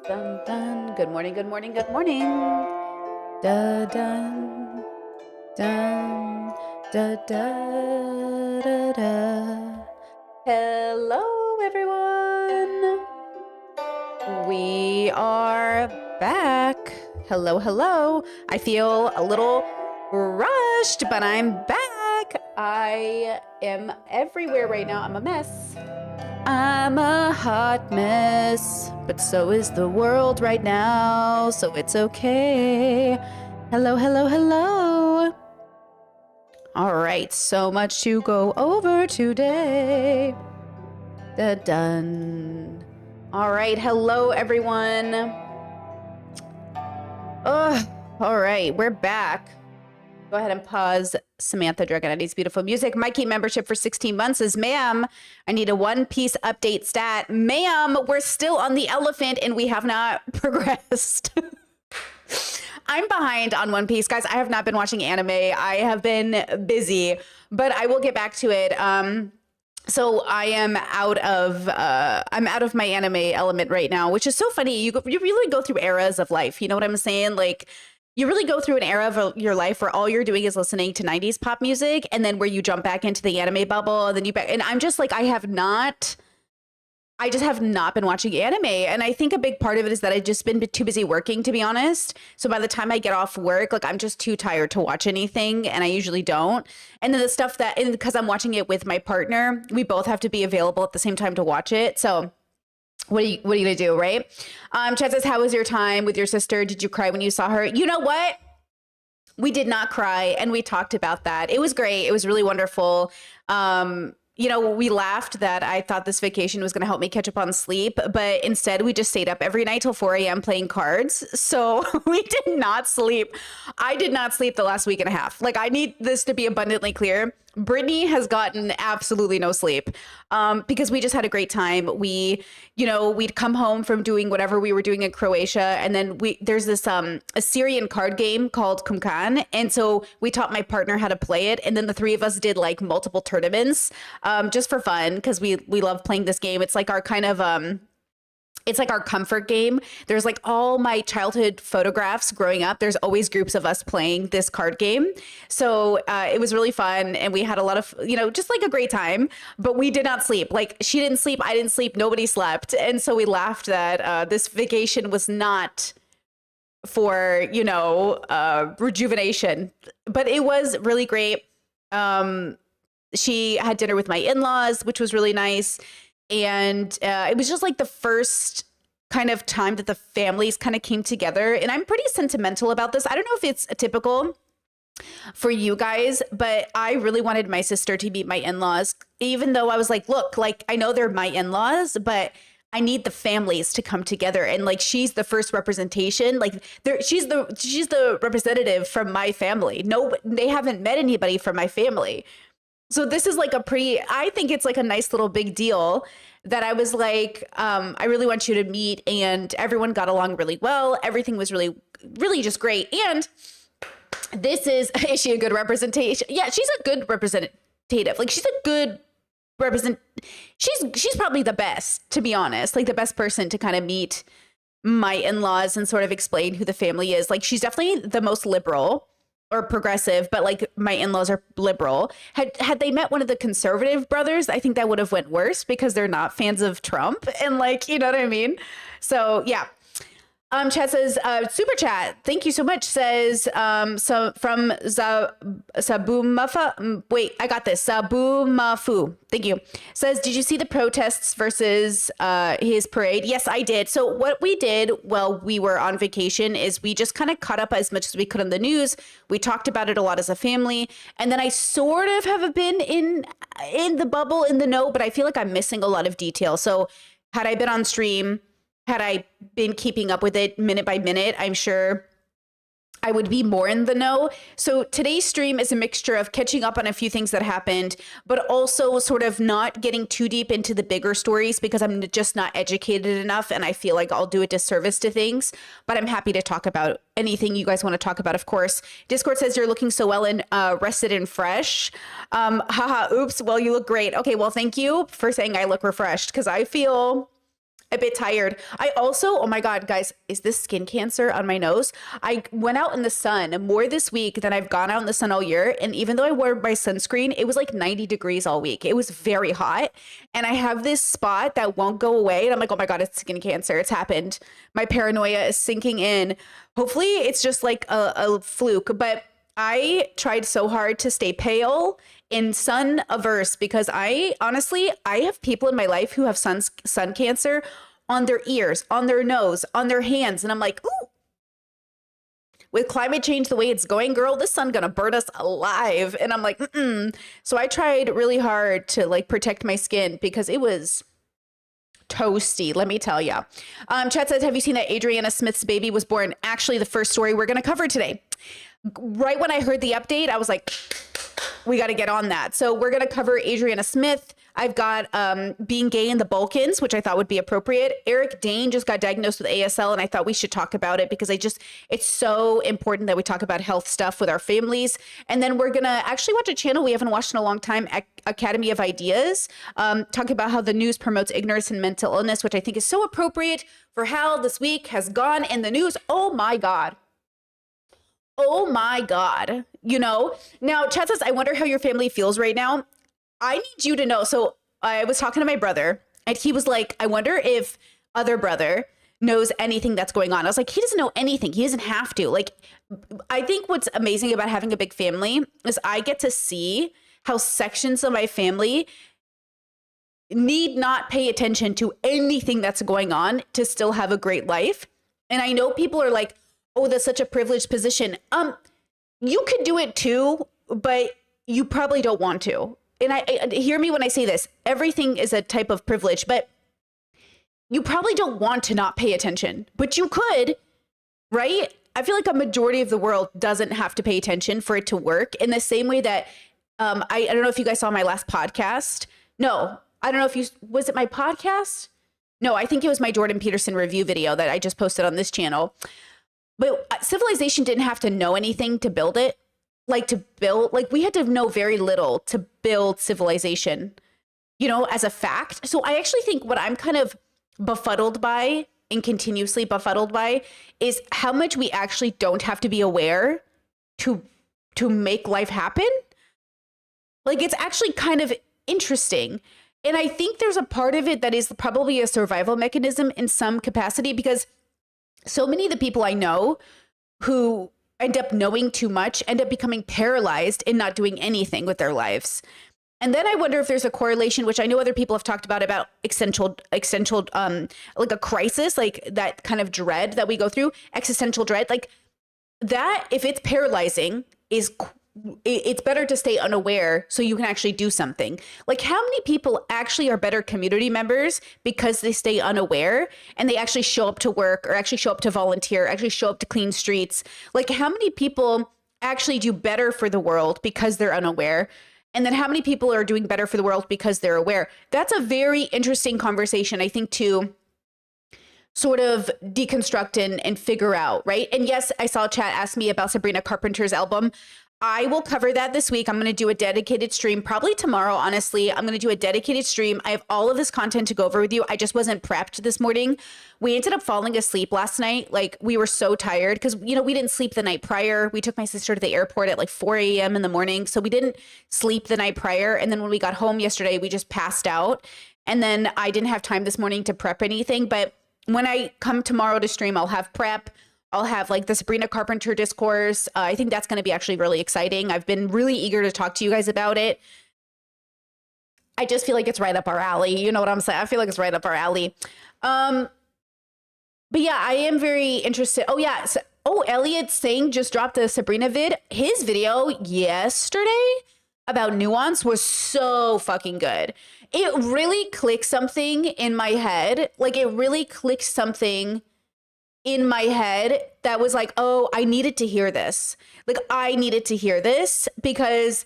Dun dun. Good morning, good morning, good morning. Da dun dun da da da da. Hello, everyone. We are back. Hello, hello. I feel a little rushed, but I'm back. I am everywhere right now. I'm a mess. I'm a hot mess, but so is the world right now, so it's okay. Hello, hello, hello. All right, so much to go over today. Dun. All right, hello, everyone. All right, we're back. Go ahead and pause Samantha Dragonetti's beautiful music. Mikey membership for 16 months says, ma'am, I need a One Piece update stat. Ma'am, we're still on the elephant and we have not progressed. I'm behind on One Piece, guys. I have not been watching anime. I have been busy, but I will get back to it. So I am out of my anime element right now, which is so funny. You really go through eras of life. You know what I'm saying? Like, you really go through an era of your life where all you're doing is listening to 90s pop music, and then where you jump back into the anime bubble, and then and I'm just like, I just have not been watching anime. And I think a big part of it is that I've just been too busy working, to be honest. So by the time I get off work, like, I'm just too tired to watch anything, and I usually don't. And then the stuff that, and because I'm watching it with my partner, we both have to be available at the same time to watch it. So what are you gonna do, right? Chad says, how was your time with your sister? Did you cry when you saw her? You know what? We did not cry, and we talked about that. It was great. It was really wonderful. We laughed that I thought this vacation was going to help me catch up on sleep, but instead we just stayed up every night till 4 a.m. playing cards. So we did not sleep. I did not sleep the last week and a half. Like, I need this to be abundantly clear. Brittany has gotten absolutely no sleep because we just had a great time. We'd come home from doing whatever we were doing in Croatia, and then there's this Assyrian card game called Kumkan, and so we taught my partner how to play it, and then the three of us did like multiple tournaments just for fun because we love playing this game. It's like our kind of it's like our comfort game. There's like all my childhood photographs growing up. There's always groups of us playing this card game. So it was really fun. And we had a lot of, just like a great time, but we did not sleep. Like, she didn't sleep. I didn't sleep. Nobody slept. And so we laughed that this vacation was not for, rejuvenation, but it was really great. She had dinner with my in-laws, which was really nice. And it was just like the first kind of time that the families kind of came together. And I'm pretty sentimental about this. I don't know if it's typical for you guys, but I really wanted my sister to meet my in-laws, even though I was like, look, like, I know they're my in-laws, but I need the families to come together. And like, she's the first representation. Like, she's the representative from my family. No, they haven't met anybody from my family. So this is like I think it's like a nice little big deal that I was like, I really want you to meet, and everyone got along really well. Everything was really, really just great. And is she a good representation? Yeah, she's a good representative. Like, she's a good she's probably the best, to be honest, like the best person to kind of meet my in-laws and sort of explain who the family is. Like, she's definitely the most liberal or progressive, but like, my in-laws are liberal. Had they met one of the conservative brothers, I think that would have went worse because they're not fans of Trump, and like, you know what I mean? So yeah. Chat says, super chat, thank you so much, says, so from Sabumafa, wait, I got this, Sabumafu, thank you, says, did you see the protests versus his parade? Yes, I did. So what we did while we were on vacation is we just kind of caught up as much as we could on the news. We talked about it a lot as a family, and then I sort of have been in the bubble, in the know, but I feel like I'm missing a lot of detail. So had I been on stream, had I been keeping up with it minute by minute, I'm sure I would be more in the know. So today's stream is a mixture of catching up on a few things that happened, but also sort of not getting too deep into the bigger stories because I'm just not educated enough, and I feel like I'll do a disservice to things. But I'm happy to talk about anything you guys want to talk about, of course. Discord says you're looking so well and rested and fresh. Haha, oops. Well, you look great. Okay, well, thank you for saying I look refreshed, because I feel a bit tired. I also, oh my God, guys, is this skin cancer on my nose? I went out in the sun more this week than I've gone out in the sun all year. And even though I wore my sunscreen, it was like 90 degrees all week. It was very hot. And I have this spot that won't go away. And I'm like, oh my God, it's skin cancer. It's happened. My paranoia is sinking in. Hopefully it's just like a fluke, but I tried so hard to stay pale and sun averse because I have people in my life who have sun cancer on their ears, on their nose, on their hands. And I'm like, ooh, with climate change the way it's going, girl, this sun gonna burn us alive. And I'm like, So I tried really hard to like protect my skin because it was toasty, let me tell you. Chat says, have you seen that Adriana Smith's baby was born? Actually, the first story we're gonna cover today. Right when I heard the update, I was like, we got to get on that. So we're going to cover Adriana Smith. I've got being gay in the Balkans, which I thought would be appropriate. Eric Dane just got diagnosed with ASL, and I thought we should talk about it because it's so important that we talk about health stuff with our families. And then we're going to actually watch a channel we haven't watched in a long time, Academy of Ideas, talk about how the news promotes ignorance and mental illness, which I think is so appropriate for how this week has gone in the news. Oh my God. Oh my God. Now chat says, I wonder how your family feels right now. I need you to know. So I was talking to my brother and he was like, I wonder if other brother knows anything that's going on. I was like, he doesn't know anything. He doesn't have to. Like, I think what's amazing about having a big family is I get to see how sections of my family need not pay attention to anything that's going on to still have a great life. And I know people are like, oh, that's such a privileged position. You could do it too, but you probably don't want to. And I hear me when I say this, everything is a type of privilege, but you probably don't want to not pay attention, but you could, right? I feel like a majority of the world doesn't have to pay attention for it to work in the same way that, I don't know if you guys saw my last podcast. No, I don't know if was it my podcast? No, I think it was my Jordan Peterson review video that I just posted on this channel. But civilization didn't have to know anything to build it. We had to know very little to build civilization, as a fact. So I actually think what I'm kind of befuddled by and continuously befuddled by is how much we actually don't have to be aware to make life happen. Like, it's actually kind of interesting. And I think there's a part of it that is probably a survival mechanism in some capacity, because so many of the people I know who end up knowing too much end up becoming paralyzed and not doing anything with their lives. And then I wonder if there's a correlation, which I know other people have talked about existential, like a crisis, like that kind of dread that we go through, existential dread, like that. If it's paralyzing, it's better to stay unaware so you can actually do something. Like, how many people actually are better community members because they stay unaware and they actually show up to work or actually show up to volunteer, actually show up to clean streets? Like, how many people actually do better for the world because they're unaware? And then how many people are doing better for the world because they're aware? That's a very interesting conversation, I think, to sort of deconstruct and figure out, right? And yes, I saw chat ask me about Sabrina Carpenter's album. I will cover that this week. I'm going to do a dedicated stream, probably tomorrow, honestly. I'm going to do a dedicated stream. I have all of this content to go over with you. I just wasn't prepped this morning. We ended up falling asleep last night. Like, we were so tired because, we didn't sleep the night prior. We took my sister to the airport at like 4 a.m. in the morning. So we didn't sleep the night prior. And then when we got home yesterday, we just passed out. And then I didn't have time this morning to prep anything. But when I come tomorrow to stream, I'll have prep. I'll have like the Sabrina Carpenter discourse. I think that's going to be actually really exciting. I've been really eager to talk to you guys about it. I just feel like it's right up our alley. You know what I'm saying? I feel like it's right up our alley. But yeah, I am very interested. Oh yeah. Elliot Singh just dropped the Sabrina vid. His video yesterday about nuance was so fucking good. It really clicked something in my head. Like, it really clicked something in my head that was like, oh, I needed to hear this. Like, I needed to hear this because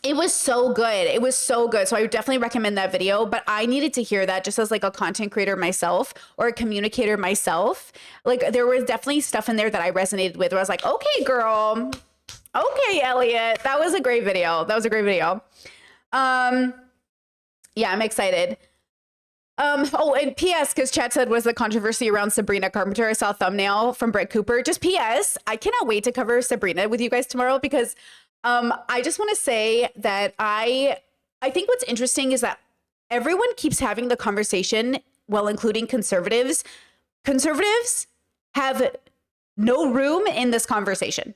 it was so good. It was so good. So I would definitely recommend that video, but I needed to hear that just as like a content creator myself or a communicator myself. Like, there was definitely stuff in there that I resonated with where I was like, okay, girl. Okay, Elliot. That was a great video. Yeah, I'm excited. Oh, and PS, because Chad said was the controversy around Sabrina Carpenter. I saw a thumbnail from Brett Cooper. Just PS, I cannot wait to cover Sabrina with you guys tomorrow because I just want to say that I think what's interesting is that everyone keeps having the conversation, well, including conservatives. Conservatives have no room in this conversation.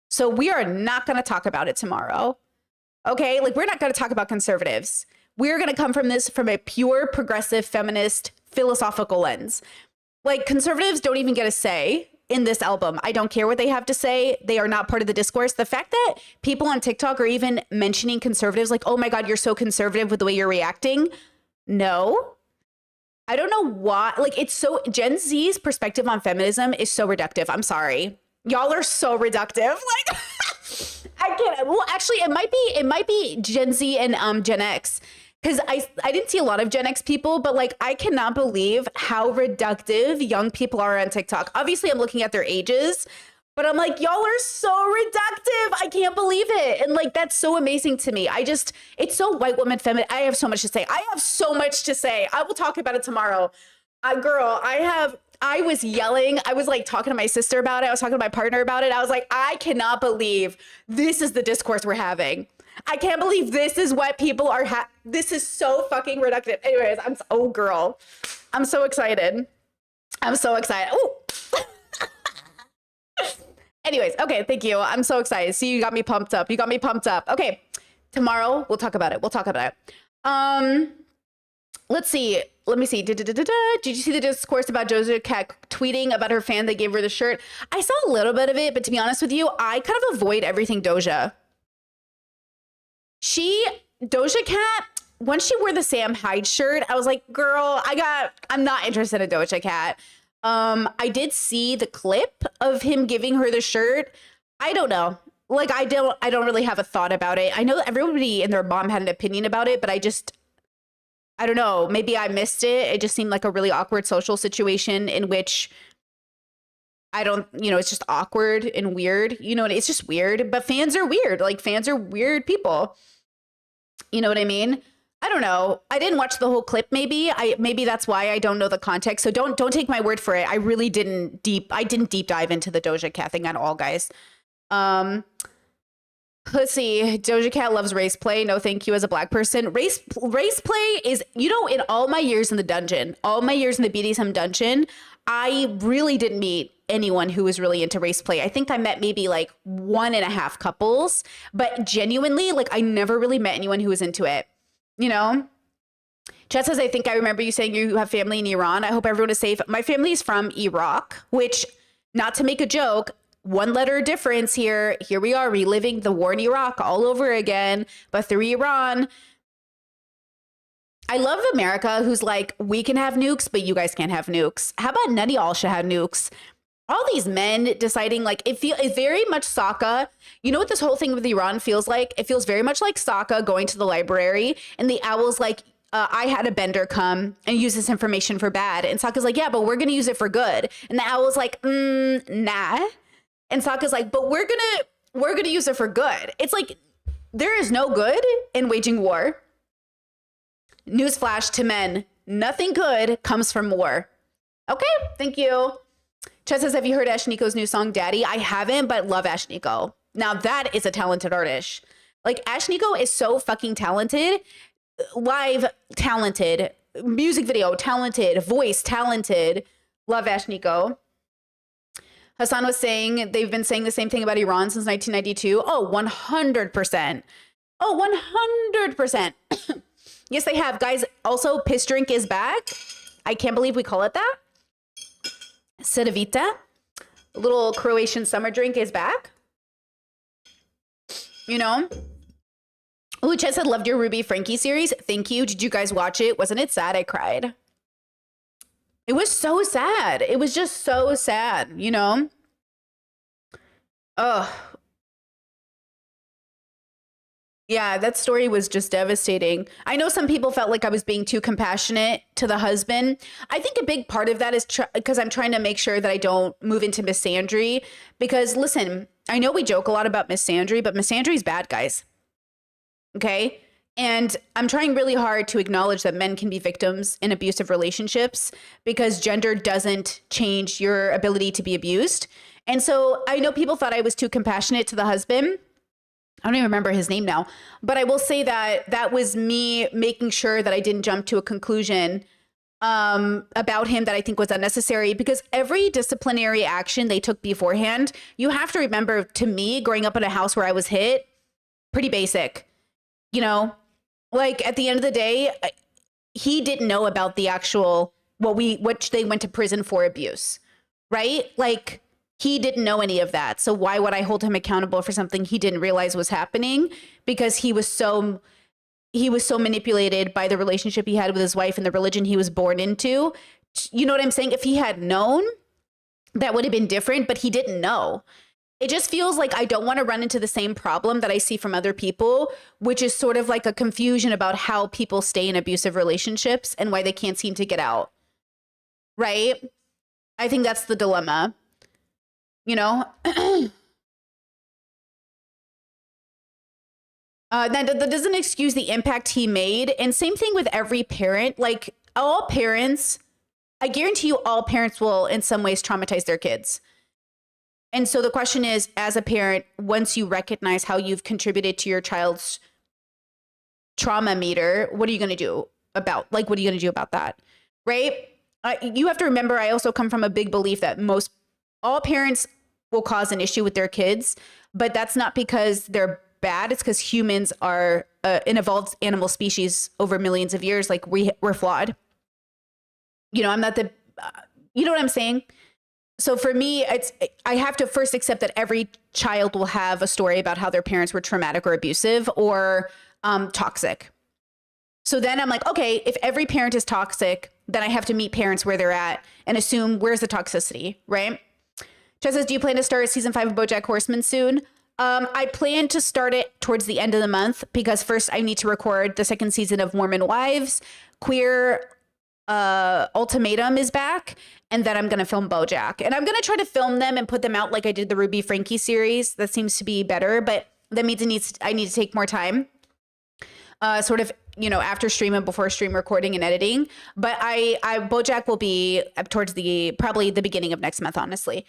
So we are not going to talk about it tomorrow. Okay? Like, we're not going to talk about conservatives. We're going to come from this from a pure progressive feminist philosophical lens. Like, conservatives don't even get a say in this album. I don't care what they have to say. They are not part of the discourse. The fact that people on TikTok are even mentioning conservatives like, oh my God, you're so conservative with the way you're reacting. No. I don't know why. Like, it's so, Gen Z's perspective on feminism is so reductive. I'm sorry. Y'all are so reductive. Like, I can't. Well, actually, it might be Gen Z and Gen X. Because I didn't see a lot of Gen X people, but like, I cannot believe how reductive young people are on TikTok. Obviously, I'm looking at their ages, but I'm like, y'all are so reductive. I can't believe it. And like, that's so amazing to me. It's so white woman feminine. I have so much to say. I have so much to say. I will talk about it tomorrow. Girl, I was yelling. I was like talking to my sister about it. I was talking to my partner about it. I was like, I cannot believe this is the discourse we're having. I can't believe this is what people are this is so fucking reductive. Anyways, oh girl, I'm so excited. I'm so excited. Oh. Anyways, okay, thank you. I'm so excited. See, you got me pumped up. You got me pumped up. Okay, tomorrow we'll talk about it. We'll talk about it. Let's see. Let me see. Did you see the discourse about Doja Cat tweeting about her fan that gave her the shirt? I saw a little bit of it, but to be honest with you, I kind of avoid everything Doja. Doja Cat, when she wore the Sam Hyde shirt, I was like, girl, I'm not interested in Doja Cat. I did see the clip of him giving her the shirt. I don't know. Like, I don't really have a thought about it. I know everybody and their mom had an opinion about it, but I don't know. Maybe I missed it. It just seemed like a really awkward social situation in which it's just awkward and weird. It's just weird, but fans are weird. Like, fans are weird people. You know what I mean? I don't know. I didn't watch the whole clip. Maybe that's why I don't know the context. So don't take my word for it. I really didn't deep dive into the Doja Cat thing at all, guys. Let's see. Doja Cat loves race play. No, thank you as a black person. Race play is, in all my years in the dungeon, all my years in the BDSM dungeon, I really didn't meet anyone who was really into race play. I think I met maybe like 1.5 couples, but genuinely, like, I never really met anyone who was into it. Chet says, I think I remember you saying you have family in Iran. I hope everyone is safe. My family is from Iraq, which, not to make a joke, one letter difference here. Here we are reliving the war in Iraq all over again, but through Iran. I love America, who's like, we can have nukes, but you guys can't have nukes. How about none of y'all should have nukes? All these men deciding, like, it's very much Sokka. You know what this whole thing with Iran feels like? It feels very much like Sokka going to the library and the owl's like, I had a bender come and use this information for bad. And Sokka's like, yeah, but we're going to use it for good. And the owl's like, nah. And Sokka's like, but we're going to use it for good. It's like, there is no good in waging war. Newsflash to men, nothing good comes from war. Okay, thank you. Chet says, have you heard Ashnikko's new song, Daddy? I haven't, but love Ashnikko. Now that is a talented artist. Like, Ashnikko is so fucking talented. Live, talented. Music video, talented. Voice, talented. Love Ashnikko. Hassan was saying they've been saying the same thing about Iran since 1992. Oh, 100%. Oh, 100%. Yes, they have. Guys, also, Piss Drink is back. I can't believe we call it that. Cedevita, a little Croatian summer drink, is back. Oh, Chet said, loved your Ruby Frankie series. Thank you. Did you guys watch it? Wasn't it sad? I cried. It was so sad. It was just so sad, Oh, yeah, that story was just devastating. I know some people felt like I was being too compassionate to the husband. I think a big part of that is because I'm trying to make sure that I don't move into misandry. Because listen, I know we joke a lot about misandry, but misandry's bad, guys. Okay? And I'm trying really hard to acknowledge that men can be victims in abusive relationships because gender doesn't change your ability to be abused. And so I know people thought I was too compassionate to the husband. I don't even remember his name now, but I will say that that was me making sure that I didn't jump to a conclusion about him that I think was unnecessary, because every disciplinary action they took beforehand, you have to remember, to me, growing up in a house where I was hit, pretty basic, you know, like at the end of the day, he didn't know about the actual, what they went to prison for abuse, right? Like he didn't know any of that. So why would I hold him accountable for something he didn't realize was happening? Because he was so manipulated by the relationship he had with his wife and the religion he was born into. You know what I'm saying? If he had known, that would have been different, but he didn't know. It just feels like I don't want to run into the same problem that I see from other people, which is sort of like a confusion about how people stay in abusive relationships and why they can't seem to get out. Right? I think that's the dilemma. You know? That doesn't excuse the impact he made. And same thing with every parent. Like all parents, I guarantee you all parents will in some ways traumatize their kids. And so the question is, as a parent, once you recognize how you've contributed to your child's trauma meter, what are you going to do about, like, what are you going to do about that? Right? You have to remember, I also come from a big belief that all parents will cause an issue with their kids, but that's not because they're bad. It's because humans are an evolved animal species over millions of years. Like we're flawed. You know, I'm not you know what I'm saying? So for me, I have to first accept that every child will have a story about how their parents were traumatic or abusive or toxic. So then I'm like, okay, if every parent is toxic, then I have to meet parents where they're at and assume where's the toxicity, right? Chad says, do you plan to start season 5 of BoJack Horseman soon? I plan to start it towards the end of the month because first I need to record the second season of Mormon Wives. Queer Ultimatum is back, and then I'm going to film BoJack. And I'm going to try to film them and put them out like I did the Ruby Frankie series. That seems to be better, but that means I need to take more time. Sort of, you know, after stream and before stream recording and editing. But BoJack will be towards probably the beginning of next month, honestly.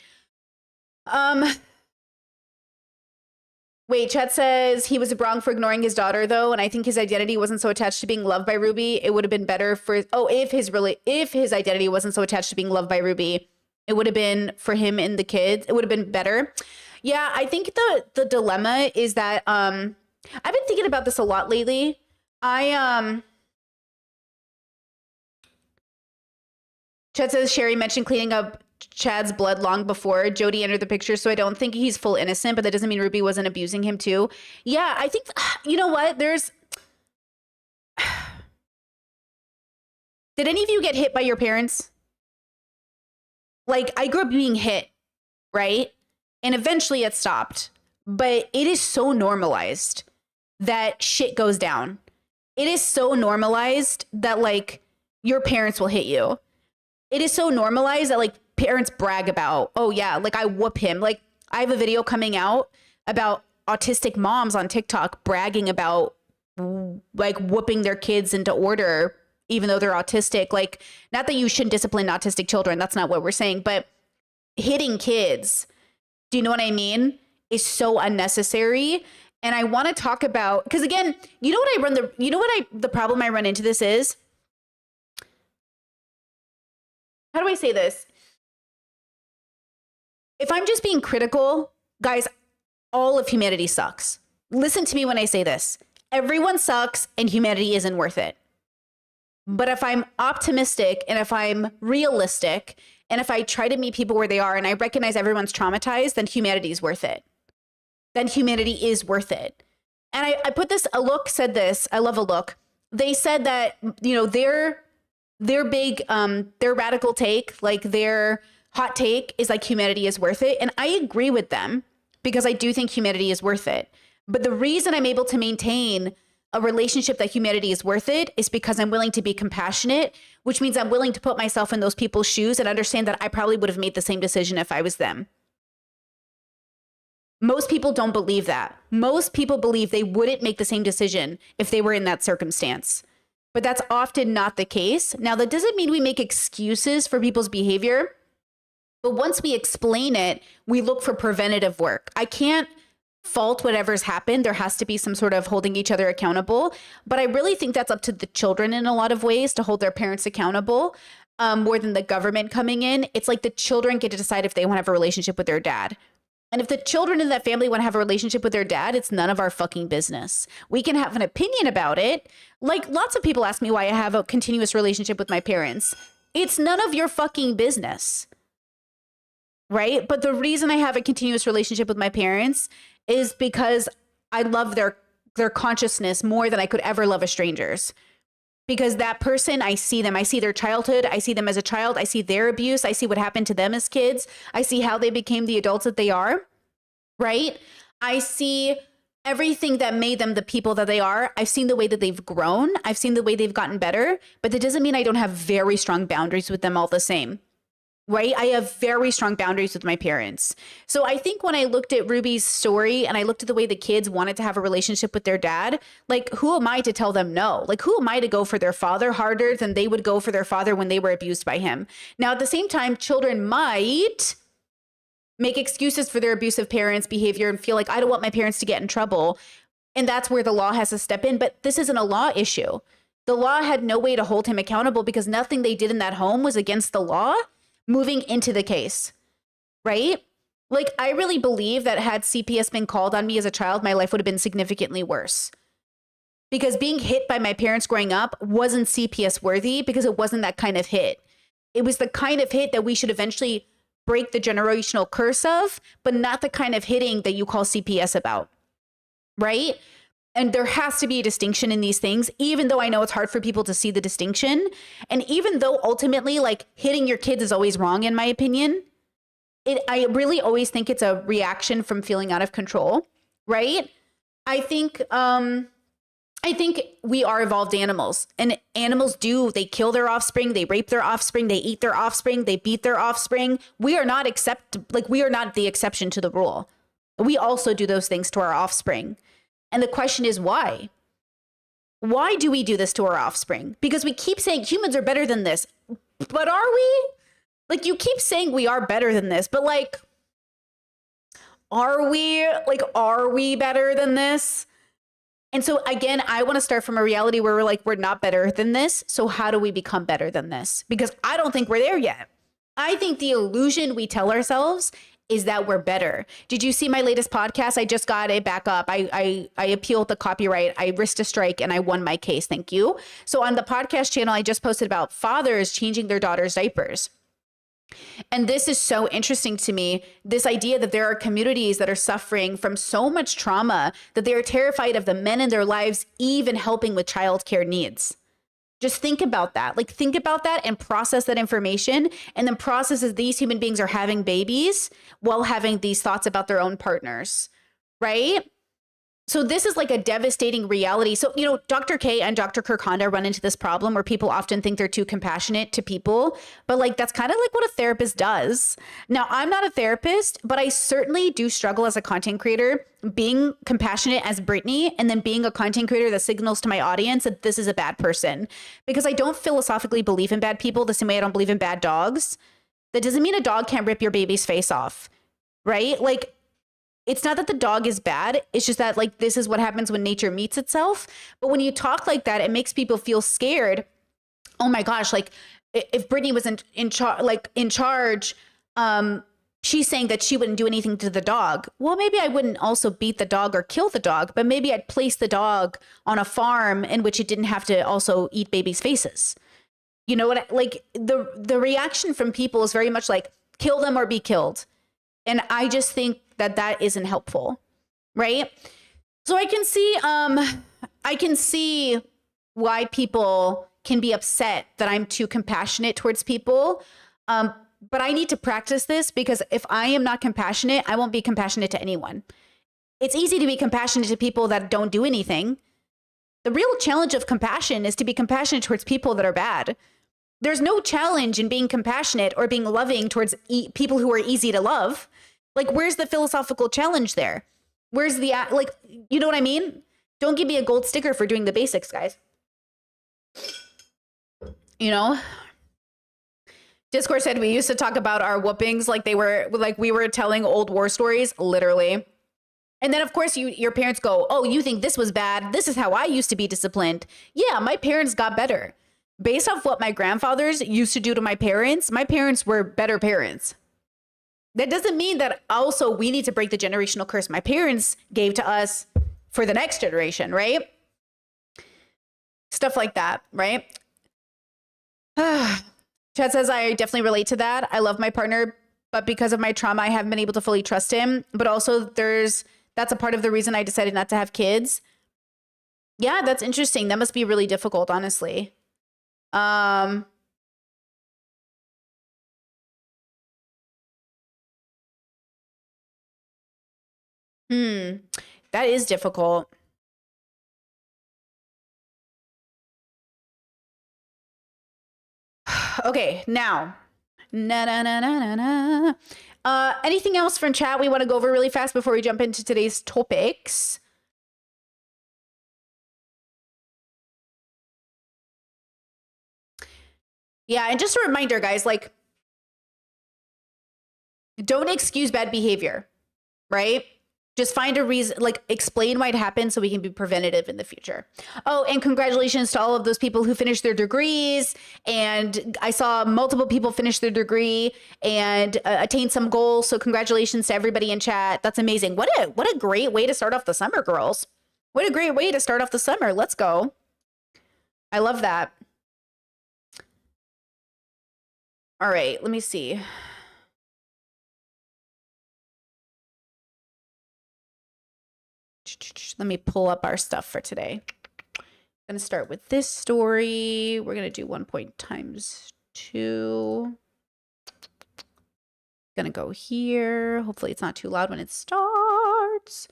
Wait, Chet says he was wrong for ignoring his daughter, though, and I think his identity wasn't so attached to being loved by Ruby. It would have been better for if his identity wasn't so attached to being loved by Ruby, it would have been for him and the kids. It would have been better. Yeah, I think the dilemma is that I've been thinking about this a lot lately. Chet says Sherry mentioned cleaning up Chad's blood long before Jody entered the picture, so I don't think he's full innocent, but that doesn't mean Ruby wasn't abusing him too. Yeah, I think, you know what, did any of you get hit by your parents? Like, I grew up being hit, right? And eventually it stopped, but it is so normalized that shit goes down. It is so normalized that, like, your parents will hit you. It is so normalized that, like, parents brag about, oh yeah, like I whoop him. Like I have a video coming out about autistic moms on TikTok bragging about like whooping their kids into order, even though they're autistic. Like, not that you shouldn't discipline autistic children. That's not what we're saying, but hitting kids, do you know what I mean? Is so unnecessary. And I want to talk about, because again, the problem I run into this is, how do I say this? If I'm just being critical, guys, all of humanity sucks. Listen to me when I say this. Everyone sucks and humanity isn't worth it. But if I'm optimistic and if I'm realistic and if I try to meet people where they are and I recognize everyone's traumatized, then humanity is worth it. Then humanity is worth it. And I put this, Alok said this, I love Alok. They said that, you know, their big, their radical take, like their hot take is like humanity is worth it. And I agree with them because I do think humanity is worth it. But the reason I'm able to maintain a relationship that humanity is worth it is because I'm willing to be compassionate, which means I'm willing to put myself in those people's shoes and understand that I probably would have made the same decision if I was them. Most people don't believe that. Most people believe they wouldn't make the same decision if they were in that circumstance. But that's often not the case. Now, that doesn't mean we make excuses for people's behavior. But once we explain it, we look for preventative work. I can't fault whatever's happened. There has to be some sort of holding each other accountable. But I really think that's up to the children in a lot of ways to hold their parents accountable, more than the government coming in. It's like the children get to decide if they want to have a relationship with their dad. And if the children in that family want to have a relationship with their dad, it's none of our fucking business. We can have an opinion about it. Like, lots of people ask me why I have a continuous relationship with my parents. It's none of your fucking business, right? But the reason I have a continuous relationship with my parents is because I love their consciousness more than I could ever love a stranger's. Because that person, I see them. I see their childhood. I see them as a child. I see their abuse. I see what happened to them as kids. I see how they became the adults that they are, right? I see everything that made them the people that they are. I've seen the way that they've grown. I've seen the way they've gotten better. But that doesn't mean I don't have very strong boundaries with them all the same, right? I have very strong boundaries with my parents. So I think when I looked at Ruby's story and I looked at the way the kids wanted to have a relationship with their dad, like, who am I to tell them no? Like, who am I to go for their father harder than they would go for their father when they were abused by him? Now, at the same time, children might make excuses for their abusive parents' behavior and feel like, I don't want my parents to get in trouble. And that's where the law has to step in. But this isn't a law issue. The law had no way to hold him accountable because nothing they did in that home was against the law moving into the case, right? Like, I really believe that had CPS been called on me as a child, my life would have been significantly worse. Because being hit by my parents growing up wasn't CPS worthy because it wasn't that kind of hit. It was the kind of hit that we should eventually break the generational curse of, but not the kind of hitting that you call CPS about, right? And there has to be a distinction in these things, even though I know it's hard for people to see the distinction. And even though ultimately, like, hitting your kids is always wrong, in my opinion, I really always think it's a reaction from feeling out of control, right? I think we are evolved animals, and animals they kill their offspring, they rape their offspring, they eat their offspring, they beat their offspring. We are not the exception to the rule. We also do those things to our offspring. And the question is why? Why do we do this to our offspring? Because we keep saying humans are better than this. But are we? Like, you keep saying we are better than this, but like, are we? Like, are we better than this? And so again, I want to start from a reality where we're not better than this. So how do we become better than this? Because I don't think we're there yet. I think the illusion we tell ourselves is that we're better. Did you see my latest podcast? I just got it back up. I appealed the copyright. I risked a strike and I won my case. Thank you. So on the podcast channel, I just posted about fathers changing their daughters' diapers. And this is so interesting to me, this idea that there are communities that are suffering from so much trauma that they are terrified of the men in their lives even helping with childcare needs. Just think about that. Like, think about that and process that information, and then process as these human beings are having babies while having these thoughts about their own partners, right? So this is like a devastating reality. So, you know, Dr. K and Dr. Kirk Honda run into this problem where people often think they're too compassionate to people, but like, that's kind of like what a therapist does. Now, I'm not a therapist, but I certainly do struggle as a content creator, being compassionate as Brittany, and then being a content creator that signals to my audience that this is a bad person, because I don't philosophically believe in bad people the same way I don't believe in bad dogs. That doesn't mean a dog can't rip your baby's face off, right? Like, it's not that the dog is bad. It's just that, like, this is what happens when nature meets itself. But when you talk like that, it makes people feel scared. Oh my gosh, like, if Brittany was in charge, she's saying that she wouldn't do anything to the dog. Well, maybe I wouldn't also beat the dog or kill the dog, but maybe I'd place the dog on a farm in which it didn't have to also eat babies' faces. You know what? Like, the reaction from people is very much like, kill them or be killed. And I just think that isn't helpful, right? So I can see why people can be upset that I'm too compassionate towards people. But I need to practice this, because if I am not compassionate, I won't be compassionate to anyone. It's easy to be compassionate to people that don't do anything. The real challenge of compassion is to be compassionate towards people that are bad. There's no challenge in being compassionate or being loving towards people who are easy to love. Like, where's the philosophical challenge there? Where's the, like, you know what I mean? Don't give me a gold sticker for doing the basics, guys. You know? Discord said we used to talk about our whoopings like we were telling old war stories, literally. And then, of course, your parents go, oh, you think this was bad? This is how I used to be disciplined. Yeah, my parents got better. Based off what my grandfathers used to do to my parents were better parents. That doesn't mean that also we need to break the generational curse my parents gave to us for the next generation, right? Stuff like that, right? Chad says, I definitely relate to that. I love my partner, but because of my trauma, I haven't been able to fully trust him. But also that's a part of the reason I decided not to have kids. Yeah, that's interesting. That must be really difficult, honestly. That is difficult. Okay, now. Anything else from chat we want to go over really fast before we jump into today's topics? Yeah, and just a reminder, guys, like, don't excuse bad behavior, right? Just find a reason, like, explain why it happened so we can be preventative in the future. Oh, and congratulations to all of those people who finished their degrees. And I saw multiple people finish their degree and attain some goals. So congratulations to everybody in chat. That's amazing. What a great way to start off the summer, girls. What a great way to start off the summer. Let's go. I love that. All right, let me see. Let me pull up our stuff for today. I'm going to start with this story. We're going to do 1 point times 2. Going to go here. Hopefully it's not too loud when it starts.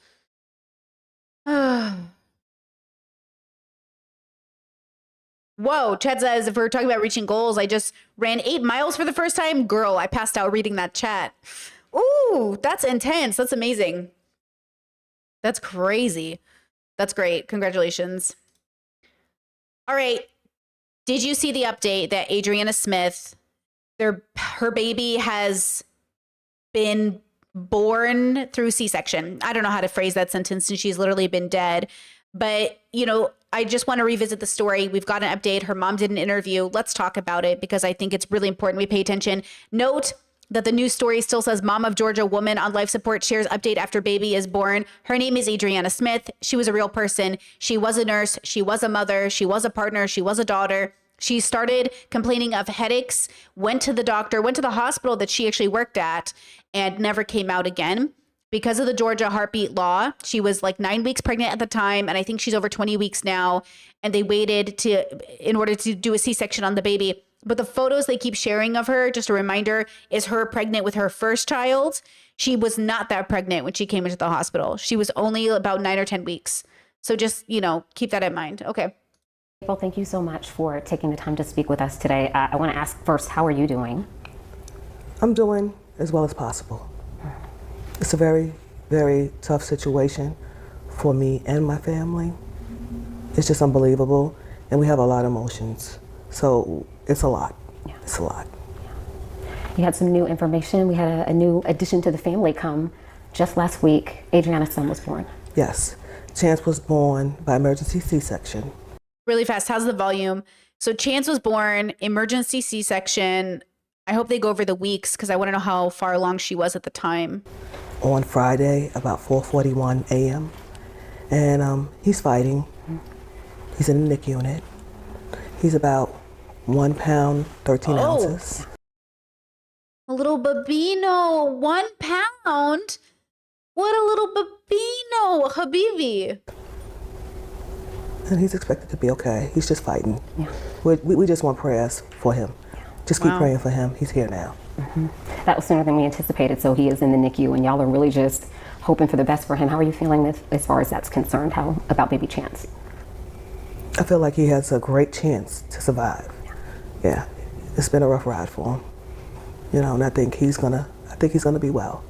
Whoa, Chad says, if we're talking about reaching goals, I just ran 8 miles for the first time. Girl, I passed out reading that chat. Ooh, that's intense. That's amazing. That's crazy. That's great. Congratulations. All right. Did you see the update that Adriana Smith, her baby has been born through C-section? I don't know how to phrase that sentence since she's literally been dead. But, you know, I just want to revisit the story. We've got an update. Her mom did an interview. Let's talk about it because I think it's really important we pay attention. Note that the news story still says mom of Georgia woman on life support shares update after baby is born. Her name is Adriana Smith. She was a real person. She was a nurse. She was a mother. She was a partner. She was a daughter. She started complaining of headaches, went to the doctor, went to the hospital that she actually worked at, and never came out again. Because of the Georgia heartbeat law, she was like 9 weeks pregnant at the time, and I think she's over 20 weeks now, and they waited in order to do a C-section on the baby. But the photos they keep sharing of her, just a reminder, is her pregnant with her first child. She was not that pregnant when she came into the hospital. She was only about 9 or 10 weeks. So just, you know, keep that in mind. Okay. Well, thank you so much for taking the time to speak with us today. I want to ask first, how are you doing? I'm doing as well as possible. It's a very, very tough situation for me and my family. It's just unbelievable, and we have a lot of emotions. So it's a lot. Yeah. It's a lot. Yeah. You had some new information. We had a new addition to the family come just last week. Adriana's son was born. Yes. Chance was born by emergency C-section. Really fast. How's the volume? So Chance was born, emergency C-section. I hope they go over the weeks because I want to know how far along she was at the time. On Friday, about 4:41 a.m. And he's fighting. He's in the NIC unit. He's about 1 pound, 13 ounces. A little babino, 1 pound. What a little babino, Habibi. And he's expected to be okay. He's just fighting. Yeah. We just want prayers for him. Just keep praying for him. He's here now. Mm-hmm. That was sooner than we anticipated, so he is in the NICU, and y'all are really just hoping for the best for him. How are you feeling as far as that's concerned? How about baby Chance? I feel like he has a great chance to survive. Yeah, it's been a rough ride for him. You know, and I think he's gonna be well.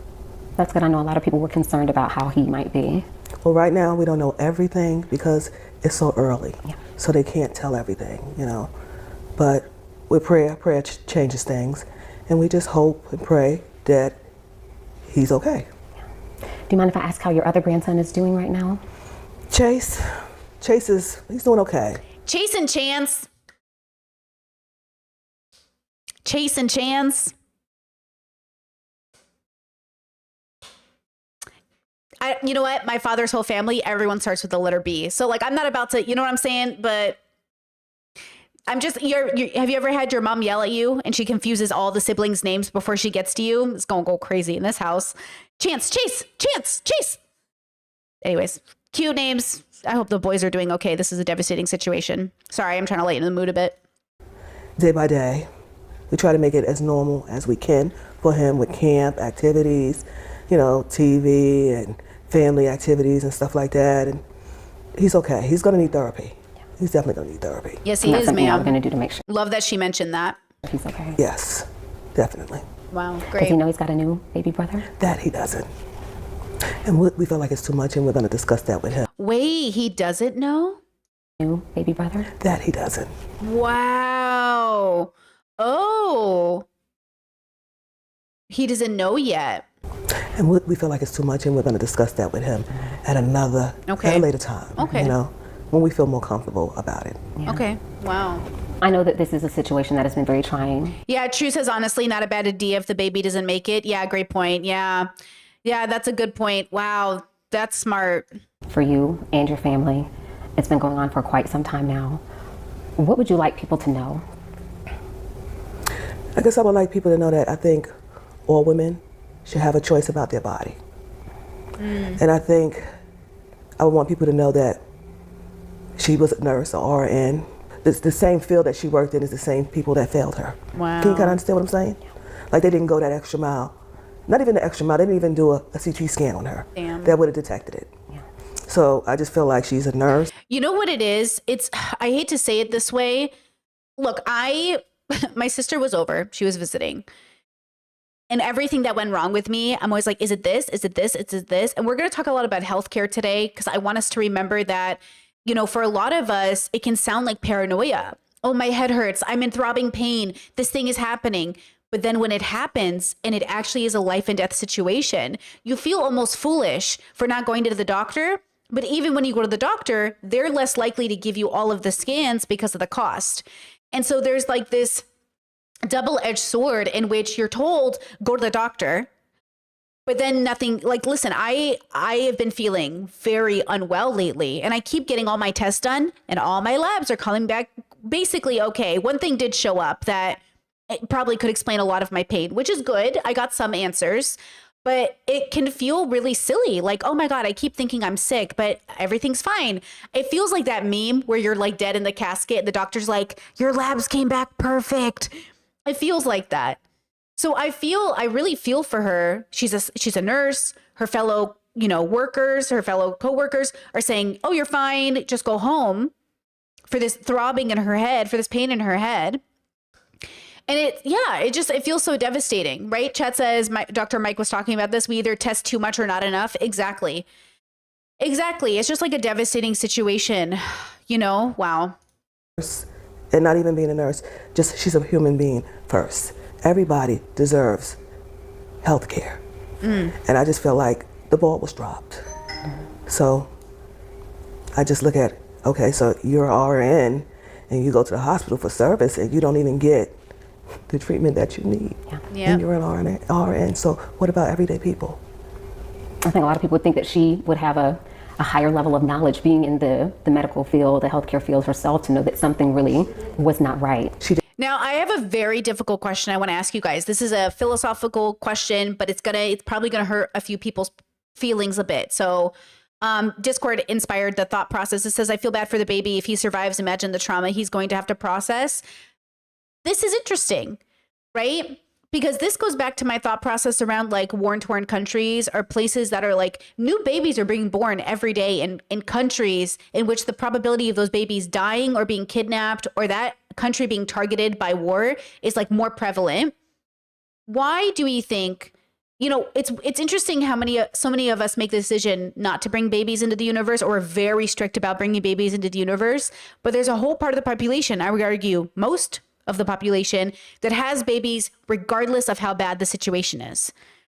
That's good. I know a lot of people were concerned about how he might be. Well, right now we don't know everything because it's so early. Yeah. So they can't tell everything, you know. But with prayer changes things. And we just hope and pray that he's okay. Do you mind if I ask how your other grandson is doing right now? Chase he's doing okay. Chase and Chance. Chase and Chance. You know what? My father's whole family, everyone starts with the letter B. So like, I'm not about to, you know what I'm saying? But I'm just, have you ever had your mom yell at you and she confuses all the siblings' names before she gets to you? It's going to go crazy in this house. Chance, Chase, Chance, Chase. Anyways, cute names. I hope the boys are doing okay. This is a devastating situation. Sorry, I'm trying to lighten the mood a bit. Day by day, we try to make it as normal as we can for him with camp activities, you know, TV and family activities and stuff like that. And he's okay. He's going to need therapy. He's definitely going to need therapy. Yes, And he that's is, something y'all are ma'am. going to do to make sure Love that she mentioned that. he's okay. Yes, definitely. Wow, Does great. he know he's got a new baby brother? That he doesn't. And we feel like it's too much and we're going to discuss that with him. Wait, he doesn't know? New baby brother? That he doesn't. Wow. Oh. He doesn't know yet. And we feel like it's too much and we're going to discuss that with him at at a later time. Okay. You know, when we feel more comfortable about it. Yeah. Okay. Wow. I know that this is a situation that has been very trying. Yeah, True says honestly, not a bad idea if the baby doesn't make it. Yeah, great point. Yeah. Yeah, that's a good point. Wow. That's smart. For you and your family. It's been going on for quite some time now. What would you like people to know? I guess I would like people to know that I think all women should have a choice about their body. And I think I would want people to know that she was a nurse or RN. The same field that she worked in is the same people that failed her. Wow. Can you kind of understand what I'm saying? Like they didn't go that extra mile. Not even the extra mile. They didn't even do a CT scan on her. Damn. That would have detected it. Yeah. So I just feel like she's a nurse. You know what it is? I hate to say it this way. Look, my sister was over. She was visiting. And everything that went wrong with me, I'm always like, is it this? Is it this? Is it this? And we're going to talk a lot about healthcare today because I want us to remember that, you know, for a lot of us, it can sound like paranoia. Oh, my head hurts. I'm in throbbing pain. This thing is happening. But then when it happens and it actually is a life and death situation, you feel almost foolish for not going to the doctor. But even when you go to the doctor, they're less likely to give you all of the scans because of the cost. And so there's like this double-edged sword in which you're told, go to the doctor. But then nothing, like, listen, I have been feeling very unwell lately and I keep getting all my tests done and all my labs are coming back basically okay. One thing did show up that it probably could explain a lot of my pain, which is good. I got some answers, but it can feel really silly. Like, oh my God, I keep thinking I'm sick, but everything's fine. It feels like that meme where you're like dead in the casket. And the doctor's like, your labs came back perfect. It feels like that. So I really feel for her. She's a nurse. Her fellow, workers, her fellow coworkers are saying, oh, you're fine. Just go home, for this throbbing in her head, for this pain in her head. And it feels so devastating, right? Chat says, Dr. Mike was talking about this. We either test too much or not enough. Exactly. It's just like a devastating situation, wow. And not even being a nurse, just she's a human being first. Everybody deserves health care. And I just feel like the ball was dropped. So I just look at, okay, so you're RN and you go to the hospital for service and you don't even get the treatment that you need. Yeah. And you're an RN. So what about everyday people? I think a lot of people would think that she would have a higher level of knowledge being in the medical field, the healthcare field herself, to know that something really was not right. Now, I have a very difficult question I want to ask you guys. This is a philosophical question, but it's probably gonna hurt a few people's feelings a bit. So Discord inspired the thought process. It says, I feel bad for the baby. If he survives, imagine the trauma he's going to have to process. This is interesting, right? Because this goes back to my thought process around like war-torn countries or places that are like new babies are being born every day in countries in which the probability of those babies dying or being kidnapped or that country being targeted by war is like more prevalent. Why do we think it's interesting how so many of us make the decision not to bring babies into the universe, or are very strict about bringing babies into the universe. But there's a whole part of the population, I would argue most of the population, that has babies regardless of how bad the situation is,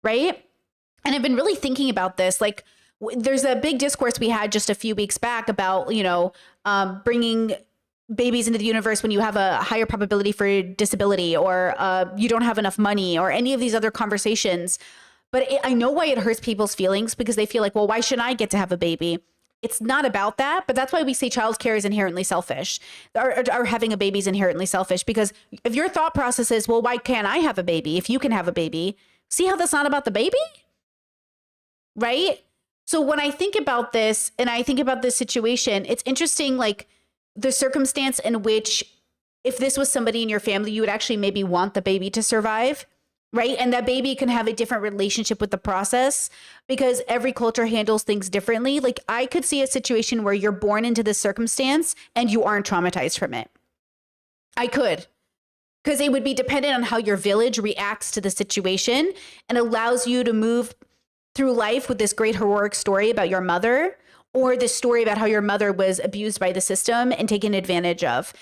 right? And I've been really thinking about this. Like, there's a big discourse we had just a few weeks back about, bringing babies into the universe when you have a higher probability for disability, or you don't have enough money, or any of these other conversations. But I know why it hurts people's feelings, because they feel like, well, why shouldn't I get to have a baby? It's not about that, but that's why we say childcare is inherently selfish, or having a baby is inherently selfish. Because if your thought process is, well, why can't I have a baby if you can have a baby? See how that's not about the baby? Right? So when I think about this, and I think about this situation, it's interesting, like the circumstance in which, if this was somebody in your family, you would actually maybe want the baby to survive, right? And that baby can have a different relationship with the process, because every culture handles things differently. Like, I could see a situation where you're born into this circumstance and you aren't traumatized from it. I could, because it would be dependent on how your village reacts to the situation, and allows you to move through life with this great heroic story about your mother, or this story about how your mother was abused by the system and taken advantage of.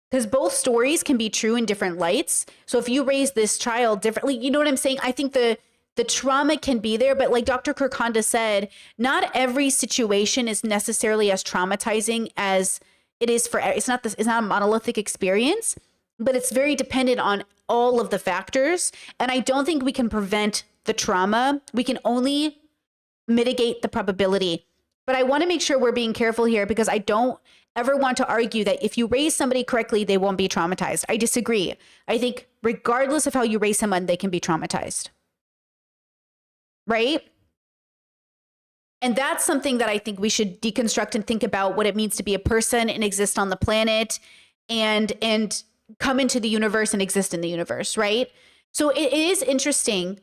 Because both stories can be true in different lights. So if you raise this child differently, you know what I'm saying? I think the trauma can be there, but like Dr. Kirkanda said, not every situation is necessarily as traumatizing as it is for, it's not a monolithic experience, but it's very dependent on all of the factors. And I don't think we can prevent the trauma. We can only mitigate the probability. But I want to make sure we're being careful here, because I don't ever want to argue that if you raise somebody correctly, they won't be traumatized. I disagree. I think regardless of how you raise someone, they can be traumatized. Right? And that's something that I think we should deconstruct and think about, what it means to be a person and exist on the planet, and come into the universe and exist in the universe, right? So it is interesting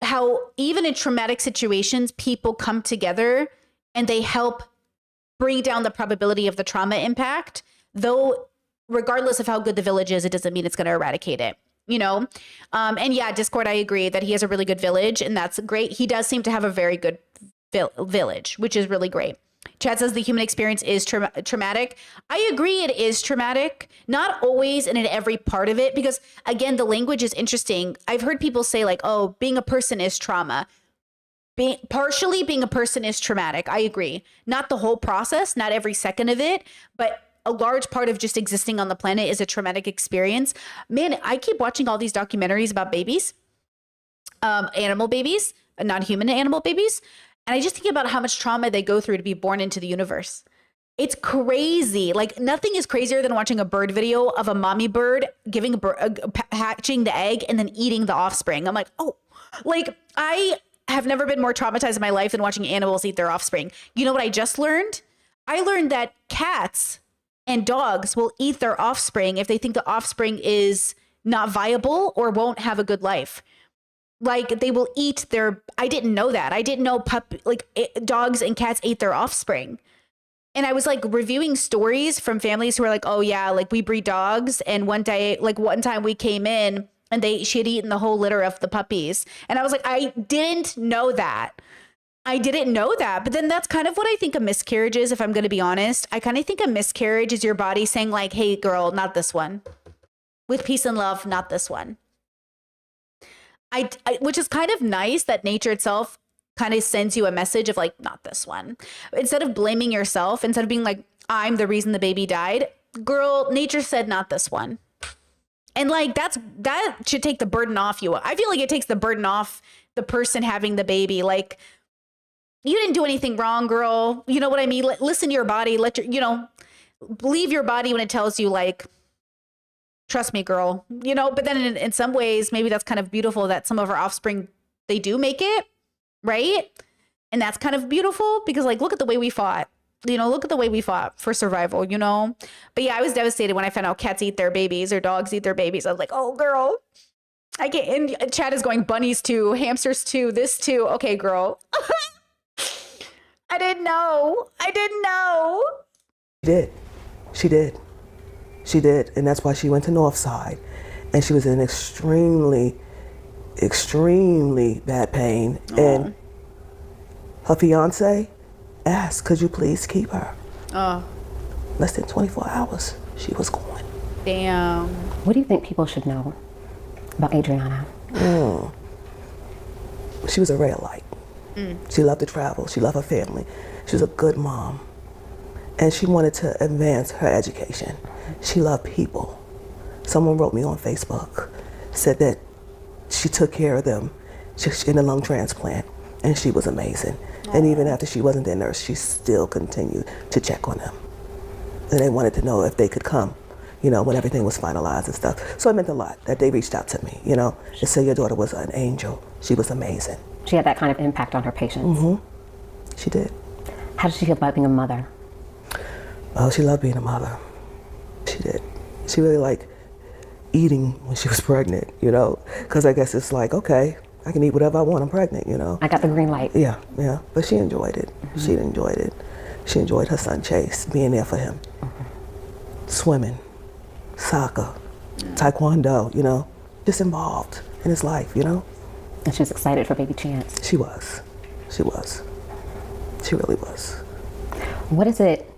how even in traumatic situations, people come together and they help bring down the probability of the trauma impact, though regardless of how good the village is, it doesn't mean it's going to eradicate it, And yeah, Discord, I agree that he has a really good village, and that's great. He does seem to have a very good village, which is really great. Chad says the human experience is traumatic. I agree, it is traumatic. Not always and in every part of it, because again, the language is interesting. I've heard people say like, oh, being a person is trauma. Partially being a person is traumatic. I agree. Not the whole process, not every second of it, but a large part of just existing on the planet is a traumatic experience. Man, I keep watching all these documentaries about babies, animal babies, not human animal babies. And I just think about how much trauma they go through to be born into the universe. It's crazy. Like, nothing is crazier than watching a bird video of a mommy bird hatching the egg and then eating the offspring. I'm like, oh, like, I have never been more traumatized in my life than watching animals eat their offspring. You know what I just learned? I learned that cats and dogs will eat their offspring if they think the offspring is not viable or won't have a good life. Like, they will eat I didn't know that. I didn't know dogs and cats ate their offspring. And I was like reviewing stories from families who were like, oh yeah, like we breed dogs. And one time we came in and she had eaten the whole litter of the puppies. And I was like, I didn't know that. But then that's kind of what I think a miscarriage is, if I'm going to be honest. I kind of think a miscarriage is your body saying like, hey girl, not this one. With peace and love, not this one. Which is kind of nice that nature itself kind of sends you a message of like, not this one. Instead of blaming yourself, instead of being like, I'm the reason the baby died, girl, nature said not this one. And like, that should take the burden off you. I feel like it takes the burden off the person having the baby. Like, you didn't do anything wrong, girl. You know what I mean? Listen to your body. Believe your body when it tells you like, trust me, girl, but then in some ways, maybe that's kind of beautiful that some of our offspring, they do make it, right? And that's kind of beautiful because like, look at the way we fought, look at the way we fought for survival, But yeah, I was devastated when I found out cats eat their babies or dogs eat their babies. I was like, oh girl, I can't. And Chad is going bunnies too, hamsters too, this too. Okay, girl. I didn't know. She did. And that's why she went to Northside. And she was in an extremely extremely bad pain. And her fiance asked, could you please keep her? Less than 24 hours, she was gone. Damn. What do you think people should know about Adriana? She was a ray of light. She loved to travel. She loved her family. She was a good mom. And she wanted to advance her education. She loved people. Someone wrote me on Facebook, said that she took care of them in a lung transplant, and she was amazing. And even after she wasn't their nurse, she still continued to check on them. And they wanted to know if they could come, when everything was finalized and stuff. So it meant a lot that they reached out to me, and said your daughter was an angel. She was amazing. She had that kind of impact on her patients. She did. How did she feel about being a mother? Oh, she loved being a mother. She did. She really liked eating when she was pregnant, because I guess it's like, okay, I can eat whatever I want, I'm pregnant, I got the green light. Yeah. But she enjoyed it. She enjoyed it. She enjoyed her son Chase, being there for him. Swimming, soccer, taekwondo, just involved in his life, And she was excited for baby Chance. She was. She was. She really was. What has it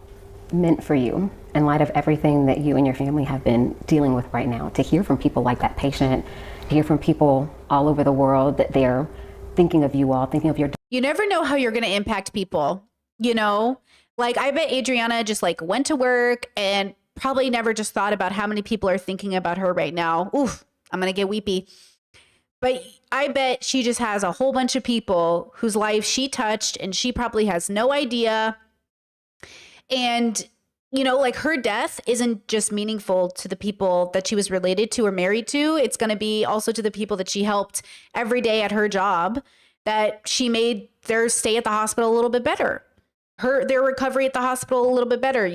meant for you, in light of everything that you and your family have been dealing with right now, to hear from people like that patient, to hear from people all over the world that they're thinking of you all, thinking of your... You never know how you're going to impact people, Like, I bet Adriana just went to work and probably never just thought about how many people are thinking about her right now. Oof, I'm going to get weepy. But I bet she just has a whole bunch of people whose life she touched and she probably has no idea. And, her death isn't just meaningful to the people that she was related to or married to. It's going to be also to the people that she helped every day at her job, that she made their stay at the hospital a little bit better. Their recovery at the hospital a little bit better,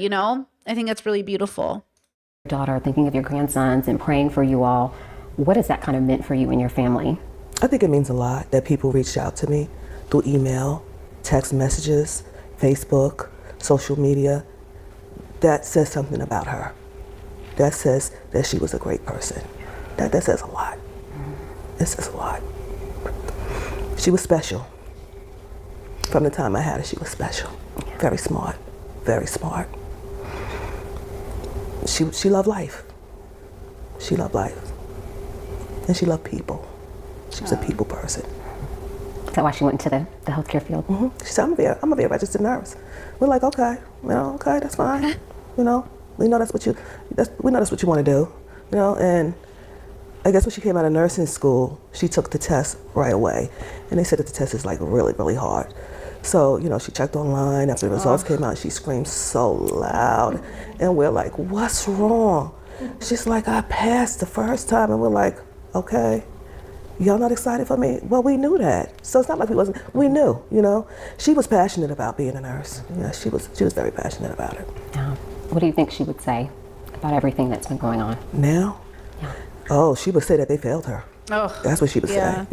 I think that's really beautiful. Daughter, thinking of your grandsons and praying for you all. What has that kind of meant for you and your family? I think it means a lot that people reached out to me through email, text messages, Facebook, social media. That says something about her. That says that she was a great person. That says a lot. It says a lot. She was special. From the time I had her, she was special. Very smart. Very smart. She loved life. She loved life. And she loved people. She was a people person. Is that why she went into the healthcare field? She said, I'm gonna be a registered nurse. We're like, okay, okay, that's fine. We know that's what you want to do. And I guess when she came out of nursing school, she took the test right away. And they said that the test is really, really hard. So, she checked online. After the results came out, she screamed so loud. And we're like, what's wrong? She's like, I passed the first time. And we're like, okay, y'all not excited for me? Well, we knew that. So it's not like we knew, She was passionate about being a nurse. Yeah, she was very passionate about it. What do you think she would say about everything that's been going on? Now? Yeah. Oh, she would say that they failed her. Oh, that's what she would say,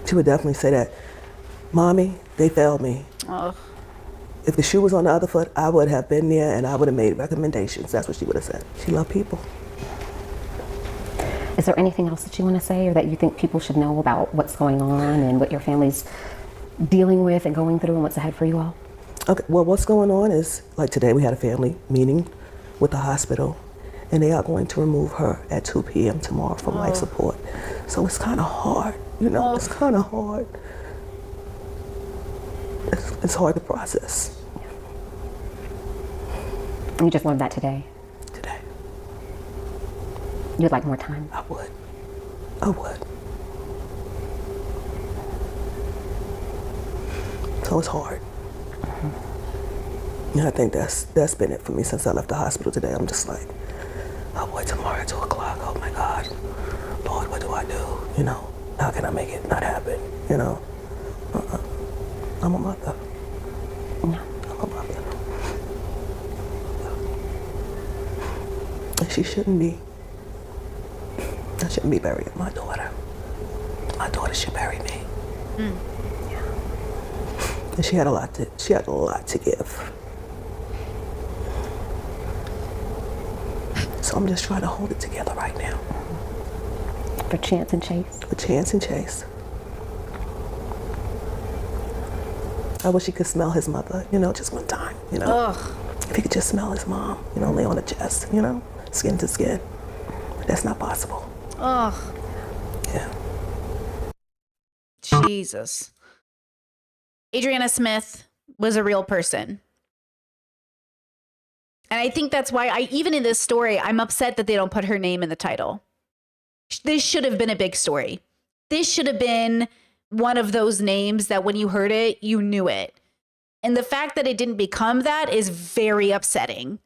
She would definitely say that, Mommy, they failed me. Oh. If the shoe was on the other foot, I would have been there and I would have made recommendations. That's what she would have said. She loved people. Is there anything else that you want to say or that you think people should know about what's going on and what your family's dealing with and going through and what's ahead for you all? Okay, well, what's going on is, like today we had a family meeting with the hospital and they are going to remove her at 2 p.m. tomorrow from life support. So it's kind of hard, it's kind of hard. It's hard to process. You just learned that today? Today. You'd like more time? I would. So it's hard. And I think that's been it for me since I left the hospital today. I'm just like, oh boy, tomorrow at 2 o'clock, oh my God. Lord, what do I do? How can I make it not happen? I'm a mother. Yeah. I'm a mother. And I shouldn't be burying my daughter. My daughter should bury me. Yeah. And she had a lot to give. So I'm just trying to hold it together right now. For Chance and Chase? For Chance and Chase. I wish he could smell his mother, just one time, Ugh. If he could just smell his mom, lay on the chest, skin to skin. But that's not possible. Ugh. Yeah. Jesus. Adriana Smith was a real person. And I think that's why even in this story, I'm upset that they don't put her name in the title. This should have been a big story. This should have been one of those names that when you heard it, you knew it. And the fact that it didn't become that is very upsetting.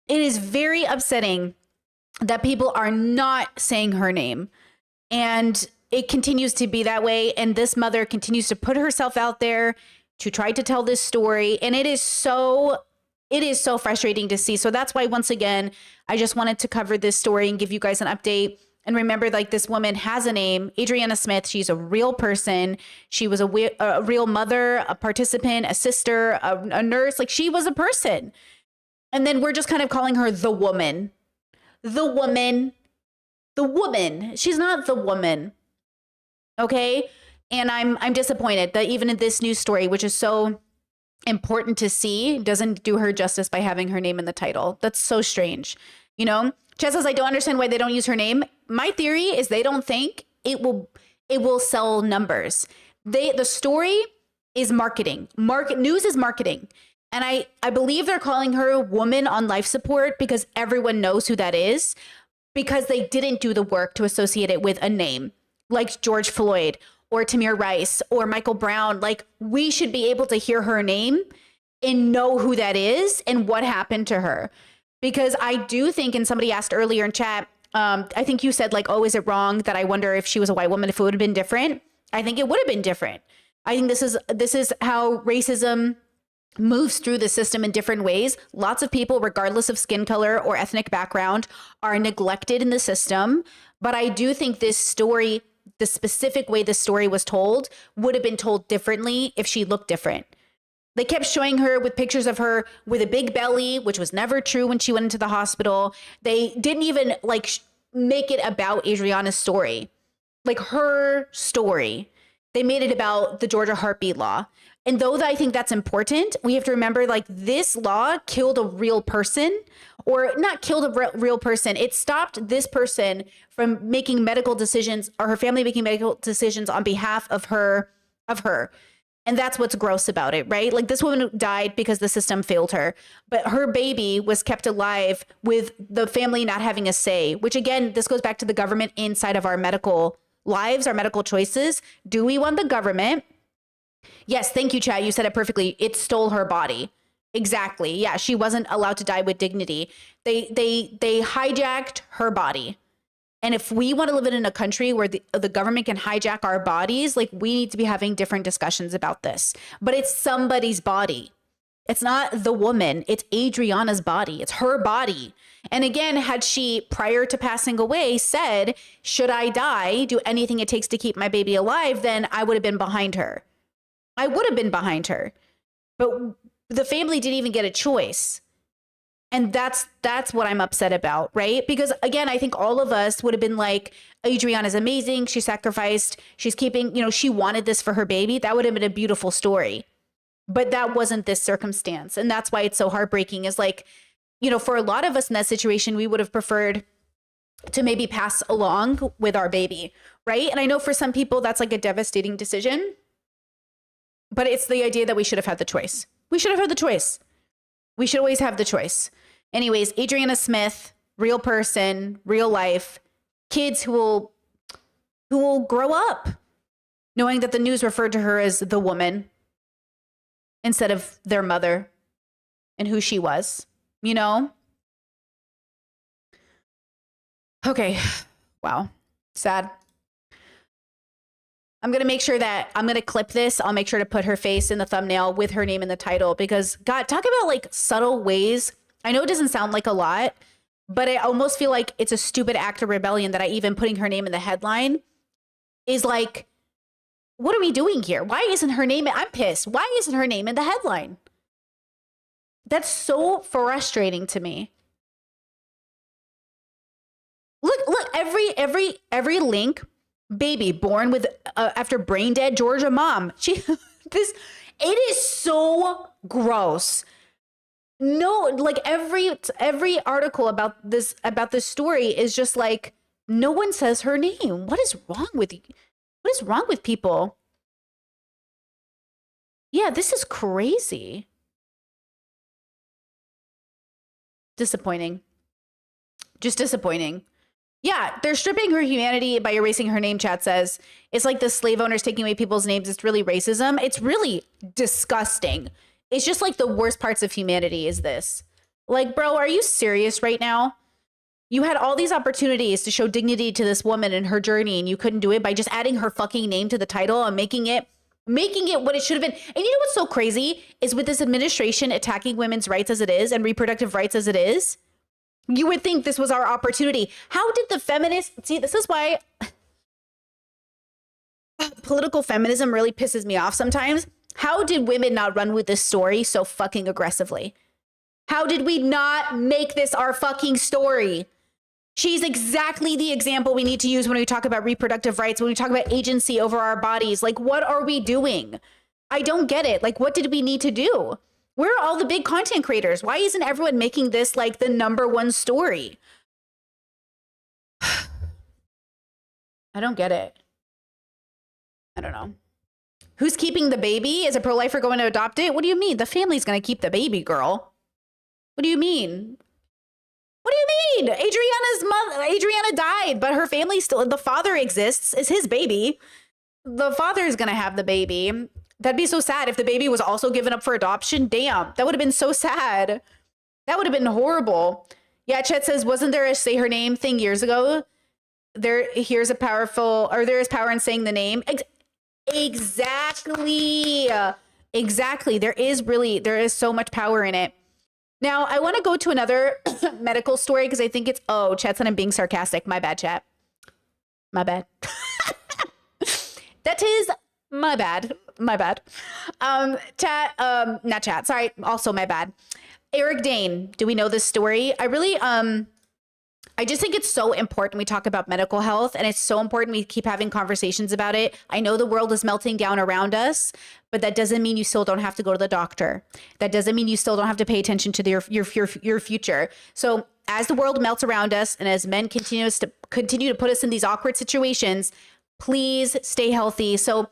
It is very upsetting that people are not saying her name. And it continues to be that way. And this mother continues to put herself out there to try to tell this story. And it is so frustrating to see. So that's why, once again, I just wanted to cover this story and give you guys an update. And remember, like, this woman has a name, Adriana Smith. She's a real person. She was a real mother, a participant, a sister, a nurse. Like, she was a person. And then we're just kind of calling her the woman. The woman. The woman. She's not the woman. Okay? And I'm disappointed that even in this news story, which is so important to see, doesn't do her justice by having her name in the title. That's so strange. Chess says, I don't understand why they don't use her name. My theory is they don't think it will sell numbers. The story is marketing. News is marketing. And I believe they're calling her woman on life support because everyone knows who that is, because they didn't do the work to associate it with a name like George Floyd or Tamir Rice or Michael Brown. Like, we should be able to hear her name and know who that is and what happened to her. Because I do think, and somebody asked earlier in chat, I think you said, like, oh, is it wrong that I wonder if she was a white woman, if it would have been different? I think it would have been different. I think this is how racism moves through the system in different ways. Lots of people, regardless of skin color or ethnic background, are neglected in the system. But I do think this story, the specific way the story was told, would have been told differently if she looked different. They kept showing her with pictures of her with a big belly, which was never true when she went into the hospital. They didn't even make it about Adriana's story, like her story. They made it about the Georgia heartbeat law. And though I think that's important, we have to remember, like, this law killed a real person, or not killed a real person. It stopped this person from making medical decisions, or her family making medical decisions on behalf of her. And that's what's gross about it, right? Like, this woman died because the system failed her, but her baby was kept alive with the family not having a say, which, again, this goes back to the government inside of our medical lives, our medical choices. Do we want the government? Yes, thank you, Chad. You said it perfectly. It stole her body. Exactly. Yeah, she wasn't allowed to die with dignity. They hijacked her body. And if we want to live in a country where the government can hijack our bodies, like, we need to be having different discussions about this. But it's somebody's body. It's not the woman. It's Adriana's body. It's her body. And again, had she, prior to passing away, said, should I die, do anything it takes to keep my baby alive, then I would have been behind her. I would have been behind her. But the family didn't even get a choice. And that's what I'm upset about, right? Because, again, I think all of us would have been like, Adriana's amazing. She sacrificed. She's keeping, she wanted this for her baby. That would have been a beautiful story. But that wasn't this circumstance. And that's why it's so heartbreaking, is like, for a lot of us in that situation, we would have preferred to maybe pass along with our baby, right? And I know for some people that's like a devastating decision, but it's the idea that we should have had the choice. We should have had the choice. We should always have the choice. Anyways, Adriana Smith, real person, real life, kids who will grow up knowing that the news referred to her as the woman instead of their mother and who she was, Okay. Wow. Sad. I'm going to make sure that I'm going to clip this. I'll make sure to put her face in the thumbnail with her name in the title, because, God, talk about like subtle ways. I know it doesn't sound like a lot, but I almost feel like it's a stupid act of rebellion that even putting her name in the headline is like, what are we doing here? Why isn't her name? I'm pissed. Why isn't her name in the headline? That's so frustrating to me. Look, every link, baby born with after brain dead Georgia mom. It is so gross. No, like every article about this story is just like, no one says her name. What is wrong with you? What is wrong with people? Yeah, this is crazy. Disappointing. Just disappointing. Yeah, they're stripping her humanity by erasing her name, chat says. It's like the slave owners taking away people's names. It's really racism. It's really disgusting. It's just like the worst parts of humanity is this. Like, bro, are you serious right now? You had all these opportunities to show dignity to this woman and her journey, and you couldn't do it by just adding her fucking name to the title and making it what it should have been. And you know what's so crazy is with this administration attacking women's rights as it is and reproductive rights as it is, you would think this was our opportunity. How did the feminists see? This is why political feminism really pisses me off sometimes. How did women not run with this story so fucking aggressively? How did we not make this our fucking story? She's exactly the example we need to use when we talk about reproductive rights, when we talk about agency over our bodies. Like, what are we doing? I don't get it. Like, what did we need to do? Where are all the big content creators? Why isn't everyone making this like the #1 story? I don't get it. I don't know. Who's keeping the baby? Is a pro-lifer going to adopt it? What do you mean? The family's going to keep the baby, girl. What do you mean? What do you mean? Adriana died, but her family still, the father exists. It's his baby. The father is going to have the baby. That'd be so sad if the baby was also given up for adoption. Damn, that would have been so sad. That would have been horrible. Yeah, Chet says, wasn't there a say her name thing years ago? There is power in saying the name. Exactly. There is so much power in it. Now, I want to go to another medical story because I think it's, Chet said I'm being sarcastic. My bad, chat. My bad. That is my bad. My bad. Not chat. Sorry. Also my bad. Eric Dane. Do we know this story? I just think it's so important we talk about medical health, and it's so important we keep having conversations about it. I know the world is melting down around us, but that doesn't mean you still don't have to go to the doctor. That doesn't mean you still don't have to pay attention to your future. So as the world melts around us and as men continue to put us in these awkward situations, please stay healthy. So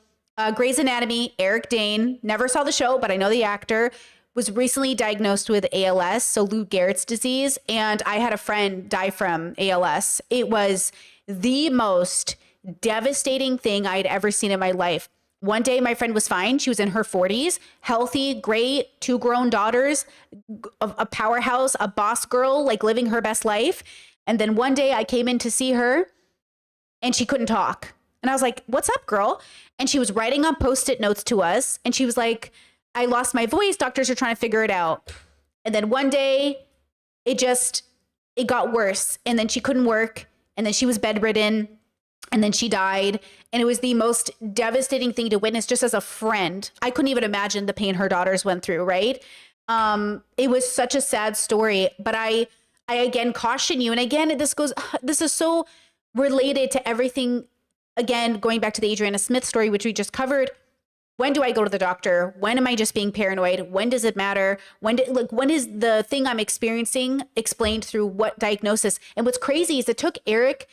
Grey's Anatomy, Eric Dane, never saw the show, but I know the actor, was recently diagnosed with ALS, so Lou Gehrig's disease, and I had a friend die from ALS. It was the most devastating thing I'd ever seen in my life. One day, my friend was fine. She was in her 40s, healthy, great, 2 grown daughters, a powerhouse, a boss girl, like living her best life. And then one day I came in to see her and she couldn't talk. And I was like, what's up, girl? And she was writing on Post-it notes to us. And she was like, I lost my voice. Doctors are trying to figure it out. And then one day it got worse. And then she couldn't work. And then she was bedridden. And then she died. And it was the most devastating thing to witness just as a friend. I couldn't even imagine the pain her daughters went through, right? It was such a sad story. But I again caution you. And again, this is so related to everything. Again, going back to the Adriana Smith story, which we just covered. When do I go to the doctor? When am I just being paranoid? When does it matter? When is the thing I'm experiencing explained through what diagnosis? And what's crazy is it took Eric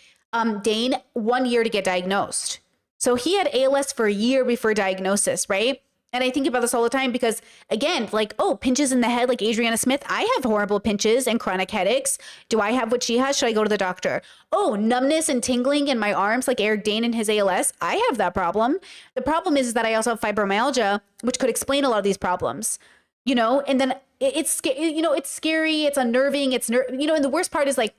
Dane 1 year to get diagnosed. So he had ALS for a year before diagnosis, right? And I think about this all the time because, again, like, pinches in the head like Adriana Smith. I have horrible pinches and chronic headaches. Do I have what she has? Should I go to the doctor? Numbness and tingling in my arms like Eric Dane and his ALS. I have that problem. The problem is that I also have fibromyalgia, which could explain a lot of these problems, and then it's scary. It's unnerving. And the worst part is like,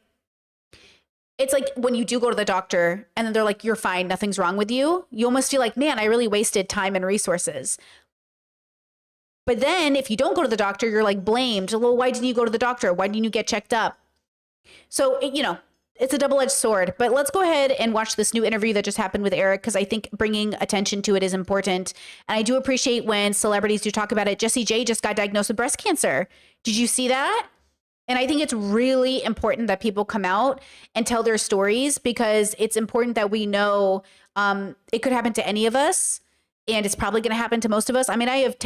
it's like when you do go to the doctor and then they're like, you're fine, nothing's wrong with you. You almost feel like, man, I really wasted time and resources. But then if you don't go to the doctor, you're like blamed. Well, why didn't you go to the doctor? Why didn't you get checked up? So, it's a double-edged sword. But let's go ahead and watch this new interview that just happened with Eric, because I think bringing attention to it is important. And I do appreciate when celebrities do talk about it. Jessie J just got diagnosed with breast cancer. Did you see that? And I think it's really important that people come out and tell their stories, because it's important that we know it could happen to any of us, and it's probably going to happen to most of us. I mean, I have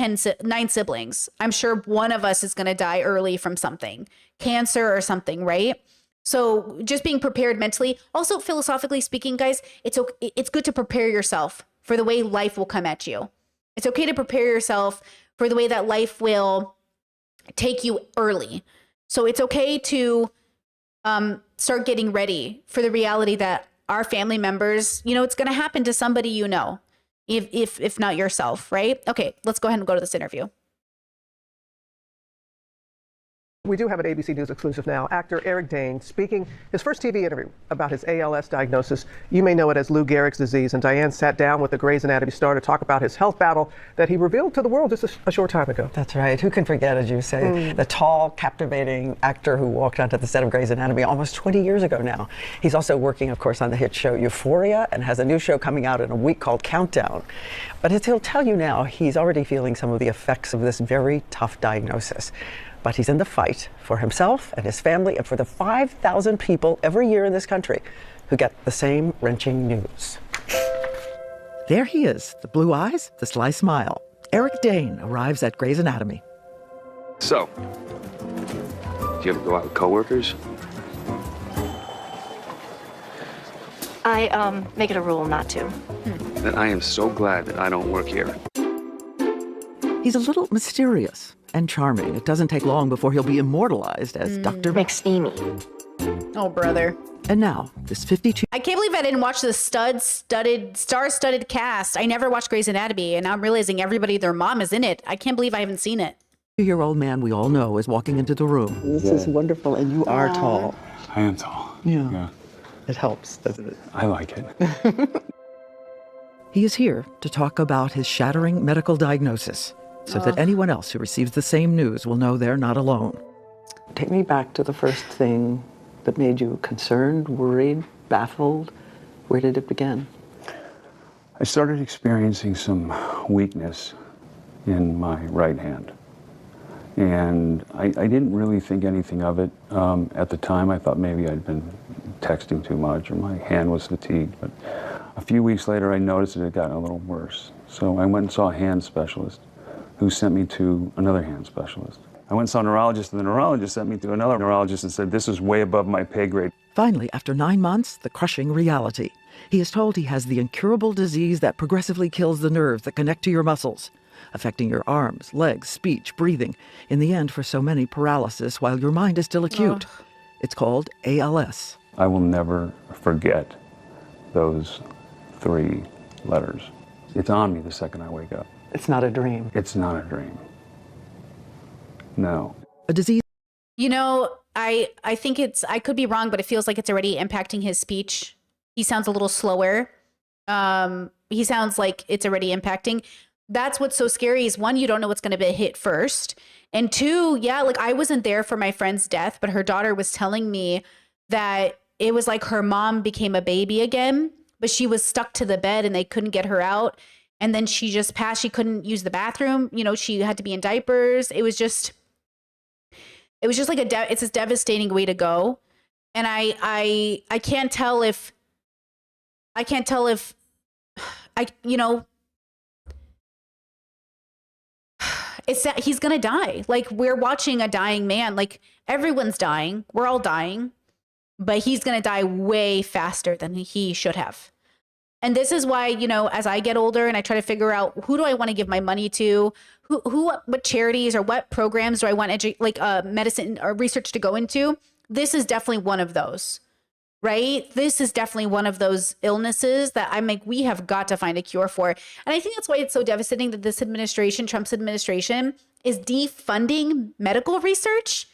9 siblings. I'm sure one of us is going to die early from something, cancer or something, right? So just being prepared mentally. Also, philosophically speaking, guys, it's good to prepare yourself for the way life will come at you. It's okay to prepare yourself for the way that life will take you early. So it's okay to start getting ready for the reality that our family members, it's going to happen to somebody, if not yourself, right? Okay, let's go ahead and go to this interview. We do have an ABC News exclusive now. Actor Eric Dane speaking his first TV interview about his ALS diagnosis. You may know it as Lou Gehrig's disease, and Diane sat down with the Grey's Anatomy star to talk about his health battle that he revealed to the world just a short time ago. That's right. Who can forget, as you say, the tall, captivating actor who walked onto the set of Grey's Anatomy almost 20 years ago now. He's also working, of course, on the hit show Euphoria, and has a new show coming out in a week called Countdown. But as he'll tell you now, he's already feeling some of the effects of this very tough diagnosis. But he's in the fight for himself and his family and for the 5,000 people every year in this country who get the same wrenching news. There he is, the blue eyes, the sly smile. Eric Dane arrives at Grey's Anatomy. So, do you ever go out with coworkers? I make it a rule not to. Then I am so glad that I don't work here. He's a little mysterious and charming. It doesn't take long before he'll be immortalized as Dr. McSteamy. Oh, brother. And now, this 52 I can't believe I didn't watch the star-studded cast. I never watched Grey's Anatomy, and now I'm realizing everybody, their mom is in it. I can't believe I haven't seen it. year-old man we all know is walking into the room. This is wonderful, and you are tall. I am tall. Yeah. It helps, doesn't it? I like it. He is here to talk about his shattering medical diagnosis, so that anyone else who receives the same news will know they're not alone. Take me back to the first thing that made you concerned, worried, baffled. Where did it begin? I started experiencing some weakness in my right hand. And I didn't really think anything of it. At the time, I thought maybe I'd been texting too much or my hand was fatigued. But a few weeks later, I noticed it had gotten a little worse. So I went and saw a hand specialist who sent me to another hand specialist. I went and saw a neurologist, and the neurologist sent me to another neurologist and said, this is way above my pay grade. Finally, after 9 months, the crushing reality. He is told he has the incurable disease that progressively kills the nerves that connect to your muscles, affecting your arms, legs, speech, breathing. In the end, for so many, paralysis while your mind is still acute. It's called ALS. I will never forget those 3 letters. It's on me the second I wake up. It's not a dream. It's not a dream. No. A disease. You know, I think I could be wrong, but it feels like it's already impacting his speech. He sounds a little slower. He sounds like it's already impacting. That's what's so scary is 1, you don't know what's going to be hit first. And 2, yeah, like I wasn't there for my friend's death, but her daughter was telling me that it was like her mom became a baby again, but she was stuck to the bed and they couldn't get her out. And then she just passed. She couldn't use the bathroom. You know, she had to be in diapers. It was just like it's a devastating way to go. And I can't tell if it's that he's going to die. Like we're watching a dying man. Like everyone's dying. We're all dying, but he's going to die way faster than he should have. And this is why, you know, as I get older and I try to figure out who do I want to give my money to, what charities or what programs do I want medicine or research to go into? This is definitely one of those, right? This is definitely one of those illnesses that I'm like, we have got to find a cure for. And I think that's why it's so devastating that this administration, Trump's administration, is defunding medical research.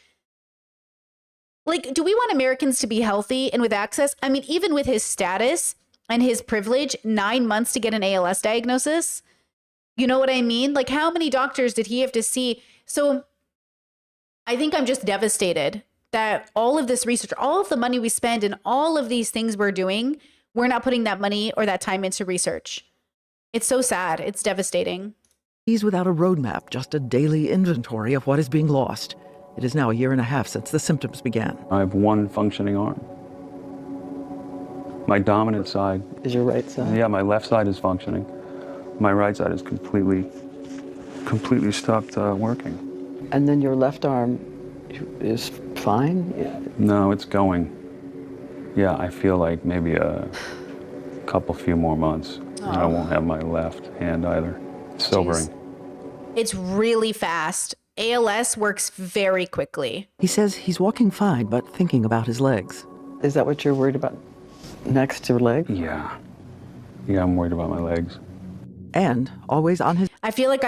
Like, do we want Americans to be healthy and with access? I mean, even with his status and his privilege, 9 months to get an ALS diagnosis. You know what I mean? Like how many doctors did he have to see? So I think I'm just devastated that all of this research, all of the money we spend and all of these things we're doing, we're not putting that money or that time into research. It's so sad. It's devastating. He's without a roadmap, just a daily inventory of what is being lost. It is now a year and a half since the symptoms began. I have one functioning arm. My dominant side, Is your right side? yeah, my left side is functioning. My right side is completely stopped working. And then your left arm is fine? No, it's going. Yeah, I feel like maybe a few more months, and I won't have my left hand either. It's sobering. It's really fast. ALS works very quickly. He says he's walking fine, but thinking about his legs. Is that what you're worried about next to your leg? Yeah. Yeah, I'm worried about my legs. And always on his I feel like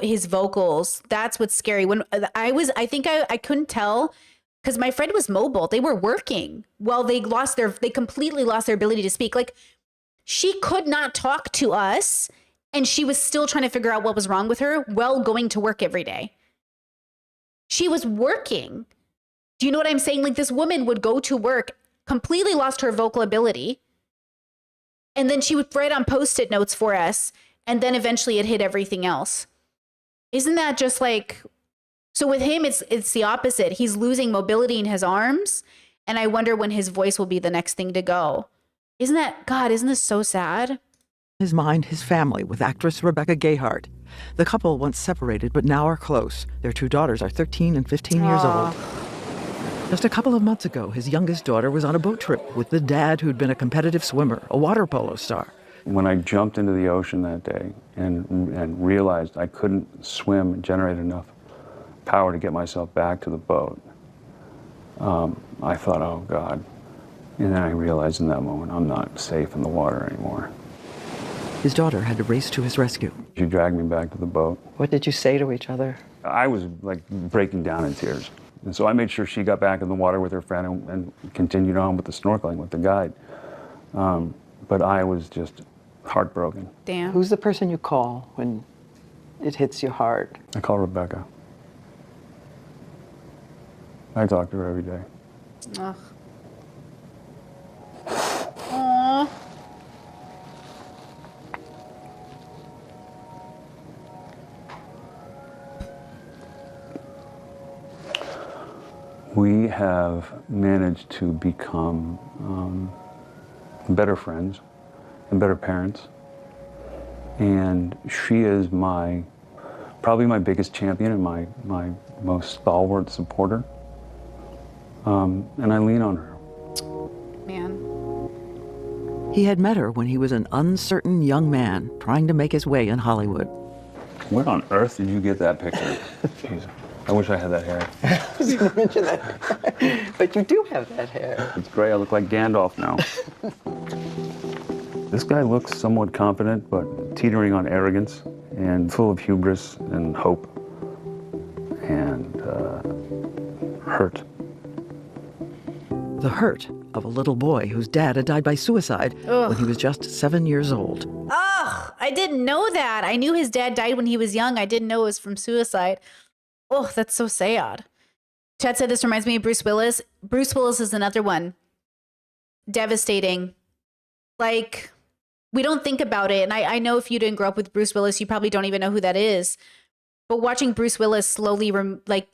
his vocals, that's what's scary. When I think I couldn't tell because my friend was mobile. They were working while they completely lost their ability to speak. Like she could not talk to us and she was still trying to figure out what was wrong with her while going to work every day. She was working. Do you know what I'm saying? Like this woman would go to work, completely lost her vocal ability. And then she would write on Post-it notes for us. And then eventually it hit everything else. Isn't that just like, so with him, it's the opposite. He's losing mobility in his arms. And I wonder when his voice will be the next thing to go. Isn't this so sad? his mind his family with actress Rebecca Gayheart. The couple once separated but now are close. Their two daughters are 13 and 15 years old. Just a couple of months ago, his youngest daughter was on a boat trip with the dad who'd been a competitive swimmer, a water polo star. When I jumped into the ocean that day and realized I couldn't swim and generate enough power to get myself back to the boat, I thought, oh God. And then I realized in that moment, I'm not safe in the water anymore. His daughter had to race to his rescue. She dragged me back to the boat. What did you say to each other? I was like breaking down in tears. And so I made sure she got back in the water with her friend and continued on with the snorkeling with the guide. But I was just heartbroken. Damn. Who's the person you call when it hits you hard? I call Rebecca. I talk to her every day. Ugh. Aww. We have managed to become better friends and better parents. And she is probably my biggest champion and my most stalwart supporter. And I lean on her. Man. He had met her when he was an uncertain young man trying to make his way in Hollywood. Where on earth did you get that picture? Jeez, I wish I had that hair. I was going to mention that. But you do have that hair. It's gray, I look like Gandalf now. This guy looks somewhat confident, but teetering on arrogance and full of hubris and hope and hurt. The hurt of a little boy whose dad had died by suicide when he was just 7 years old. Ugh, I didn't know that. I knew his dad died when he was young. I didn't know it was from suicide. Oh, that's so sad. Chad said this reminds me of Bruce Willis. Bruce Willis is another one. Devastating. Like, we don't think about it. And I know if you didn't grow up with Bruce Willis, you probably don't even know who that is. But watching Bruce Willis slowly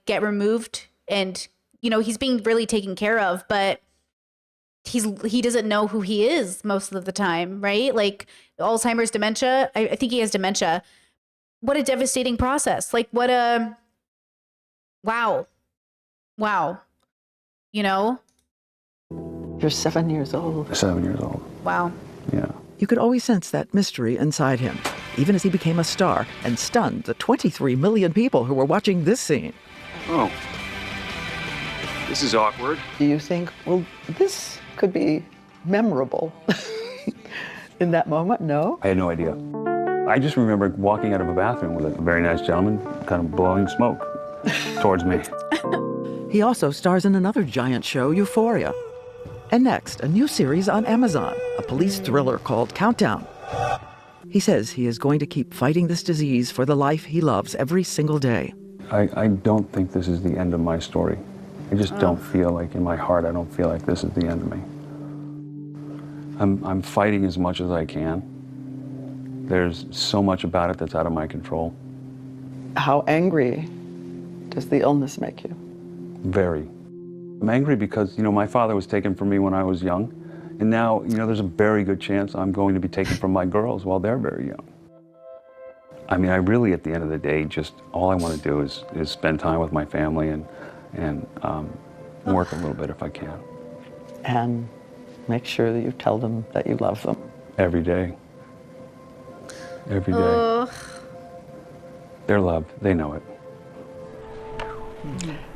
get removed and, you know, he's being really taken care of, but he doesn't know who he is most of the time, right? Like Alzheimer's, dementia. I think he has dementia. What a devastating process. Like what a, wow. You know? You're 7 years old. 7 years old. Wow. Yeah. You could always sense that mystery inside him, even as he became a star and stunned the 23 million people who were watching this scene. Oh. This is awkward. Do you think, well, this could be memorable in that moment? No? I had no idea. I just remember walking out of a bathroom with a very nice gentleman kind of blowing smoke towards me. He also stars in another giant show, Euphoria. And next, a new series on Amazon, a police thriller called Countdown. He says he is going to keep fighting this disease for the life he loves every single day. I don't think this is the end of my story. I just don't feel like, in my heart, I don't feel like this is the end of me. I'm fighting as much as I can. There's so much about it that's out of my control. How angry does the illness make you? Very. I'm angry because, my father was taken from me when I was young, and now, there's a very good chance I'm going to be taken from my girls while they're very young. I mean, I really, at the end of the day, just all I want to do is spend time with my family and work a little bit if I can. And make sure that you tell them that you love them. Every day. Every day. They're loved. They know it.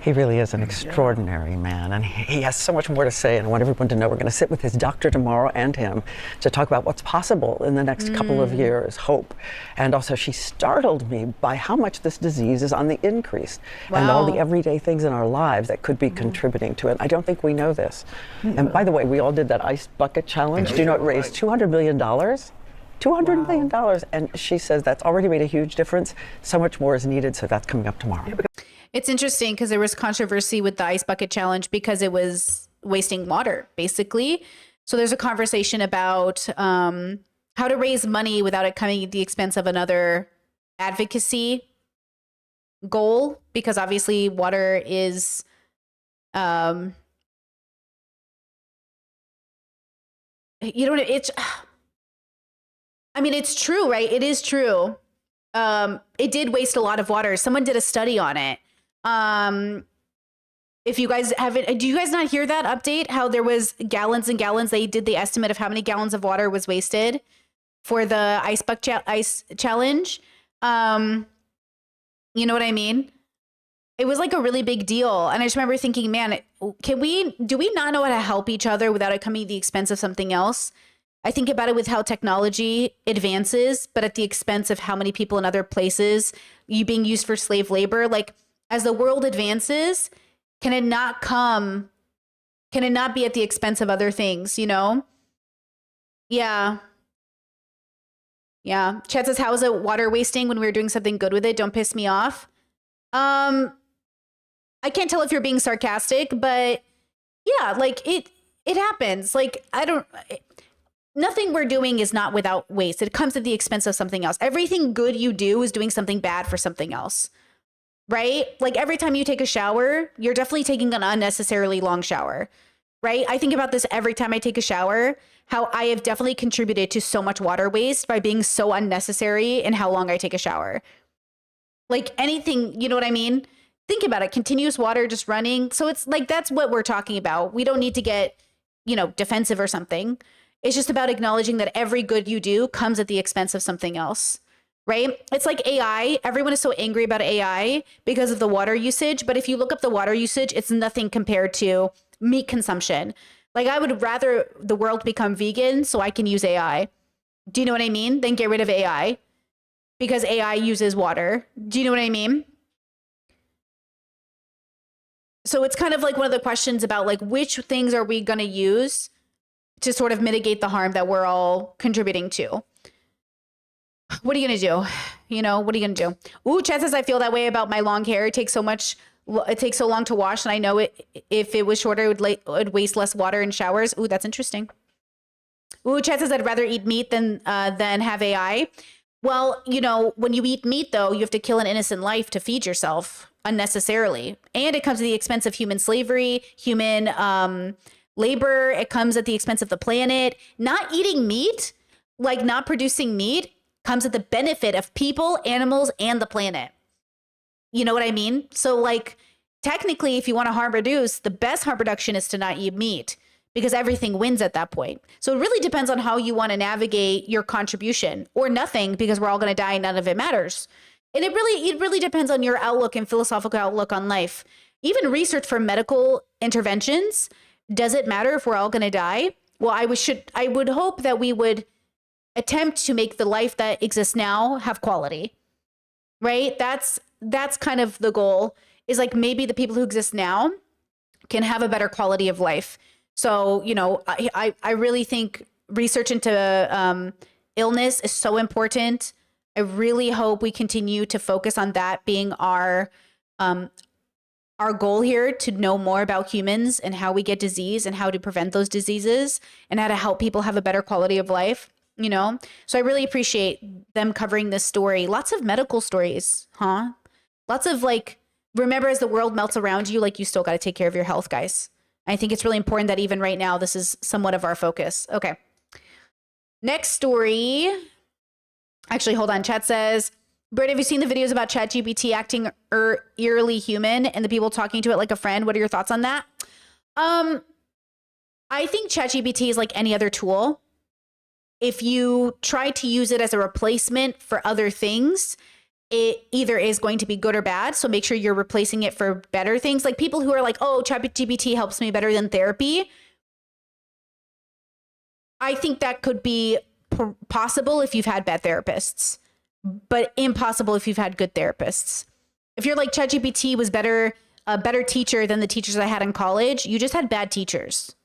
He really is an extraordinary man, and he has so much more to say, and I want everyone to know we're going to sit with his doctor tomorrow and him to talk about what's possible in the next couple of years, hope. And also, she startled me by how much this disease is on the increase and all the everyday things in our lives that could be contributing to it. I don't think we know this. And by the way, we all did that ice bucket challenge. Do you know it raised $200 million? $200 million. And she says that's already made a huge difference. So much more is needed, so that's coming up tomorrow. It's interesting because there was controversy with the ice bucket challenge because it was wasting water, basically. So there's a conversation about how to raise money without it coming at the expense of another advocacy goal, because obviously water is it's I mean, it's true, right? It is true. It did waste a lot of water. Someone did a study on it. If you guys haven't, do you guys not hear that update? How there was gallons and gallons. They did the estimate of how many gallons of water was wasted for the ice challenge. You know what I mean? It was like a really big deal. And I just remember thinking, man, do we not know how to help each other without it coming at the expense of something else? I think about it with how technology advances, but at the expense of how many people in other places you being used for slave labor. Like, as the world advances, can it not be at the expense of other things, Yeah. Yeah. Chad says, how is it water wasting when we were doing something good with it? Don't piss me off. I can't tell if you're being sarcastic, but yeah, like it happens. Like, nothing we're doing is not without waste. It comes at the expense of something else. Everything good you do is doing something bad for something else. Right? Like, every time you take a shower, you're definitely taking an unnecessarily long shower, right? I think about this every time I take a shower, how I have definitely contributed to so much water waste by being so unnecessary in how long I take a shower. Like, anything, you know what I mean? Think about it, continuous water just running. So it's like, that's what we're talking about. We don't need to get, defensive or something. It's just about acknowledging that every good you do comes at the expense of something else. Right? It's like AI. Everyone is so angry about AI because of the water usage. But if you look up the water usage, it's nothing compared to meat consumption. Like, I would rather the world become vegan so I can use AI. Do you know what I mean? Than get rid of AI because AI uses water. Do you know what I mean? So it's kind of like one of the questions about, like, which things are we going to use to sort of mitigate the harm that we're all contributing to? What are you going to do? What are you going to do? Ooh, Chad says, I feel that way about my long hair. It takes so long to wash. And I know if it was shorter, it would waste less water in showers. Ooh, that's interesting. Ooh, Chad says, I'd rather eat meat than have AI. Well, when you eat meat, though, you have to kill an innocent life to feed yourself unnecessarily. And it comes at the expense of human slavery, human labor. It comes at the expense of the planet. Not eating meat, like not producing meat, comes at the benefit of people, animals, and the planet. You know what I mean? So, like, technically, if you want to harm reduce, the best harm reduction is to not eat meat because everything wins at that point. So it really depends on how you want to navigate your contribution, or nothing, because we're all going to die and none of it matters. And it really depends on your outlook and philosophical outlook on life. Even research for medical interventions, does it matter if we're all going to die? Well, I would hope that we would attempt to make the life that exists now have quality, right? That's kind of the goal, is like, maybe the people who exist now can have a better quality of life. So, I really think research into illness is so important. I really hope we continue to focus on that being our goal here, to know more about humans and how we get disease and how to prevent those diseases and how to help people have a better quality of life. So I really appreciate them covering this story. Lots of medical stories, huh? Lots of, like, remember, as the world melts around you, like, you still got to take care of your health, guys. I think it's really important that even right now, this is somewhat of our focus. Okay. Next story. Actually, hold on. Chat says, Britt, have you seen the videos about ChatGPT acting eerily human and the people talking to it like a friend? What are your thoughts on that? I think ChatGPT is like any other tool. If you try to use it as a replacement for other things, it either is going to be good or bad. So make sure you're replacing it for better things. Like people who are like, oh, ChatGPT helps me better than therapy. I think that could be possible if you've had bad therapists, but impossible if you've had good therapists. If you're like, ChatGPT was a better teacher than the teachers I had in college, you just had bad teachers.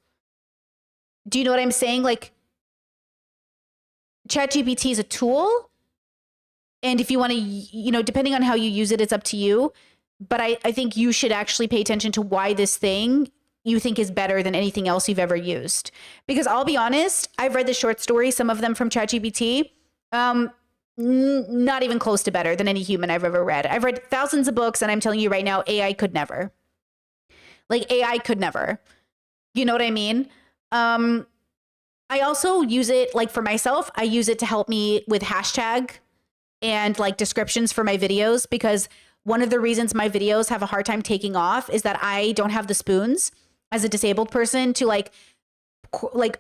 Do you know what I'm saying? Like, ChatGPT is a tool. And if you want to, depending on how you use it, it's up to you. But I think you should actually pay attention to why this thing you think is better than anything else you've ever used. Because I'll be honest, I've read the short stories, some of them from ChatGPT, not even close to better than any human I've ever read. I've read thousands of books, and I'm telling you right now, AI could never. Like, AI could never. You know what I mean? I also use it, like, for myself, I use it to help me with hashtag and like descriptions for my videos, because one of the reasons my videos have a hard time taking off is that I don't have the spoons as a disabled person to like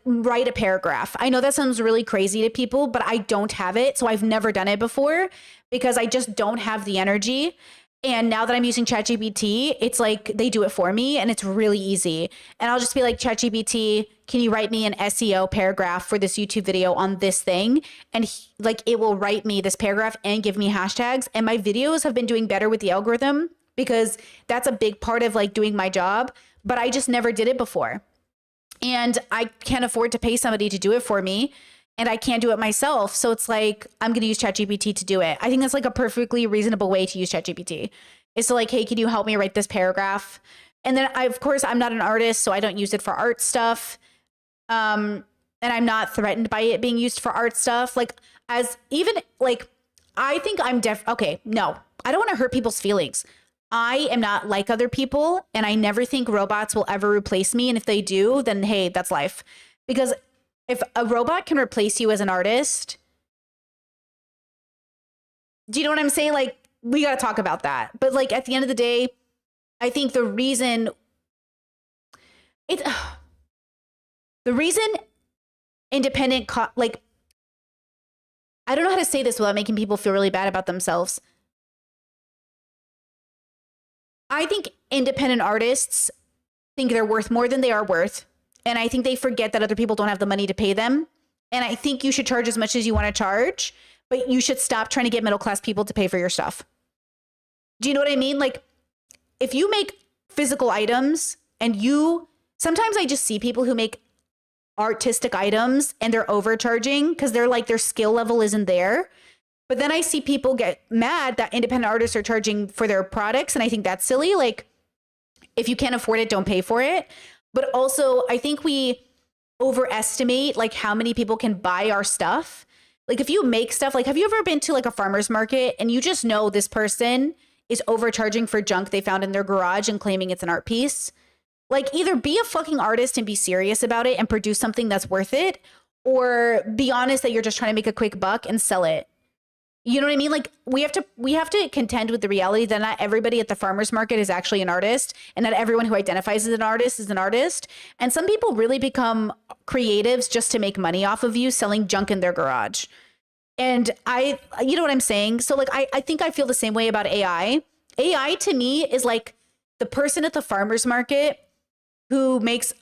write a paragraph. I know that sounds really crazy to people, but I don't have it. So I've never done it before because I just don't have the energy. And now that I'm using ChatGPT, it's like they do it for me and it's really easy. And I'll just be like, ChatGPT, can you write me an SEO paragraph for this YouTube video on this thing? And it will write me this paragraph and give me hashtags. And my videos have been doing better with the algorithm because that's a big part of like doing my job, but I just never did it before. And I can't afford to pay somebody to do it for me. And I can't do it myself. So it's like, I'm going to use ChatGPT to do it. I think that's like a perfectly reasonable way to use ChatGPT. It's like, hey, can you help me write this paragraph? And then of course, I'm not an artist, so I don't use it for art stuff. And I'm not threatened by it being used for art stuff. Like, as even like, I think I'm okay, no, I don't want to hurt people's feelings. I am not like other people, and I never think robots will ever replace me. And if they do, then hey, that's life. Because if a robot can replace you as an artist, do you know what I'm saying? Like, we got to talk about that. But like, at the end of the day, I think the reason independent, like, I don't know how to say this without making people feel really bad about themselves. I think independent artists think they're worth more than they are worth. And I think they forget that other people don't have the money to pay them. And I think you should charge as much as you want to charge, but you should stop trying to get middle-class people to pay for your stuff. Do you know what I mean? Like, if you make physical items and sometimes I just see people who make artistic items and they're overcharging because they're like, their skill level isn't there. But then I see people get mad that independent artists are charging for their products. And I think that's silly. Like, if you can't afford it, don't pay for it. But also, I think we overestimate like how many people can buy our stuff. Like, if you make stuff, like, have you ever been to like a farmer's market and you just know this person is overcharging for junk they found in their garage and claiming it's an art piece? Like, either be a fucking artist and be serious about it and produce something that's worth it, or be honest that you're just trying to make a quick buck and sell it. You know what I mean? Like, we have to contend with the reality that not everybody at the farmer's market is actually an artist, and not everyone who identifies as an artist is an artist. And some people really become creatives just to make money off of you selling junk in their garage. And you know what I'm saying? So like, I think I feel the same way about AI. AI to me is like the person at the farmer's market who makes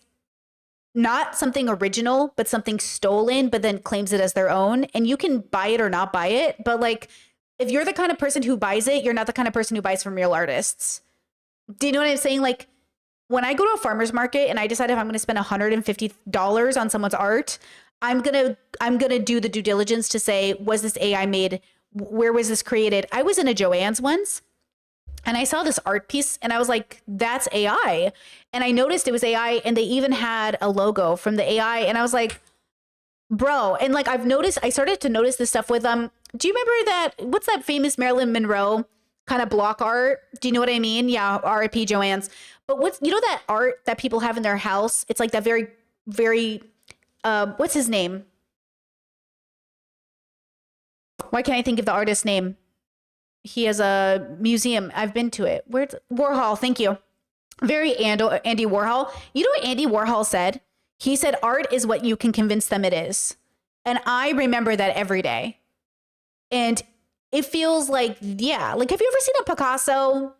not something original, but something stolen, but then claims it as their own. And you can buy it or not buy it. But like, if you're the kind of person who buys it, you're not the kind of person who buys from real artists. Do you know what I'm saying? Like, when I go to a farmer's market and I decide if I'm going to spend $150 on someone's art, I'm going to do the due diligence to say, was this AI made? Where was this created? I was in a Joann's once and I saw this art piece and I was like, that's AI. And I noticed it was AI, and they even had a logo from the AI. And I was like, bro. And like, I started to notice this stuff with, do you remember what's that famous Marilyn Monroe kind of block art. Do you know what I mean? Yeah, R.I.P. Joanne's. But what's, you know, that art that people have in their house? It's like that very, very, what's his name? Why can't I think of the artist's name? He has a museum. I've been to it. Where's Warhol? Thank you. Very Andy Warhol. You know what Andy Warhol said? He said, art is what you can convince them it is. And I remember that every day. And it feels like, yeah, like, have you ever seen a Picasso?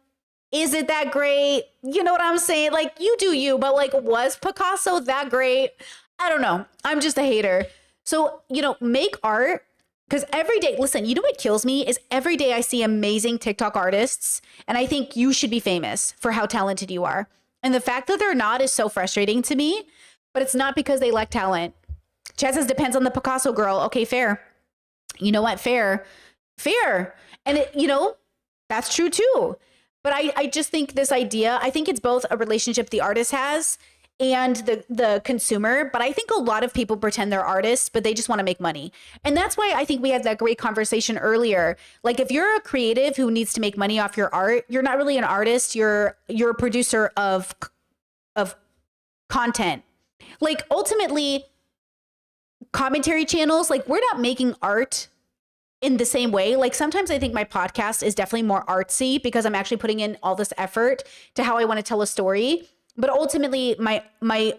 Is it that great? You know what I'm saying? Like, you do you, but like, was Picasso that great? I don't know. I'm just a hater. So, you know, make art. Because every day, listen, you know what kills me is every day I see amazing TikTok artists, and I think you should be famous for how talented you are. And the fact that they're not is so frustrating to me, but it's not because they lack talent. Chad says, depends on the Picasso girl. Okay, fair. You know what? Fair. And it, you know, that's true too. But I just think this idea, I think it's both a relationship the artist has and the consumer. But I think a lot of people pretend they're artists, but they just want to make money. And that's why I think we had that great conversation earlier. Like, if you're a creative who needs to make money off your art, you're not really an artist. You're a producer of content. Like, ultimately, commentary channels, like, we're not making art in the same way. Like, sometimes I think my podcast is definitely more artsy because I'm actually putting in all this effort to how I want to tell a story. But ultimately, my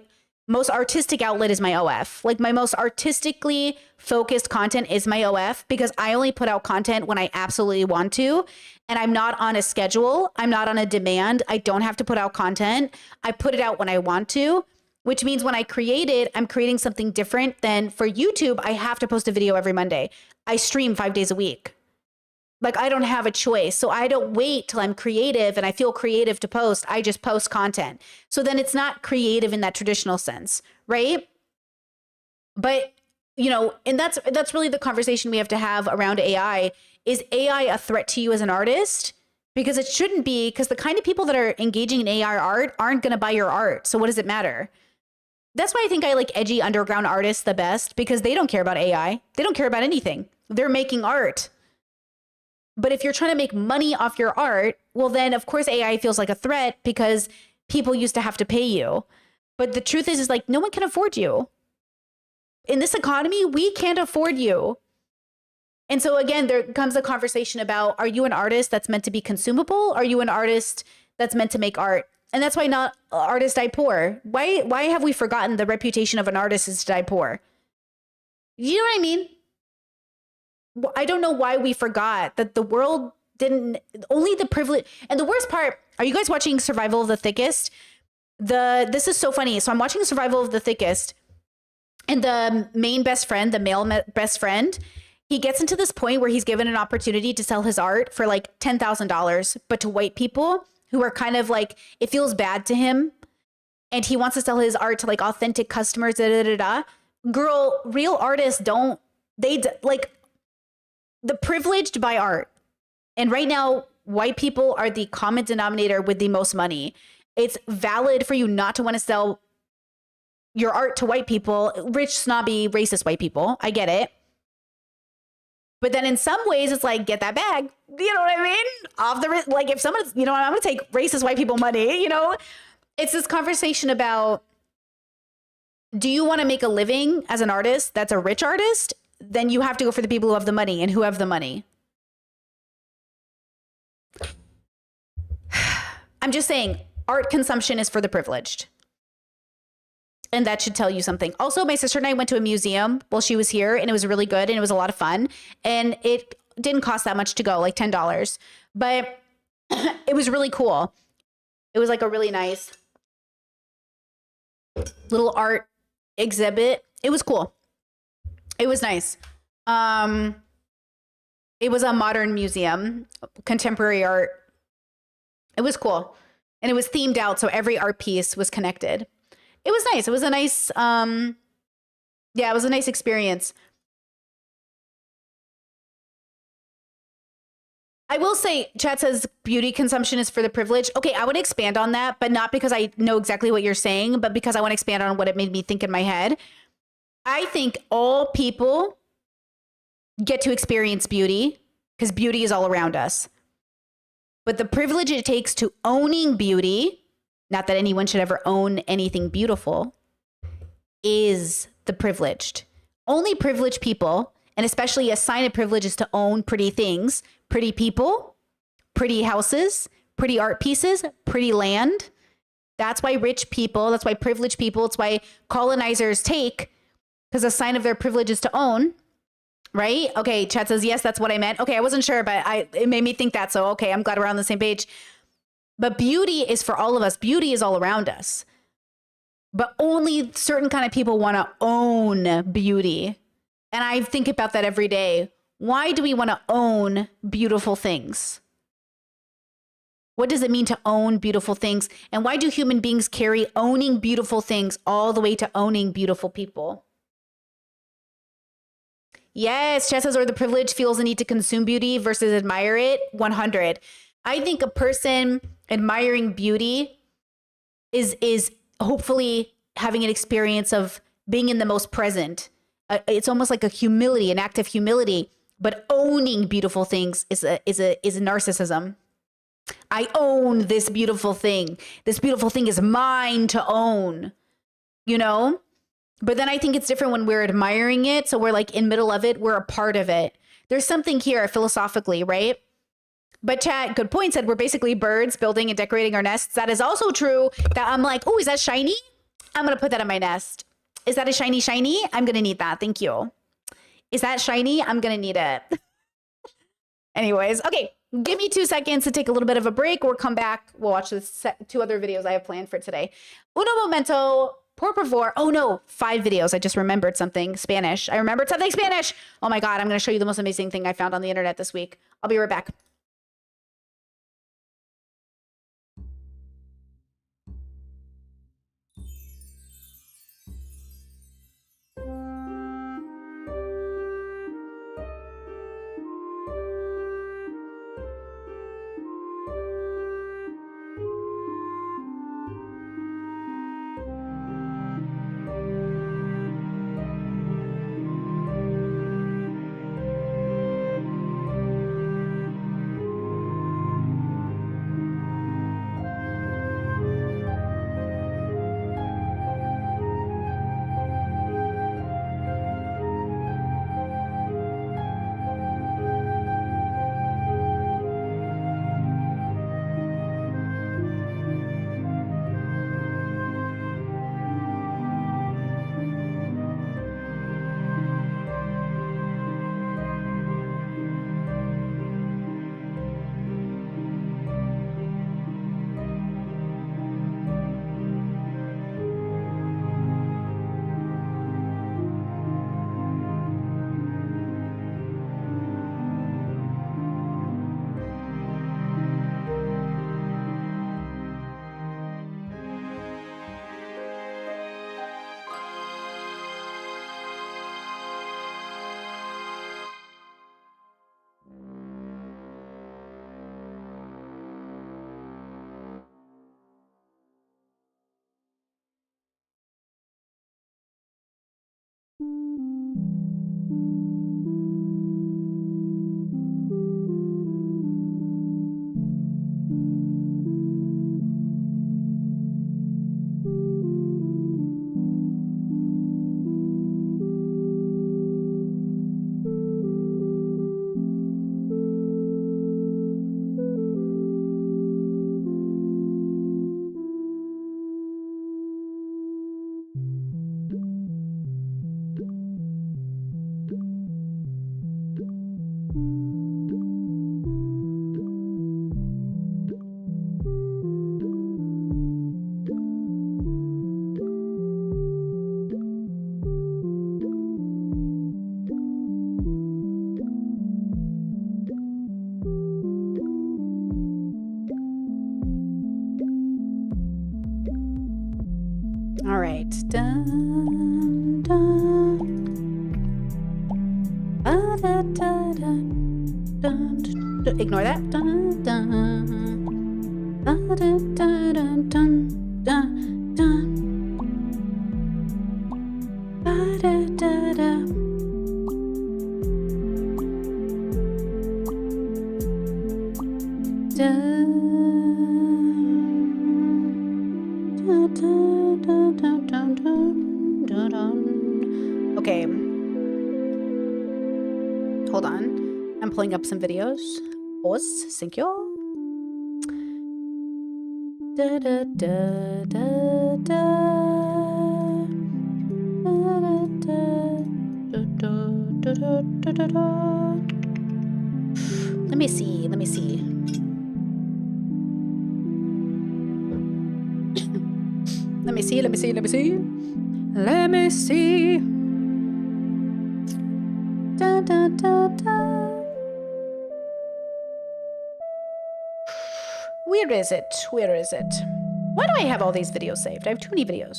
most artistic outlet is my OF. Like, my most artistically focused content is my OF because I only put out content when I absolutely want to. And I'm not on a schedule. I'm not on a demand. I don't have to put out content. I put it out when I want to, which means when I create it, I'm creating something different than for YouTube. I have to post a video every Monday. I stream 5 days a week. Like, I don't have a choice. So I don't wait till I'm creative and I feel creative to post. I just post content. So then it's not creative in that traditional sense, right? But, you know, and that's really the conversation we have to have around AI. Is AI a threat to you as an artist? Because it shouldn't be, because the kind of people that are engaging in AI art aren't going to buy your art. So what does it matter? That's why I think I like edgy underground artists the best, because they don't care about AI. They don't care about anything. They're making art. But if you're trying to make money off your art, well, then of course AI feels like a threat because people used to have to pay you. But the truth is like, no one can afford you. In this economy, we can't afford you. And so again, there comes a conversation about, are you an artist that's meant to be consumable? Are you an artist that's meant to make art? And that's why not artists die poor. Why have we forgotten the reputation of an artist is to die poor? You know what I mean? I don't know why we forgot that the world didn't, only the privilege. And the worst part, are you guys watching Survival of the Thickest? This is so funny. So I'm watching Survival of the Thickest, and the main best friend, the male best friend, he gets into this point where he's given an opportunity to sell his art for like $10,000, but to white people who are kind of like, it feels bad to him. And he wants to sell his art to like authentic customers, Girl, real artists like, the privileged buy art. And right now, white people are the common denominator with the most money. It's valid for you not to want to sell your art to white people, rich, snobby, racist white people. I get it. But then in some ways, it's like, get that bag. You know what I mean? Like, if someone's, you know, I'm going to take racist white people money, you know? It's this conversation about, do you want to make a living as an artist that's a rich artist? Then you have to go for the people who have the money. And who have the money? I'm just saying, art consumption is for the privileged. And that should tell you something. Also, my sister and I went to a museum while she was here, and it was really good, and it was a lot of fun. And it didn't cost that much to go, like $10. But it was really cool. It was like a really nice little art exhibit. It was cool. It was nice. It was a modern museum, contemporary art. It was cool. And it was themed out, so every art piece was connected. It was nice. It was a nice, it was a nice experience. I will say, chat says beauty consumption is for the privileged. Okay, I want to expand on that, but not because I know exactly what you're saying, but because I want to expand on what it made me think in my head. I think all people get to experience beauty because beauty is all around us. But the privilege it takes to owning beauty, not that anyone should ever own anything beautiful, is the privileged. Only privileged people, and especially a sign of privilege is to own pretty things, pretty people, pretty houses, pretty art pieces, pretty land. That's why rich people, that's why privileged people, it's why colonizers take, because a sign of their privilege is to own. Right? Okay, chat says, yes, that's what I meant. Okay, I wasn't sure, but it made me think that. So, okay, I'm glad we're on the same page. But beauty is for all of us. Beauty is all around us. But only certain kind of people want to own beauty. And I think about that every day. Why do we want to own beautiful things? What does it mean to own beautiful things? And why do human beings carry owning beautiful things all the way to owning beautiful people? Yes, Chess says, or the privilege feels the need to consume beauty versus admire it. 100. I think a person admiring beauty is hopefully having an experience of being in the most present. It's almost like a humility, an act of humility. But owning beautiful things is a narcissism. I own this beautiful thing. This beautiful thing is mine to own. You know? But then I think it's different when we're admiring it. So we're like in middle of it. We're a part of it. There's something here philosophically, right? But chat, good point, said we're basically birds building and decorating our nests. That is also true. That I'm like, oh, is that shiny? I'm going to put that in my nest. Is that a shiny? I'm going to need that. Thank you. Is that shiny? I'm going to need it. Anyways, okay. Give me 2 seconds to take a little bit of a break. We'll come back. We'll watch the 2 other videos I have planned for today. Uno momento. Por favor. Oh no, 5 videos. I just remembered something Spanish. I remembered something Spanish. Oh my God, I'm going to show you the most amazing thing I found on the internet this week. I'll be right back. All right. Dun, dun. Ah, da, da, da. Dun, dun, dun. Ignore that. Dun, dun. Ah, da, da, dun, dun, dun, dun. Ah, da, da, da. Dun. Hold on. I'm pulling up some videos. Pause. Thank you. Da, da, da, da, da. Da, da, da, da, da, da, da, da. Let me see. Let me see. Let me see. Let me see. Let me see. Let me see. Da, da, da, da. Where is it? Where is it? Why do I have all these videos saved? I have too many videos.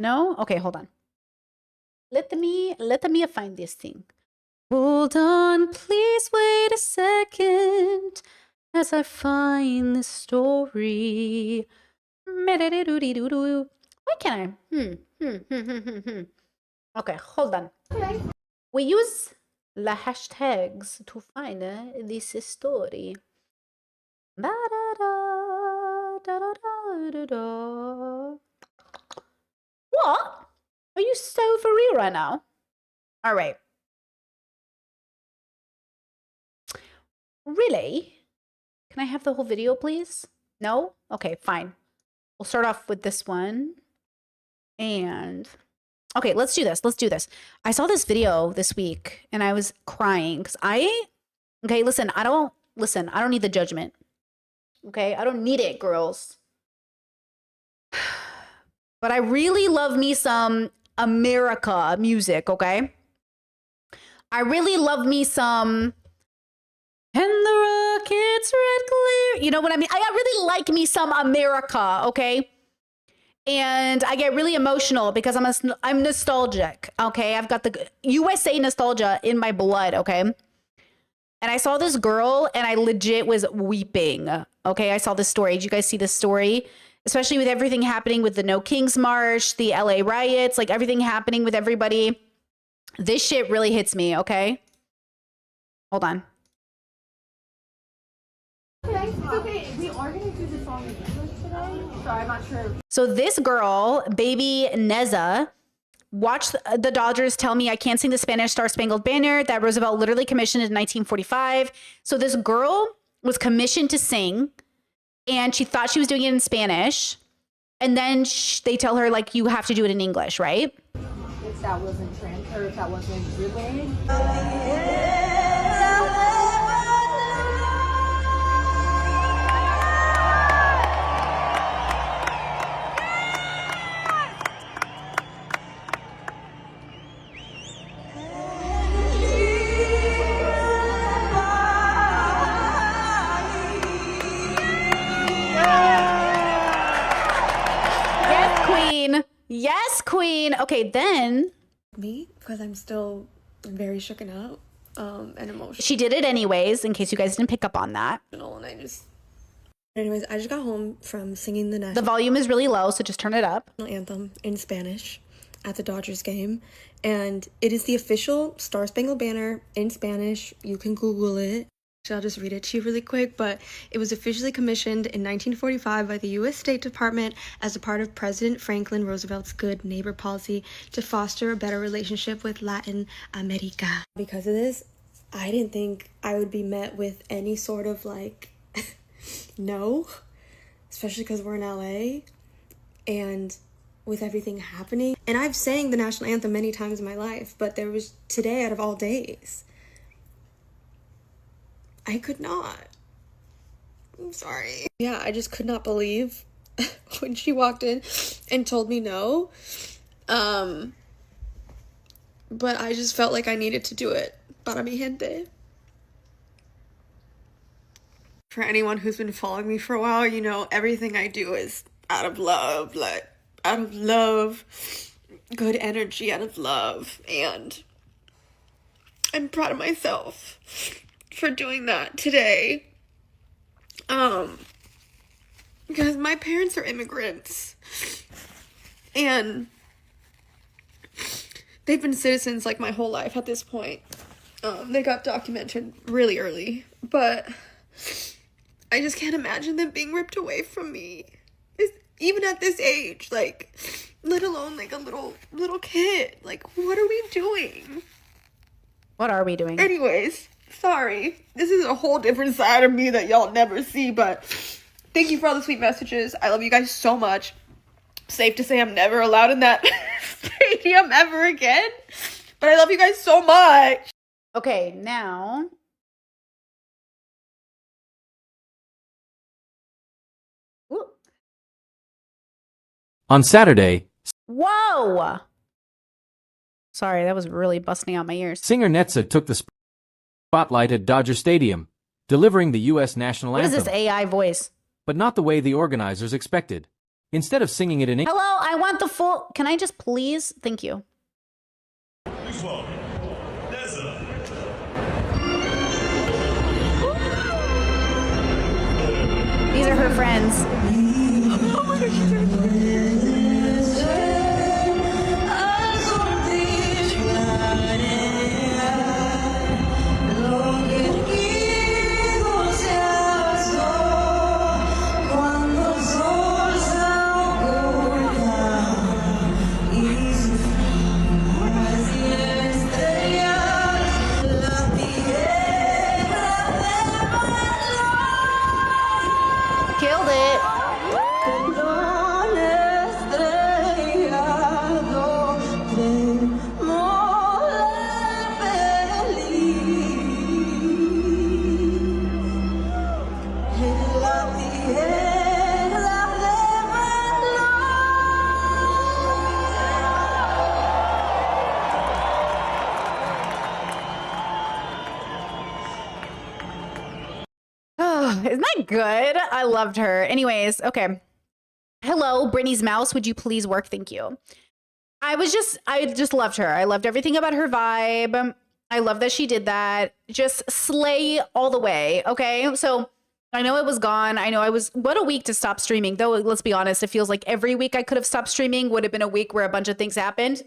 No? Okay, hold on. Let me find this thing. Hold on, please wait a second as I find the story. Why can't I? Okay, hold on. We use the hashtags to find this story. What? Are you so for real right now? All right. Really? Can I have the whole video, please? No? Okay, fine. We'll start off with this one. And okay, let's do this. Let's do this. I saw this video this week and I was crying because okay, listen, I don't need the judgment. Okay, I don't need it, girls. But I really love me some America music, okay? I really love me some and the rockets red clear. You know what I mean? I really like me some America, okay? And I get really emotional because I'm nostalgic, okay? I've got the USA nostalgia in my blood, okay? And I saw this girl and I legit was weeping, okay? I saw this story. Did you guys see this story? Especially with everything happening with the No Kings March, the LA riots, like everything happening with everybody. This shit really hits me, okay? Hold on. Okay, we are going to do the song in English today, so I'm not sure. So this girl, baby Neza, watched the Dodgers tell me I can't sing the Spanish Star Spangled Banner that Roosevelt literally commissioned in 1945. So this girl was commissioned to sing, and she thought she was doing it in Spanish. And then they tell her, like, you have to do it in English, right? If that wasn't if that wasn't relayed. Yes, queen. Okay, then me because I'm still very shooken up and emotional. She did it anyways, in case you guys didn't pick up on that. And anyways, I just got home from singing the The volume is really low, so just turn it up. national anthem in Spanish at the Dodgers game, and it is the official Star Spangled Banner in Spanish. You can Google it. I'll just read it to you really quick, but it was officially commissioned in 1945 by the U.S. State Department as a part of President Franklin Roosevelt's Good Neighbor policy to foster a better relationship with Latin America. Because of this, I didn't think I would be met with any sort of like, no, especially because we're in LA and with everything happening. And I've sang the national anthem many times in my life, but there was today out of all days. I could not. I'm sorry. Yeah, I just could not believe when she walked in and told me no. But I just felt like I needed to do it. Para mi gente. For anyone who's been following me for a while, you know, everything I do is out of love, good energy out of love, and I'm proud of myself for doing that today. Because my parents are immigrants and they've been citizens like my whole life at this point. They got documented really early, but I just can't imagine them being ripped away from me. even at this age, like, let alone like a little kid. Like, what are we doing? What are we doing? Anyways, sorry. This is a whole different side of me that y'all never see, but thank you for all the sweet messages. I love you guys so much. Safe to say I'm never allowed in that stadium ever again. But I love you guys so much. Okay, now. Ooh. On Saturday, Whoa! Sorry, that was really busting out my ears. singer Netza took the spotlight at Dodger Stadium, delivering the U.S. national What is anthem. this AI voice? But not the way the organizers expected. Instead of singing it in English, Hello, I want the full. Can I just please? Thank you. These are her friends. Killed it. Oh, isn't that good? I loved her. Anyways, okay. Hello, Brittany's mouse. Would you please work? Thank you. I just loved her. I loved everything about her vibe. I love that she did that. Just slay all the way. Okay. So I know it was gone. I know what a week to stop streaming. Though, let's be honest, it feels like every week I could have stopped streaming would have been a week where a bunch of things happened.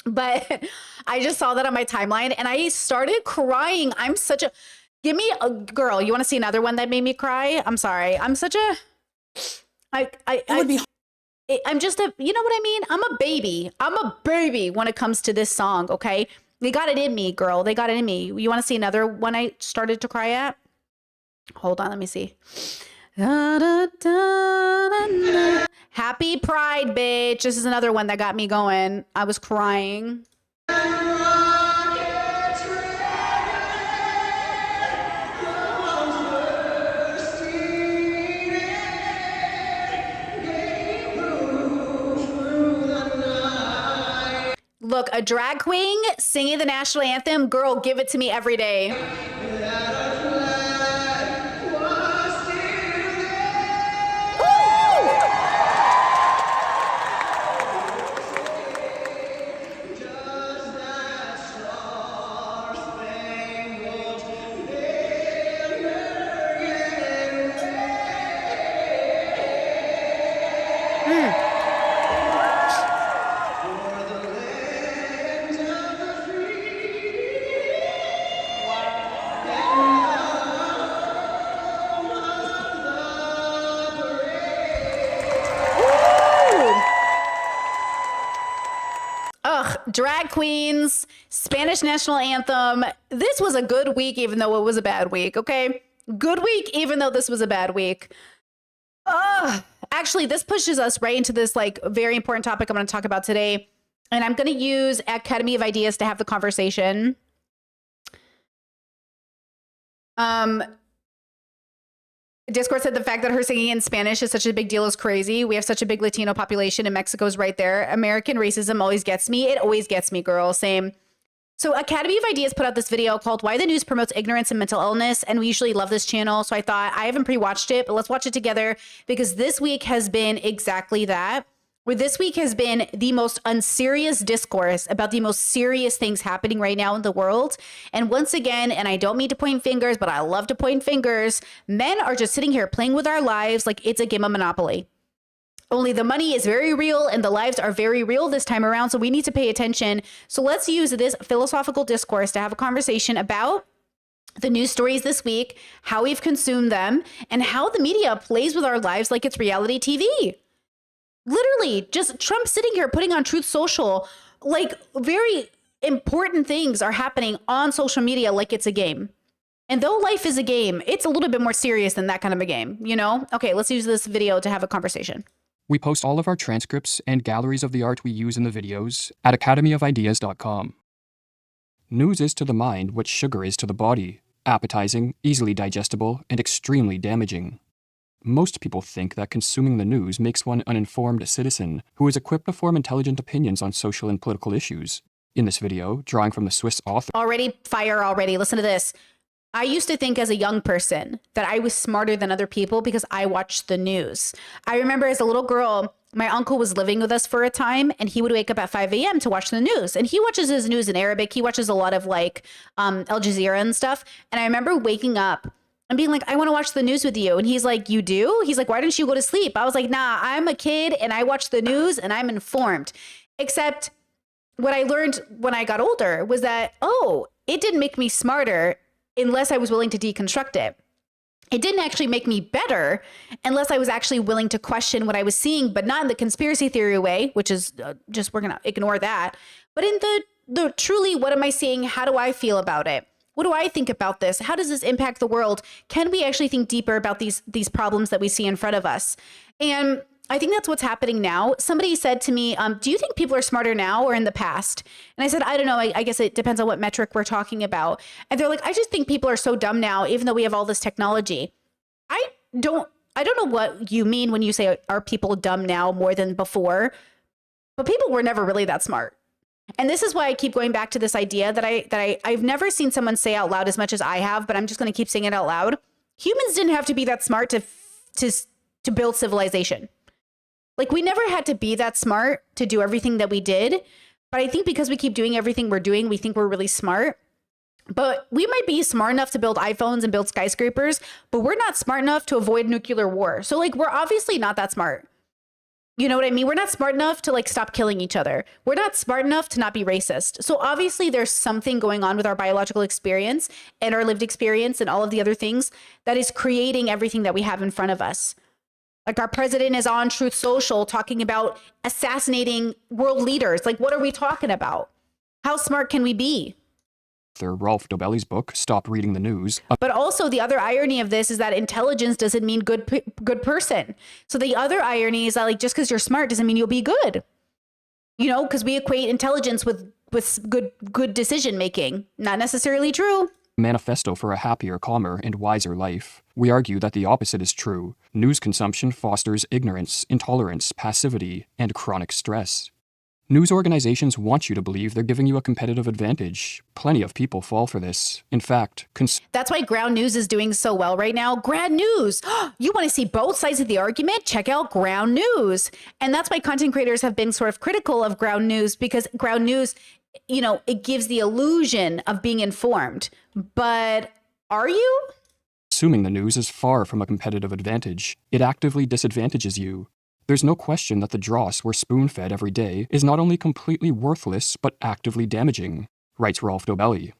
But I just saw that on my timeline and I started crying. Give me a girl. You want to see another one that made me cry? I'm sorry. I'm such a, I'm just a, you know what I mean? I'm a baby. I'm a baby when it comes to this song. Okay. They got it in me, girl. They got it in me. You want to see another one I started to cry at? Hold on. Let me see. Happy Pride, bitch. This is another one that got me going. I was crying. Look, a drag queen singing the national anthem, girl, give it to me every day. Drag queens, Spanish national anthem. This was a good week, even though it was a bad week, okay? Good week, even though this was a bad week. Actually, this pushes us right into this like very important topic I'm going to talk about today. And I'm going to use Academy of Ideas to have the conversation. Discord said the fact that her singing in Spanish is such a big deal is crazy. We have such a big Latino population and Mexico's right there. American racism always gets me. It always gets me, girl. Same. So Academy of Ideas put out this video called Why the News Promotes Ignorance and Mental Illness. And we usually love this channel. So I thought I haven't pre-watched it, but let's watch it together because this week has been exactly that. Where this week has been the most unserious discourse about the most serious things happening right now in the world. And once again, and I don't mean to point fingers, but I love to point fingers, men are just sitting here playing with our lives like it's a game of Monopoly. Only the money is very real and the lives are very real this time around, so we need to pay attention. So let's use this philosophical discourse to have a conversation about the news stories this week, how we've consumed them, and how the media plays with our lives like it's reality TV. Literally, just Trump sitting here putting on Truth Social, like very important things are happening on social media like it's a game. And though life is a game, it's a little bit more serious than that kind of a game, you know? Okay, let's use this video to have a conversation. We post all of our transcripts and galleries of the art we use in the videos at academyofideas.com. News is to the mind what sugar is to the body, appetizing, easily digestible, and extremely damaging. Most people think that consuming the news makes one an informed citizen who is equipped to form intelligent opinions on social and political issues. In this video, drawing from the Swiss author... Already, fire already. Listen to this. I used to think as a young person that I was smarter than other people because I watched the news. I remember as a little girl, my uncle was living with us for a time and he would wake up at 5 a.m. to watch the news. And he watches his news in Arabic. He watches a lot of like Al Jazeera and stuff. And I remember waking up and being like, I want to watch the news with you. And he's like, you do? He's like, why didn't you go to sleep? I was like, nah, I'm a kid and I watch the news and I'm informed. Except what I learned when I got older was that, oh, it didn't make me smarter unless I was willing to deconstruct it. It didn't actually make me better unless I was actually willing to question what I was seeing, but not in the conspiracy theory way, which is just, we're going to ignore that, but in the truly, what am I seeing? How do I feel about it? What do I think about this? How does this impact the world? Can we actually think deeper about these problems that we see in front of us? And I think that's what's happening now. Somebody said to me, do you think people are smarter now or in the past? And I said, I don't know. I guess it depends on what metric we're talking about. And they're like, I just think people are so dumb now, even though we have all this technology. I don't know what you mean when you say, are people dumb now more than before? But people were never really that smart. And this is why I keep going back to this idea that I've never seen someone say out loud as much as I have, but I'm just going to keep saying it out loud. Humans didn't have to be that smart to build civilization. Like, we never had to be that smart to do everything that we did. But I think because we keep doing everything we're doing, we think we're really smart. But we might be smart enough to build iPhones and build skyscrapers, but we're not smart enough to avoid nuclear war. So like, we're obviously not that smart. You know what I mean? We're not smart enough to like stop killing each other. We're not smart enough to not be racist. So obviously there's something going on with our biological experience and our lived experience and all of the other things that is creating everything that we have in front of us. Like, our president is on Truth Social talking about assassinating world leaders. Like, what are we talking about? How smart can we be? Rolf Dobelli's book, Stop Reading the News. But also the other irony of this is that intelligence doesn't mean good person. So the other irony is that like, just because you're smart doesn't mean you'll be good. You know, because we equate intelligence with good decision making. Not necessarily true. Manifesto for a happier, calmer, and wiser life. We argue that the opposite is true. News consumption fosters ignorance, intolerance, passivity, and chronic stress. News organizations want you to believe they're giving you a competitive advantage. Plenty of people fall for this. In fact, that's why Ground News is doing so well right now. Ground News. You want to see both sides of the argument? Check out Ground News. And that's why content creators have been sort of critical of Ground News, because Ground News, you know, it gives the illusion of being informed. But are you? Consuming the news is far from a competitive advantage. It actively disadvantages you. There's no question that the dross we're spoon-fed every day is not only completely worthless, but actively damaging, writes Rolf Dobelli.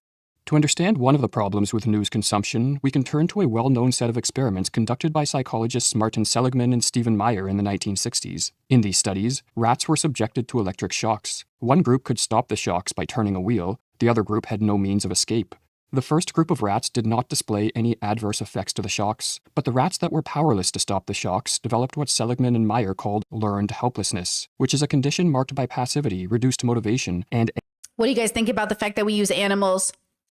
To understand one of the problems with news consumption, we can turn to a well-known set of experiments conducted by psychologists Martin Seligman and Stephen Meyer in the 1960s. In these studies, rats were subjected to electric shocks. One group could stop the shocks by turning a wheel, the other group had no means of escape. The first group of rats did not display any adverse effects to the shocks, but the rats that were powerless to stop the shocks developed what Seligman and Meyer called learned helplessness, which is a condition marked by passivity, reduced motivation, and... What do you guys think about the fact that we use animals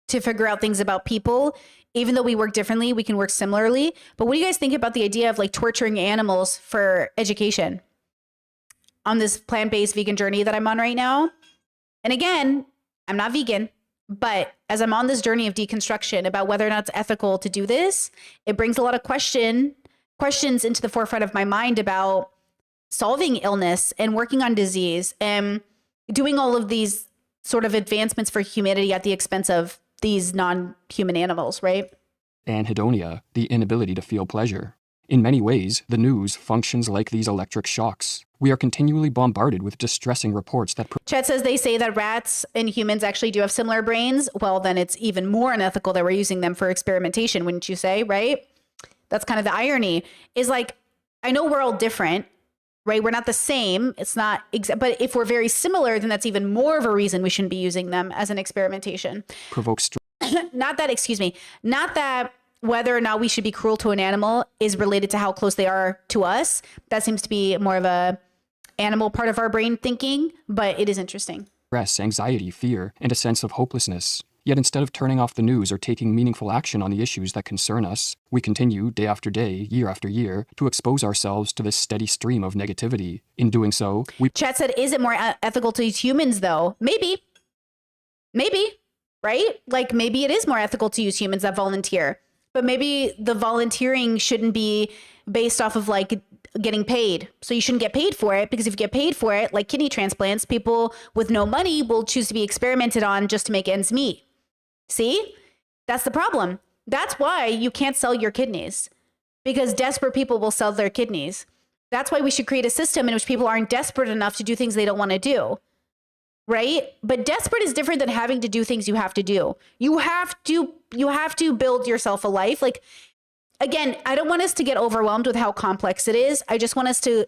to figure out things about people? Even though we work differently, we can work similarly. But what do you guys think about the idea of like torturing animals for education on this plant-based vegan journey that I'm on right now? And again, I'm not vegan. But as I'm on this journey of deconstruction about whether or not it's ethical to do this, it brings a lot of questions into the forefront of my mind about solving illness and working on disease and doing all of these sort of advancements for humanity at the expense of these non-human animals, right? Anhedonia, the inability to feel pleasure. In many ways, the news functions like these electric shocks. We are continually bombarded with distressing reports that Chet says they say that rats and humans actually do have similar brains. Well, then it's even more unethical that we're using them for experimentation, wouldn't you say, right? That's kind of the irony, is like, I know we're all different, right? We're not the same. It's not, but if we're very similar, then that's even more of a reason we shouldn't be using them as an experimentation. provokes Not that whether or not we should be cruel to an animal is related to how close they are to us. That seems to be more of a animal part of our brain thinking, but it is interesting. stress, anxiety, fear, and a sense of hopelessness. Yet instead of turning off the news or taking meaningful action on the issues that concern us, we continue, day after day, year after year, to expose ourselves to this steady stream of negativity. In doing so, we... Chat said, is it more ethical to use humans, though? Maybe, right? Like, maybe it is more ethical to use humans that volunteer. But maybe the volunteering shouldn't be based off of like getting paid. So you shouldn't get paid for it, because if you get paid for it, like kidney transplants, people with no money will choose to be experimented on just to make ends meet. See, that's the problem. That's why you can't sell your kidneys, because desperate people will sell their kidneys. That's why we should create a system in which people aren't desperate enough to do things they don't want to do. Right? But desperate is different than having to do things you have to do. You have to build yourself a life. Like, again, I don't want us to get overwhelmed with how complex it is. I just want us to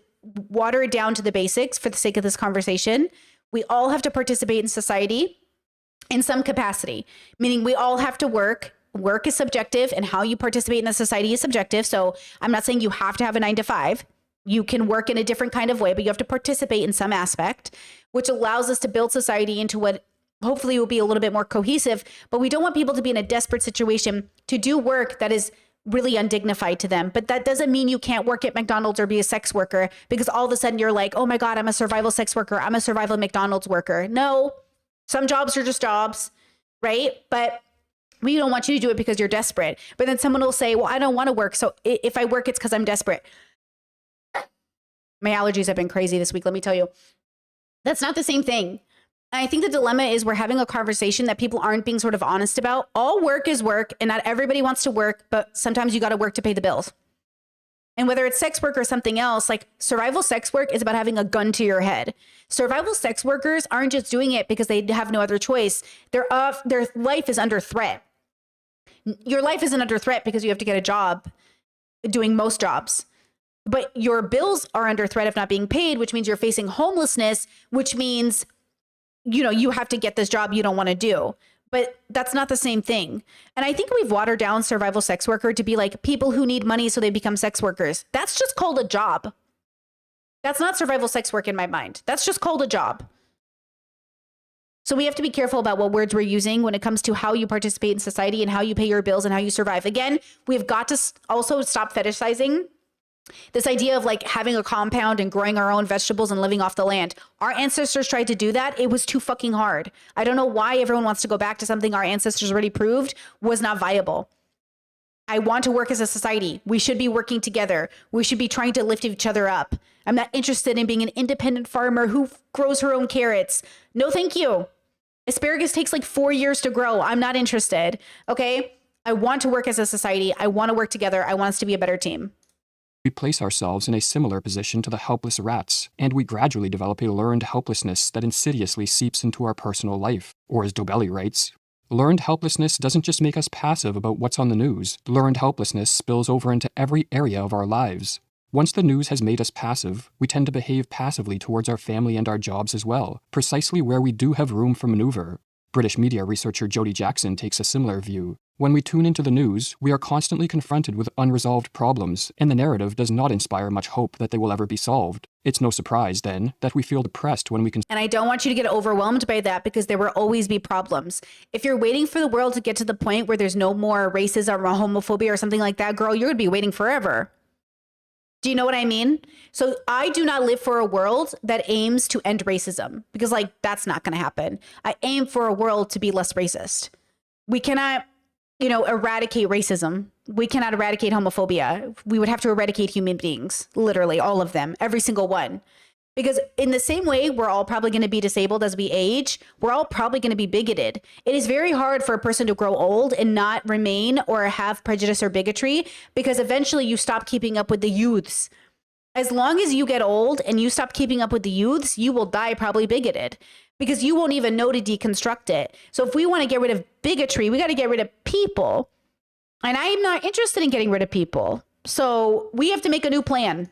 water it down to the basics for the sake of this conversation. We all have to participate in society in some capacity, meaning we all have to work. Work is subjective, and how you participate in the society is subjective. So I'm not saying you have to have a 9-to-5. You can work in a different kind of way, but you have to participate in some aspect, which allows us to build society into what hopefully will be a little bit more cohesive. But we don't want people to be in a desperate situation to do work that is really undignified to them. But that doesn't mean you can't work at McDonald's or be a sex worker, because all of a sudden you're like, oh my God, I'm a survival sex worker. I'm a survival McDonald's worker. No, some jobs are just jobs, right? But we don't want you to do it because you're desperate. But then someone will say, well, I don't want to work. So if I work, it's because I'm desperate. My allergies have been crazy this week, let me tell you. That's not the same thing. I think the dilemma is we're having a conversation that people aren't being sort of honest about. All work is work, and not everybody wants to work, but sometimes you got to work to pay the bills. And whether it's sex work or something else, like survival sex work is about having a gun to your head. Survival sex workers aren't just doing it because they have no other choice. Their life is under threat. Your life isn't under threat because you have to get a job doing most jobs. But your bills are under threat of not being paid, which means you're facing homelessness, which means, you know, you have to get this job you don't want to do. But that's not the same thing. And I think we've watered down survival sex worker to be like people who need money so they become sex workers. That's just called a job. That's not survival sex work in my mind. That's just called a job. So we have to be careful about what words we're using when it comes to how you participate in society and how you pay your bills and how you survive. Again, we've got to also stop fetishizing this idea of like having a compound and growing our own vegetables and living off the land. Our ancestors tried to do that. It was too fucking hard. I don't know why everyone wants to go back to something our ancestors already proved was not viable. I want to work as a society. We should be working together. We should be trying to lift each other up. I'm not interested in being an independent farmer who grows her own carrots. No, thank you. Asparagus takes like 4 years to grow. I'm not interested. Okay. I want to work as a society. I want to work together. I want us to be a better team. We place ourselves in a similar position to the helpless rats, and we gradually develop a learned helplessness that insidiously seeps into our personal life. Or as Dobelli writes, learned helplessness doesn't just make us passive about what's on the news. Learned helplessness spills over into every area of our lives. Once the news has made us passive, we tend to behave passively towards our family and our jobs as well, precisely where we do have room for maneuver. British media researcher Jody Jackson takes a similar view. When we tune into the news, we are constantly confronted with unresolved problems, and the narrative does not inspire much hope that they will ever be solved. It's no surprise, then, that we feel depressed when we can. And I don't want you to get overwhelmed by that, because there will always be problems. If you're waiting for the world to get to the point where there's no more racism or homophobia or something like that, girl, you're going to be waiting forever. Do you know what I mean? So I do not live for a world that aims to end racism, because like that's not going to happen. I aim for a world to be less racist. We cannot, eradicate racism. We cannot eradicate homophobia. We would have to eradicate human beings, literally all of them, every single one. Because in the same way, we're all probably going to be disabled as we age. We're all probably going to be bigoted. It is very hard for a person to grow old and not remain or have prejudice or bigotry, because eventually you stop keeping up with the youths. As long as you get old and you stop keeping up with the youths, you will die probably bigoted because you won't even know to deconstruct it. So if we want to get rid of bigotry, we got to get rid of people. And I am not interested in getting rid of people. So we have to make a new plan.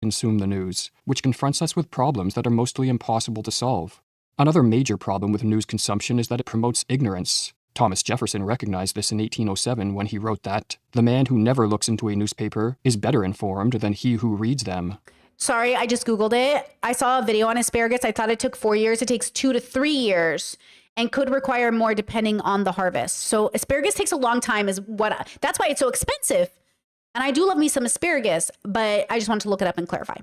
Consume the news, which confronts us with problems that are mostly impossible to solve. Another major problem with news consumption is that it promotes ignorance. Thomas Jefferson recognized this in 1807 when he wrote that, "The man who never looks into a newspaper is better informed than he who reads them." Sorry, I just Googled it. I saw a video on asparagus. I thought it took 4 years. It takes 2 to 3 years and could require more depending on the harvest. So asparagus takes a long time that's why it's so expensive. And I do love me some asparagus, but I just wanted to look it up and clarify.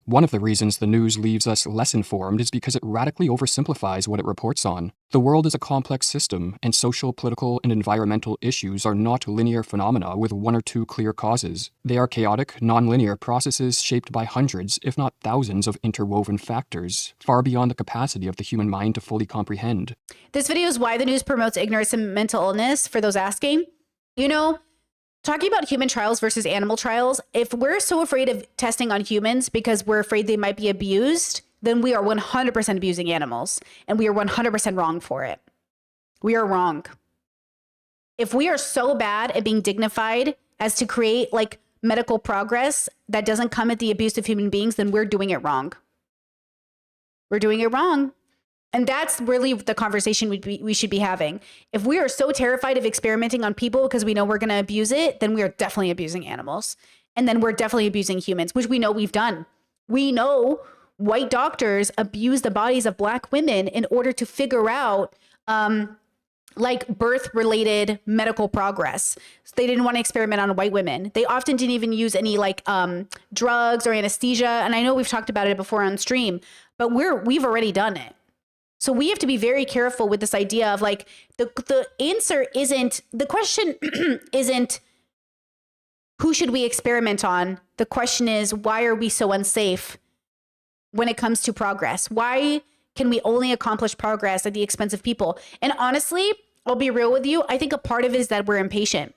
One of the reasons the news leaves us less informed is because it radically oversimplifies what it reports on. The world is a complex system, and social, political, and environmental issues are not linear phenomena with 1 or 2 clear causes. They are chaotic, non-linear processes shaped by hundreds, if not thousands, of interwoven factors, far beyond the capacity of the human mind to fully comprehend. This video is why the news promotes ignorance and mental illness, for those asking. You know, talking about human trials versus animal trials, if we're so afraid of testing on humans because we're afraid they might be abused, then we are 100% abusing animals, and we are 100% wrong for it. We are wrong. If we are so bad at being dignified as to create like medical progress that doesn't come at the abuse of human beings, then we're doing it wrong. We're doing it wrong. And that's really the conversation we should be having. If we are so terrified of experimenting on people because we know we're going to abuse it, then we are definitely abusing animals. And then we're definitely abusing humans, which we know we've done. We know white doctors abuse the bodies of Black women in order to figure out like birth-related medical progress. So they didn't want to experiment on white women. They often didn't even use any like drugs or anesthesia. And I know we've talked about it before on stream, but we've already done it. So we have to be very careful with this idea of like, the answer isn't, the question isn't who should we experiment on? The question is, why are we so unsafe when it comes to progress? Why can we only accomplish progress at the expense of people? And honestly, I'll be real with you. I think a part of it is that we're impatient.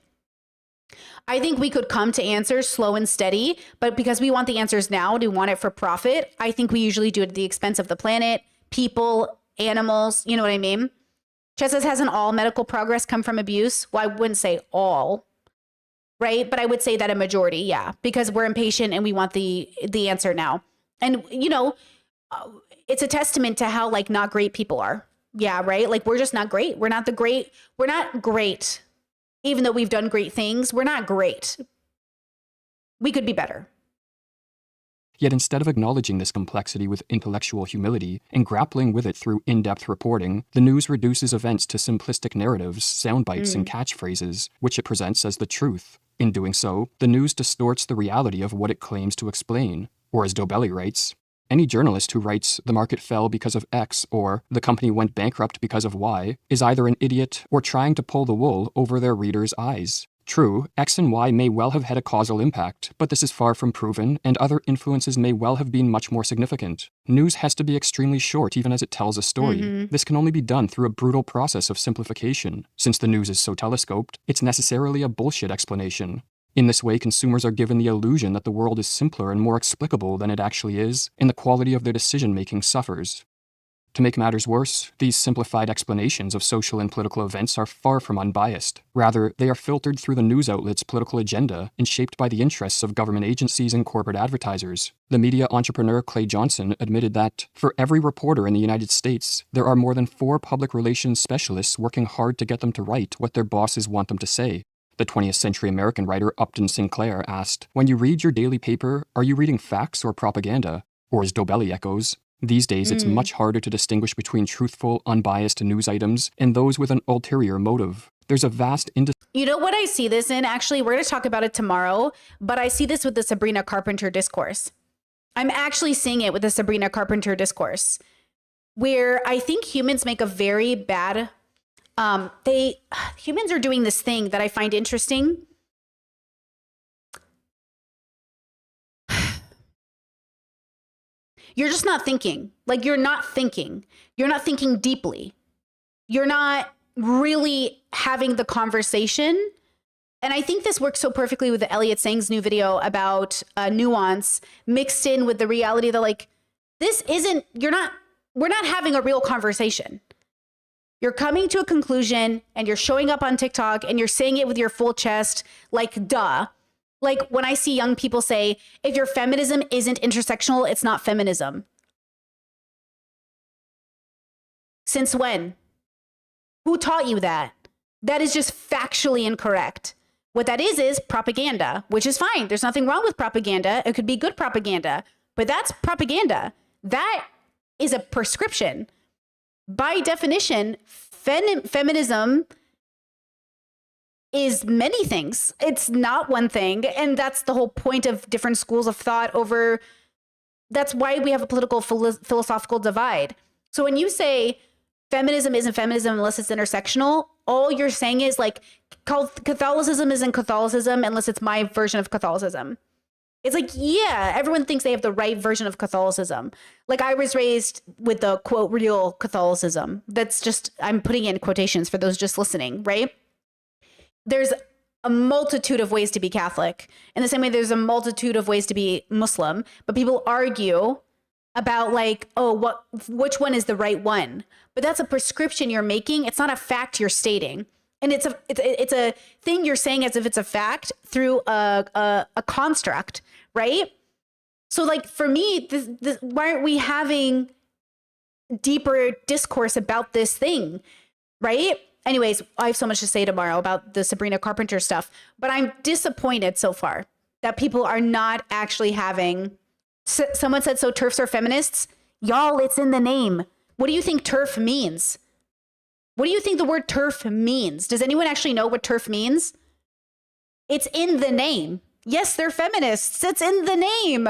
I think we could come to answers slow and steady, but because we want the answers now, we want it for profit, I think we usually do it at the expense of the planet, people, animals, you know what I mean? Chess says, hasn't all medical progress come from abuse? Well, I wouldn't say all, right? But I would say that a majority, yeah, because we're impatient and we want the answer now. And, you know, it's a testament to how like not great people are. Yeah, right? Like we're just not great. We're not great. Even though we've done great things, we're not great. We could be better. Yet instead of acknowledging this complexity with intellectual humility and grappling with it through in-depth reporting, the news reduces events to simplistic narratives, sound bites, and catchphrases, which it presents as the truth. In doing so, the news distorts the reality of what it claims to explain. Or as Dobelli writes, any journalist who writes, "The market fell because of X," or "The company went bankrupt because of Y," is either an idiot or trying to pull the wool over their readers' eyes. True, X and Y may well have had a causal impact, but this is far from proven, and other influences may well have been much more significant. News has to be extremely short even as it tells a story. This can only be done through a brutal process of simplification. Since the news is so telescoped, it's necessarily a bullshit explanation. In this way, consumers are given the illusion that the world is simpler and more explicable than it actually is, and the quality of their decision-making suffers. To make matters worse, these simplified explanations of social and political events are far from unbiased. Rather, they are filtered through the news outlet's political agenda and shaped by the interests of government agencies and corporate advertisers. The media entrepreneur Clay Johnson admitted that, for every reporter in the United States, there are more than 4 public relations specialists working hard to get them to write what their bosses want them to say. The 20th century American writer Upton Sinclair asked, "When you read your daily paper, are you reading facts or propaganda?" Or as Dobelli echoes, "These days it's much harder to distinguish between truthful, unbiased news items and those with an ulterior motive. There's a vast You know what I see this in? Actually, we're going to talk about it tomorrow, but I see this with the Sabrina Carpenter discourse. I'm actually seeing it with the Sabrina Carpenter discourse, where I think humans make a very bad... humans are doing this thing that I find interesting. You're just not thinking. Like, you're not thinking. You're not thinking deeply. You're not really having the conversation. And I think this works so perfectly with the Elliot Sang's new video about nuance mixed in with the reality that like, we're not having a real conversation. You're coming to a conclusion and you're showing up on TikTok and you're saying it with your full chest, like, duh. Like when I see young people say, if your feminism isn't intersectional, it's not feminism. Since when? Who taught you that? That is just factually incorrect. What that is propaganda, which is fine. There's nothing wrong with propaganda. It could be good propaganda, but that's propaganda. That is a prescription. By definition, feminism is many things. It's not one thing. And that's the whole point of different schools of thought over. That's why we have a political philosophical divide. So when you say feminism isn't feminism unless it's intersectional, all you're saying is like Catholicism isn't Catholicism unless it's my version of Catholicism. It's like, yeah, everyone thinks they have the right version of Catholicism. Like I was raised with the quote real Catholicism. That's just, I'm putting in quotations for those just listening, right? There's a multitude of ways to be Catholic. In the same way, there's a multitude of ways to be Muslim, but people argue about like, oh, which one is the right one? But that's a prescription you're making. It's not a fact you're stating. And it's a thing you're saying as if it's a fact through a construct, right? So like for me, why aren't we having deeper discourse about this thing, right? Anyways, I have so much to say tomorrow about the Sabrina Carpenter stuff, but I'm disappointed so far that people are not actually having. Someone said, so TERFs are feminists? Y'all, it's in the name. What do you think TERF means? What do you think the word TERF means? Does anyone actually know what TERF means? It's in the name. Yes, they're feminists. It's in the name.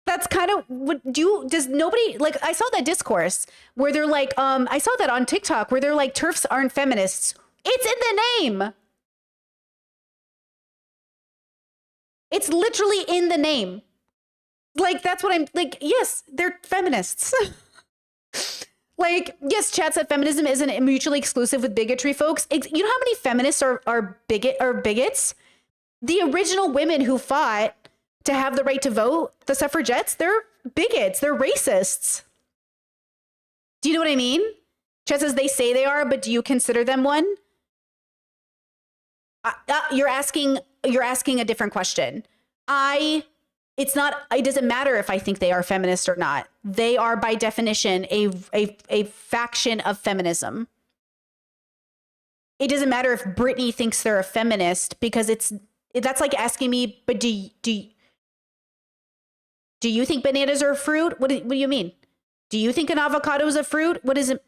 That's kind of what does nobody like? I saw that discourse where they're like, I saw that on TikTok where they're like, TERFs aren't feminists. It's in the name. It's literally in the name. Like, that's what I'm like. Yes, they're feminists. Like, yes, Chad said feminism isn't mutually exclusive with bigotry, folks. You know how many feminists are bigots? The original women who fought to have the right to vote, the suffragettes, they're bigots. They're racists. Do you know what I mean? Chad says they say they are, but do you consider them one? You're asking a different question. It doesn't matter if I think they are feminist or not. They are by definition a faction of feminism. It doesn't matter if Britney thinks they're a feminist because that's like asking me, but do you think bananas are a fruit? What do you mean? Do you think an avocado is a fruit? What is it?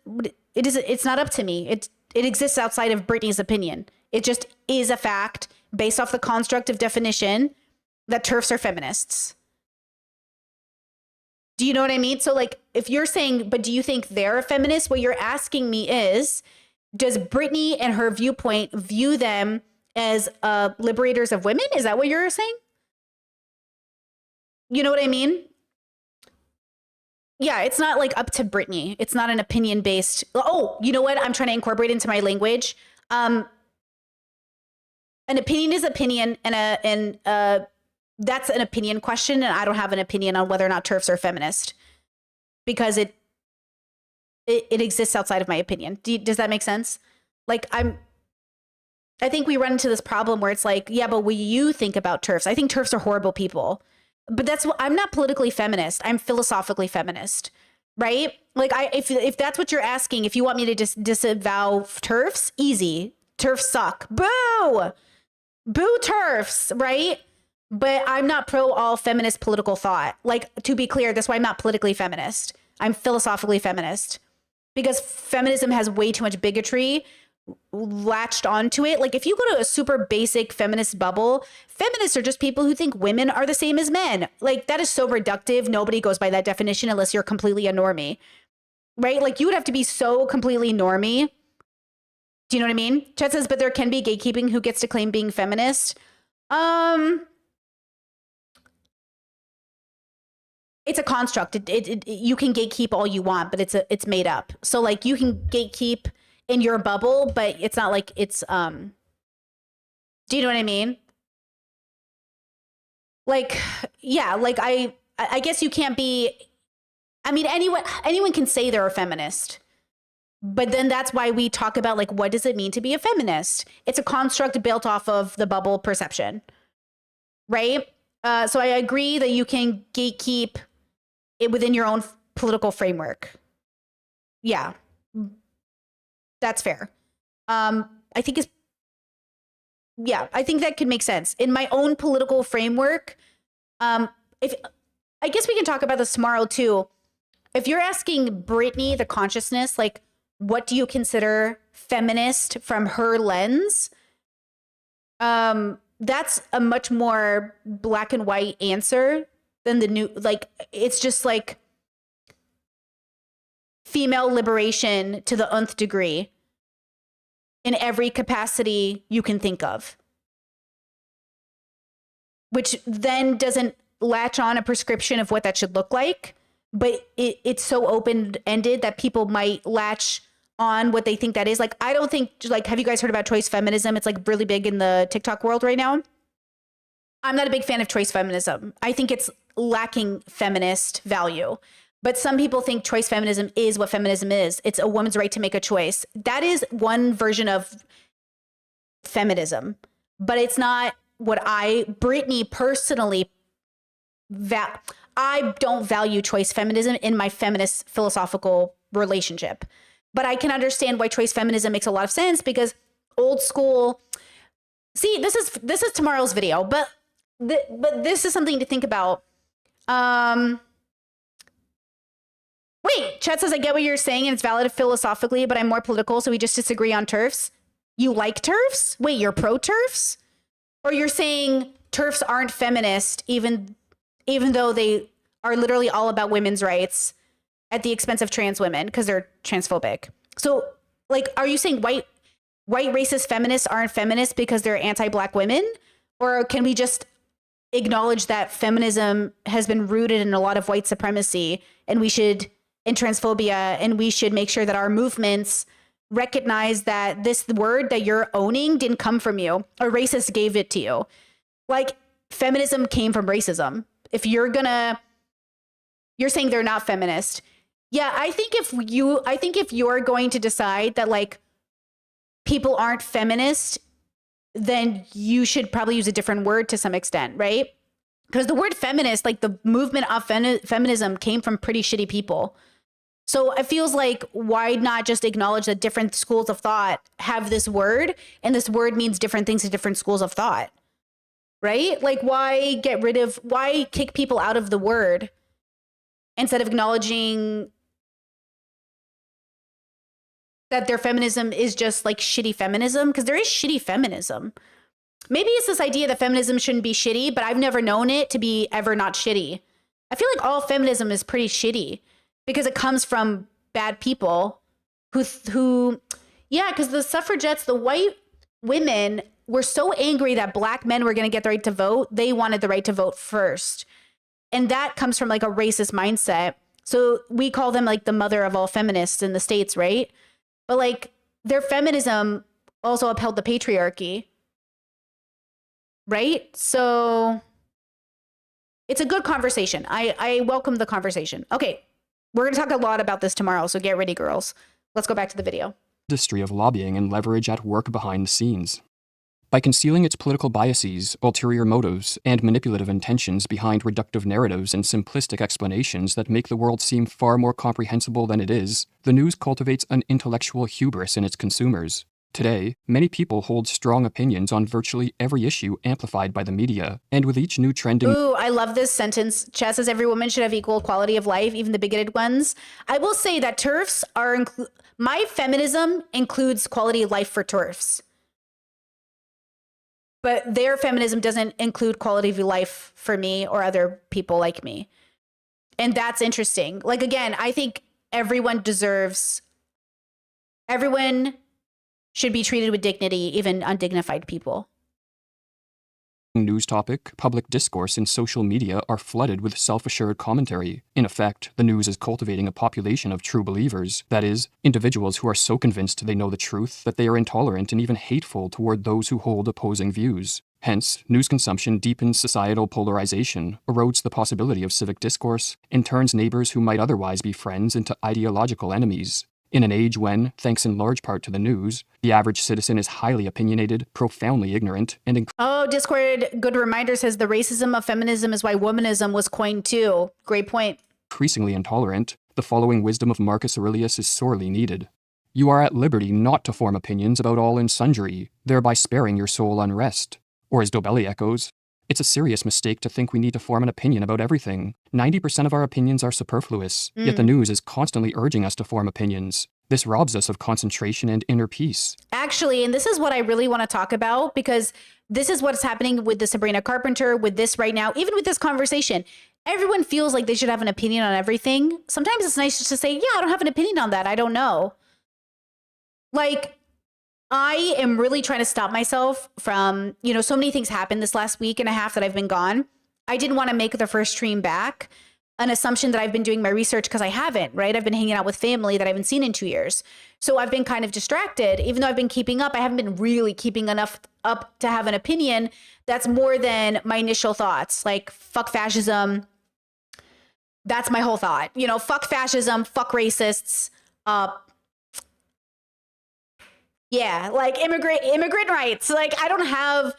It's not up to me. It exists outside of Britney's opinion. It just is a fact based off the construct of definition that TERFs are feminists. Do you know what I mean? So like, if you're saying, but do you think they're a feminist? What you're asking me is, does Britney and her viewpoint view them as liberators of women? Is that what you're saying? You know what I mean? Yeah, it's not like up to Britney. It's not an opinion based. Oh, you know what? I'm trying to incorporate into my language. An opinion is opinion, and that's an opinion question, and I don't have an opinion on whether or not TERFs are feminist because it exists outside of my opinion. Does that make sense? Like I think we run into this problem where it's like, yeah, but what do you think about TERFs? I think TERFs are horrible people, but I'm not politically feminist. I'm philosophically feminist, right? Like if that's what you're asking, if you want me to just disavow TERFs, easy. TERFs suck. Boo! Boo TERFs, right? But I'm not pro all feminist political thought. Like, to be clear, that's why I'm not politically feminist. I'm philosophically feminist because feminism has way too much bigotry latched onto it. Like, if you go to a super basic feminist bubble, feminists are just people who think women are the same as men. Like, that is so reductive. Nobody goes by that definition unless you're completely a normie, right? Like, you would have to be so completely normie. Do you know what I mean? Chet says, but there can be gatekeeping. Who gets to claim being feminist? It's a construct. You can gatekeep all you want, but it's made up. So like you can gatekeep in your bubble, but it's not like it's Do you know what I mean? Like, yeah, like I guess you can't be, I mean, anyone can say they're a feminist, but then that's why we talk about like, what does it mean to be a feminist? It's a construct built off of the bubble perception, right? So I agree that you can gatekeep it within your own political framework. Yeah, that's fair. I think I think that could make sense. In my own political framework, if I guess we can talk about this tomorrow too. If you're asking Brittany, the consciousness, like, what do you consider feminist from her lens? That's a much more black and white answer than the new, like, it's just like female liberation to the nth degree in every capacity you can think of, which then doesn't latch on a prescription of what that should look like, but it's so open-ended that people might latch on what they think that is. Like, I don't think, like, have you guys heard about choice feminism? It's like really big in the TikTok world right now. I'm not a big fan of choice feminism. I think it's lacking feminist value. But some people think choice feminism is what feminism is. It's a woman's right to make a choice. That is one version of feminism, but it's not what Brittany personally, I don't value choice feminism in my feminist philosophical relationship. But I can understand why choice feminism makes a lot of sense, because old school, see, this is tomorrow's video, but this is something to think about. Wait, Chet says, I get what you're saying and it's valid philosophically, but I'm more political, so we just disagree on TERFs. You like TERFs? Wait, you're pro TERFs? Or you're saying TERFs aren't feminist, even though they are literally all about women's rights at the expense of trans women because they're transphobic. So, like, are you saying white racist feminists aren't feminists because they're anti-black women? Or can we just acknowledge that feminism has been rooted in a lot of white supremacy and transphobia, and we should make sure that our movements recognize that this word that you're owning didn't come from you. A racist gave it to you. Like, feminism came from racism. If you're saying they're not feminist. Yeah, I think if you're going to decide that, like, people aren't feminist, then you should probably use a different word to some extent, right? Because the word feminist, like the movement of feminism, came from pretty shitty people. So it feels like, why not just acknowledge that different schools of thought have this word, and this word means different things to different schools of thought, right? Like, why kick people out of the word instead of acknowledging that their feminism is just like shitty feminism? Because there is shitty feminism. Maybe it's this idea that feminism shouldn't be shitty, but I've never known it to be ever not shitty. I feel like all feminism is pretty shitty because it comes from bad people who yeah, because the suffragettes, the white women, were so angry that black men were going to get the right to vote. They wanted the right to vote first. And that comes from like a racist mindset. So we call them like the mother of all feminists in the States, right? But like, their feminism also upheld the patriarchy, right? So it's a good conversation. I welcome the conversation. Okay, we're going to talk a lot about this tomorrow, so get ready, girls. Let's go back to the video. Industry of lobbying and leverage at work behind the scenes. By concealing its political biases, ulterior motives, and manipulative intentions behind reductive narratives and simplistic explanations that make the world seem far more comprehensible than it is, the news cultivates an intellectual hubris in its consumers. Today, many people hold strong opinions on virtually every issue amplified by the media, and with each new trending... Ooh, I love this sentence. Chad says every woman should have equal quality of life, even the bigoted ones. I will say that TERFs are... my feminism includes quality of life for TERFs. But their feminism doesn't include quality of life for me or other people like me. And that's interesting. Like, again, I think everyone should be treated with dignity, even undignified people. news topic, public discourse, and social media are flooded with self-assured commentary. In effect, the news is cultivating a population of true believers, that is, individuals who are so convinced they know the truth that they are intolerant and even hateful toward those who hold opposing views. Hence, news consumption deepens societal polarization, erodes the possibility of civic discourse, and turns neighbors who might otherwise be friends into ideological enemies. In an age when, thanks in large part to the news, the average citizen is highly opinionated, profoundly ignorant, and Oh, Discord, good reminder, says the racism of feminism is why womanism was coined too. Great point. increasingly intolerant, the following wisdom of Marcus Aurelius is sorely needed. You are at liberty not to form opinions about all and sundry, thereby sparing your soul unrest. Or as Dobelli echoes, it's a serious mistake to think we need to form an opinion about everything. 90% of our opinions are superfluous, yet the news is constantly urging us to form opinions. This robs us of concentration and inner peace. Actually, and this is what I really want to talk about, because this is what's happening with the Sabrina Carpenter, with this right now, even with this conversation. Everyone feels like they should have an opinion on everything. Sometimes it's nice just to say, yeah, I don't have an opinion on that. I don't know. Like, I am really trying to stop myself from, so many things happened this last week and a half that I've been gone. I didn't want to make the first stream back an assumption that I've been doing my research, because I haven't, right? I've been hanging out with family that I haven't seen in 2 years. So I've been kind of distracted. Even though I've been keeping up, I haven't been really keeping enough up to have an opinion that's more than my initial thoughts. Like, fuck fascism. That's my whole thought. Fuck fascism, fuck racists. Yeah, like immigrant rights. Like, I don't have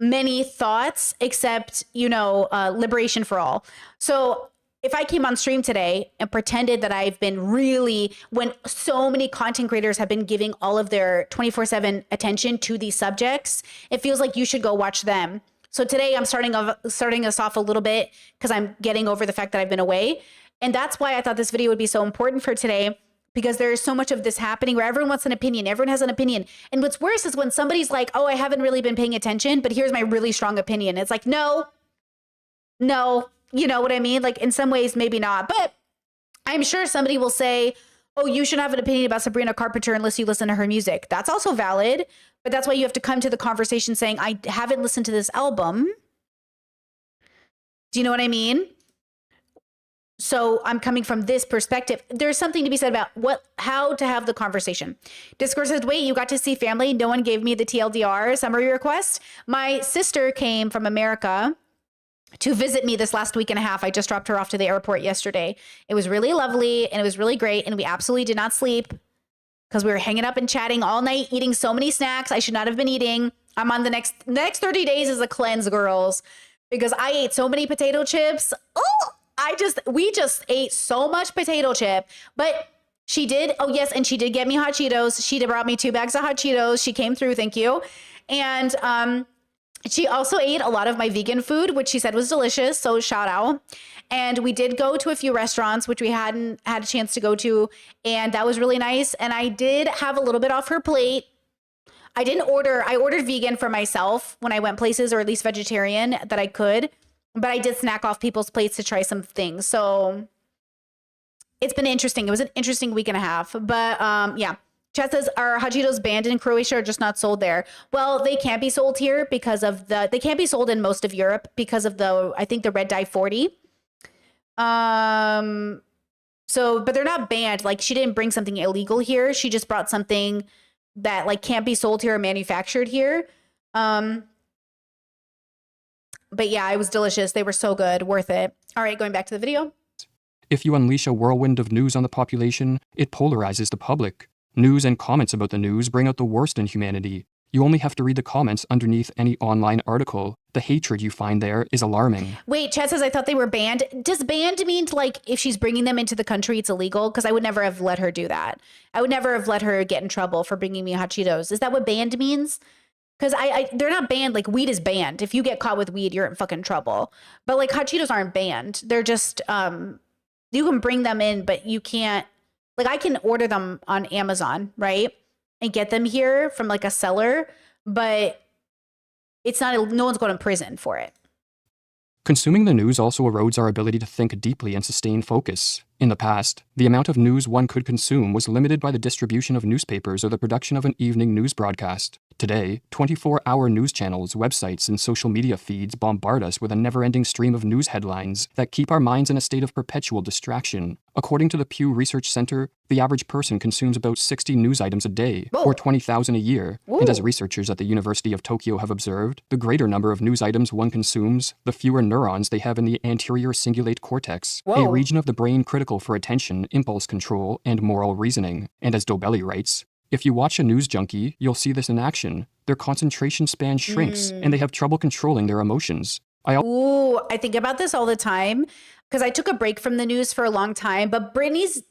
many thoughts except, liberation for all. So if I came on stream today and pretended that I've been really, when so many content creators have been giving all of their 24/7 attention to these subjects, it feels like you should go watch them. So today I'm starting us off a little bit because I'm getting over the fact that I've been away. And that's why I thought this video would be so important for today, because there's so much of this happening where everyone wants an opinion. Everyone has an opinion. And what's worse is when somebody's like, oh, I haven't really been paying attention, but here's my really strong opinion. It's like, no, you know what I mean? Like, in some ways, maybe not. But I'm sure somebody will say, oh, you should have an opinion about Sabrina Carpenter unless you listen to her music. That's also valid. But that's why you have to come to the conversation saying, I haven't listened to this album. Do you know what I mean? So I'm coming from this perspective. There's something to be said about how to have the conversation. Discourse says, wait, you got to see family? No one gave me the TLDR summary request. My sister came from America to visit me this last week and a half. I just dropped her off to the airport yesterday. It was really lovely and it was really great. And we absolutely did not sleep because we were hanging up and chatting all night, eating so many snacks I should not have been eating. I'm on the next 30 days is a cleanse, girls, because I ate so many potato chips. Oh, we just ate so much potato chip, but she did. Oh yes. And she did get me hot Cheetos. She brought me 2 bags of hot Cheetos. She came through. Thank you. And, she also ate a lot of my vegan food, which she said was delicious. So shout out. And we did go to a few restaurants, which we hadn't had a chance to go to. And that was really nice. And I did have a little bit off her plate. I ordered vegan for myself when I went places, or at least vegetarian that I could. But I did snack off people's plates to try some things. So it's been interesting. It was an interesting week and a half. But yeah. Chat says, are hot Cheetos banned in Croatia or just not sold there? Well, they can't be sold here because of they can't be sold in most of Europe because of I think the red dye 40. So, but they're not banned. Like, she didn't bring something illegal here. She just brought something that like can't be sold here or manufactured here. But yeah, it was delicious. They were so good. Worth it. All right, going back to the video. If you unleash a whirlwind of news on the population, it polarizes the public. News and comments about the news bring out the worst in humanity. You only have to read the comments underneath any online article. The hatred you find there is alarming. Wait, Chad says, I thought they were banned. Does banned mean like if she's bringing them into the country, it's illegal? Because I would never have let her do that. I would never have let her get in trouble for bringing me hot Cheetos. Is that what banned means? Because they're not banned. Like, weed is banned. If you get caught with weed, you're in fucking trouble. But like, hot Cheetos aren't banned. They're just, you can bring them in, but you can't. Like, I can order them on Amazon, right? And get them here from like a seller, but it's not, no one's going to prison for it. Consuming the news also erodes our ability to think deeply and sustain focus. In the past, the amount of news one could consume was limited by the distribution of newspapers or the production of an evening news broadcast. Today, 24-hour news channels, websites, and social media feeds bombard us with a never-ending stream of news headlines that keep our minds in a state of perpetual distraction. According to the Pew Research Center, the average person consumes about 60 news items a day, or 20,000 a year. Whoa. And as researchers at the University of Tokyo have observed, the greater number of news items one consumes, the fewer neurons they have in the anterior cingulate cortex, Whoa. a region of the brain critical for attention, impulse control, and moral reasoning. And as Dobelli writes, if you watch a news junkie, you'll see this in action. Their concentration span shrinks, and they have trouble controlling their emotions. Ooh, I think about this all the time because I took a break from the news for a long time. But Brittany's,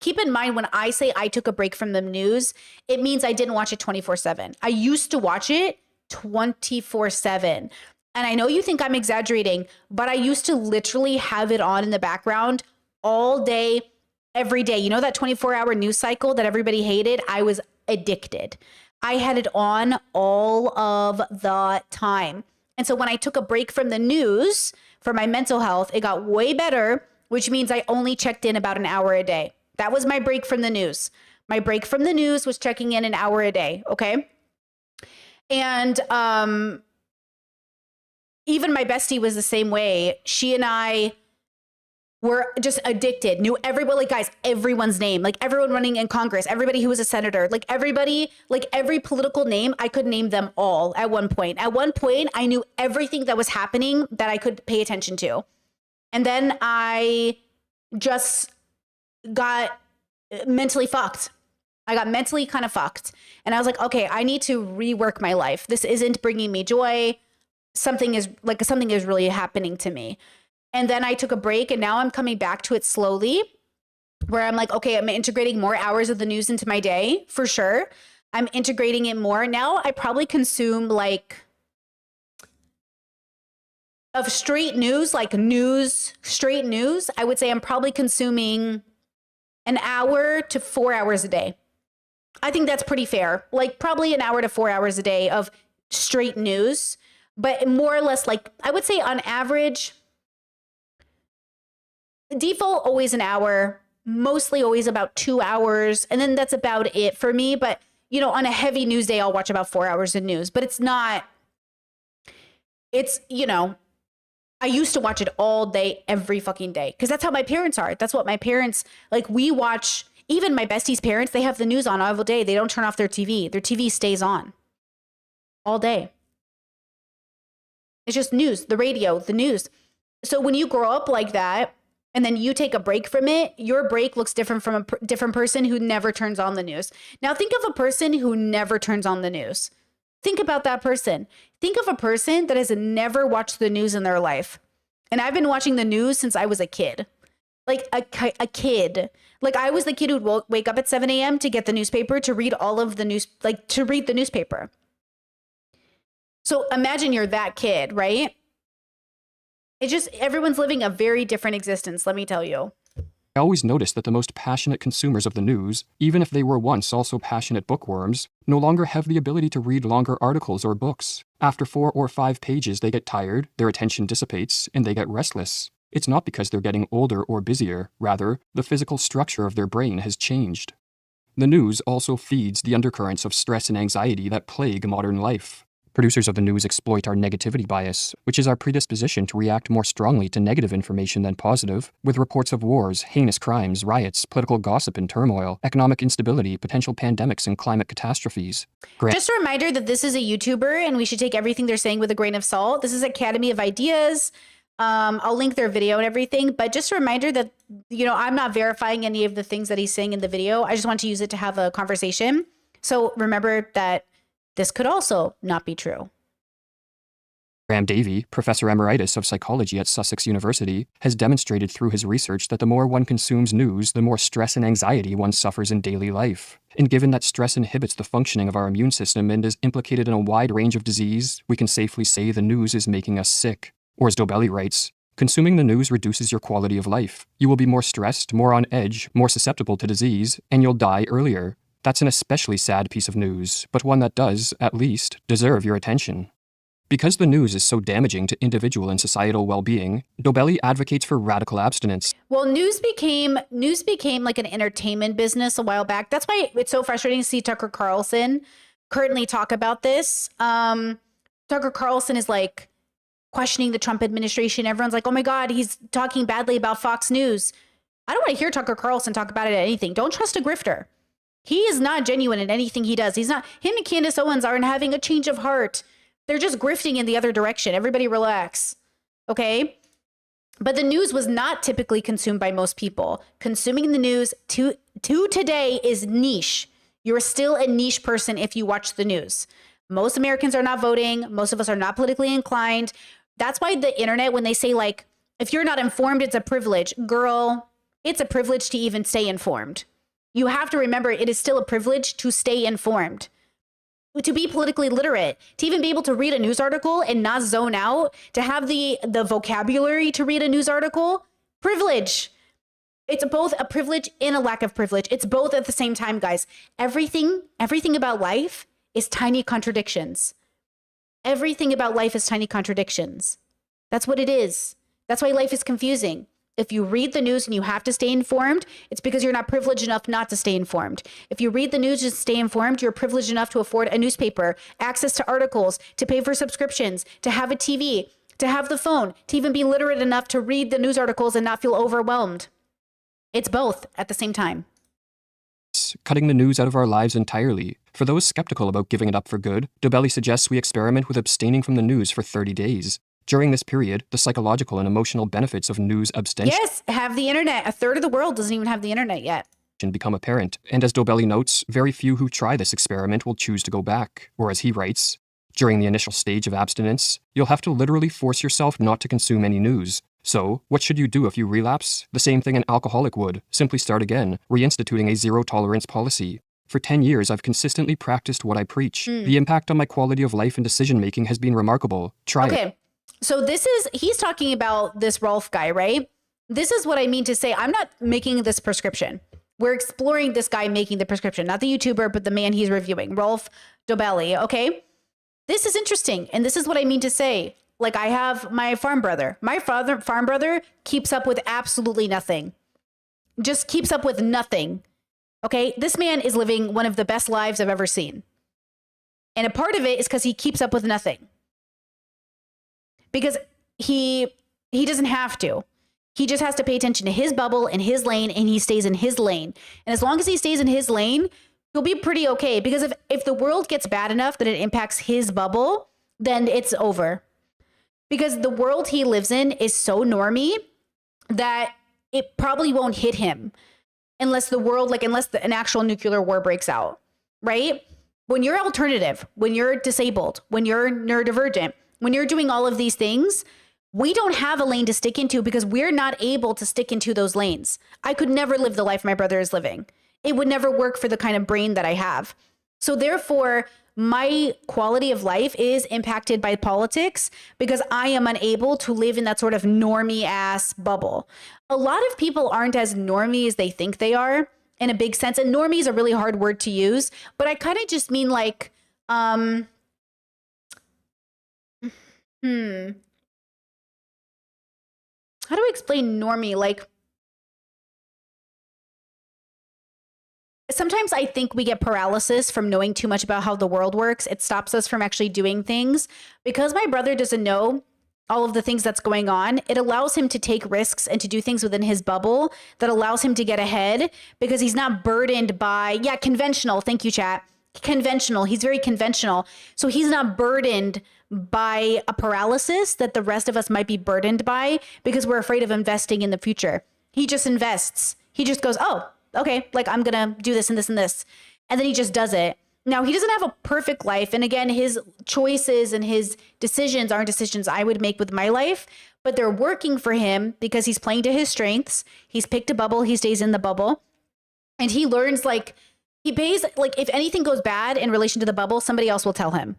keep in mind when I say I took a break from the news, it means I didn't watch it 24/7. I used to watch it 24/7. And I know you think I'm exaggerating, but I used to literally have it on in the background all day, every day. You know that 24-hour news cycle that everybody hated? I was addicted. I had it on all of the time. And so when I took a break from the news for my mental health, it got way better, which means I only checked in about an hour a day. That was my break from the news. My break from the news was checking in an hour a day, okay? And even my bestie was the same way. She and I were just addicted, knew everyone, like guys, everyone's name, like everyone running in Congress, everybody who was a senator, like everybody, like every political name, I could name them all at one point. At one point, I knew everything that was happening that I could pay attention to. And then I just got mentally fucked. I got mentally kind of fucked. And I was like, okay, I need to rework my life. This isn't bringing me joy. Something is really happening to me. And then I took a break and now I'm coming back to it slowly where I'm like, okay, I'm integrating more hours of the news into my day for sure. I'm integrating it more. Now I probably consume like of straight news, straight news. I would say I'm probably consuming an hour to 4 hours a day. I think that's pretty fair. Like probably an hour to 4 hours a day of straight news, but more or less like I would say on average, default always an hour, mostly always about 2 hours. And then that's about it for me. But, you know, on a heavy news day, I'll watch about 4 hours of news. But you know, I used to watch it all day, every fucking day. Because that's how my parents are. That's what my parents, like we watch, even my bestie's parents, they have the news on all day. They don't turn off their TV. Their TV stays on all day. It's just news, the radio, the news. So when you grow up like that, and then you take a break from it, your break looks different from a different person who never turns on the news. Now think of a person who never turns on the news. Think about that person. Think of a person that has never watched the news in their life. And I've been watching the news since I was a kid. Like a kid. Like I was the kid who'd wake up at 7 a.m. to get the newspaper, to read all of the news, like to read the newspaper. So imagine you're that kid, right? It's just everyone's living a very different existence, let me tell you. I always noticed that the most passionate consumers of the news, even if they were once also passionate bookworms, no longer have the ability to read longer articles or books. After 4 or 5 pages, they get tired, their attention dissipates, and they get restless. It's not because they're getting older or busier, rather, the physical structure of their brain has changed. The news also feeds the undercurrents of stress and anxiety that plague modern life. Producers of the news exploit our negativity bias, which is our predisposition to react more strongly to negative information than positive, with reports of wars, heinous crimes, riots, political gossip and turmoil, economic instability, potential pandemics, and climate catastrophes. Just a reminder that this is a YouTuber and we should take everything they're saying with a grain of salt. This is Academy of Ideas. I'll link their video and everything, but just a reminder that, you know, I'm not verifying any of the things that he's saying in the video. I just want to use it to have a conversation. So remember that this could also not be true. Graham Davey, Professor Emeritus of Psychology at Sussex University, has demonstrated through his research that the more one consumes news, the more stress and anxiety one suffers in daily life. And given that stress inhibits the functioning of our immune system and is implicated in a wide range of disease, we can safely say the news is making us sick. Or as Dobelli writes, consuming the news reduces your quality of life. You will be more stressed, more on edge, more susceptible to disease, and you'll die earlier. That's an especially sad piece of news, but one that does, at least, deserve your attention. Because the news is so damaging to individual and societal well-being, Dobelli advocates for radical abstinence. Well, news became like an entertainment business a while back. That's why it's so frustrating to see Tucker Carlson currently talk about this. Tucker Carlson is like questioning the Trump administration. Everyone's like, oh my God, he's talking badly about Fox News. I don't want to hear Tucker Carlson talk about it at anything. Don't trust a grifter. He is not genuine in anything he does. He's not, him and Candace Owens aren't having a change of heart. They're just grifting in the other direction. Everybody relax. Okay? But the news was not typically consumed by most people. Consuming the news to today is niche. You're still a niche person if you watch the news. Most Americans are not voting. Most of us are not politically inclined. That's why the internet, when they say like, if you're not informed, it's a privilege. Girl, it's a privilege to even stay informed. You have to remember it is still a privilege to stay informed, to be politically literate, to even be able to read a news article and not zone out, to have the vocabulary to read a news article, privilege. It's both a privilege and a lack of privilege. It's both at the same time, guys. Everything about life is tiny contradictions. Everything about life is tiny contradictions. That's what it is. That's why life is confusing. If you read the news and you have to stay informed, it's because you're not privileged enough not to stay informed. If you read the news and stay informed, you're privileged enough to afford a newspaper, access to articles, to pay for subscriptions, to have a TV, to have the phone, to even be literate enough to read the news articles and not feel overwhelmed. It's both at the same time. Cutting the news out of our lives entirely. For those skeptical about giving it up for good, Dobelli suggests we experiment with abstaining from the news for 30 days. During this period, the psychological and emotional benefits of news abstention Yes, have the internet. A third of the world doesn't even have the internet yet. become apparent, and as Dobelli notes, very few who try this experiment will choose to go back. Or as he writes, during the initial stage of abstinence, you'll have to literally force yourself not to consume any news. So, what should you do if you relapse? The same thing an alcoholic would. Simply start again, reinstituting a zero-tolerance policy. For 10 years, I've consistently practiced what I preach. The impact on my quality of life and decision-making has been remarkable. Try it. Okay, so he's talking about this Rolf guy, right? This is what I mean to say. I'm not making this prescription. We're exploring this guy making the prescription, not the YouTuber, but the man he's reviewing, Rolf Dobelli, okay? This is interesting, and this is what I mean to say. Like, I have my farm brother. My farm brother keeps up with absolutely nothing. Just keeps up with nothing. Okay? This man is living one of the best lives I've ever seen. And a part of it is because he keeps up with nothing. Because he doesn't have to. He just has to pay attention to his bubble and his lane, and he stays in his lane. And as long as he stays in his lane, he'll be pretty okay. Because if the world gets bad enough that it impacts his bubble, then it's over. Because the world he lives in is so normie that it probably won't hit him unless an actual nuclear war breaks out, right? When you're alternative, when you're disabled, when you're neurodivergent, when you're doing all of these things, we don't have a lane to stick into because we're not able to stick into those lanes. I could never live the life my brother is living. It would never work for the kind of brain that I have. So therefore, my quality of life is impacted by politics because I am unable to live in that sort of normie ass bubble. A lot of people aren't as normie as they think they are in a big sense. And normie is a really hard word to use, but I kind of just mean like, how do I explain normie? Like, sometimes I think we get paralysis from knowing too much about how the world works. It stops us from actually doing things. Because my brother doesn't know all of the things that's going on, it allows him to take risks and to do things within his bubble that allows him to get ahead because he's not burdened by, conventional. Thank you, chat. Conventional. He's very conventional. So he's not burdened by a paralysis that the rest of us might be burdened by because we're afraid of investing in the future. He just invests. He just goes, oh, okay, like I'm going to do this and this and this. And then he just does it. Now, he doesn't have a perfect life. And again, his choices and his decisions aren't decisions I would make with my life, but they're working for him because he's playing to his strengths. He's picked a bubble. He stays in the bubble. And he learns he pays, if anything goes bad in relation to the bubble, somebody else will tell him.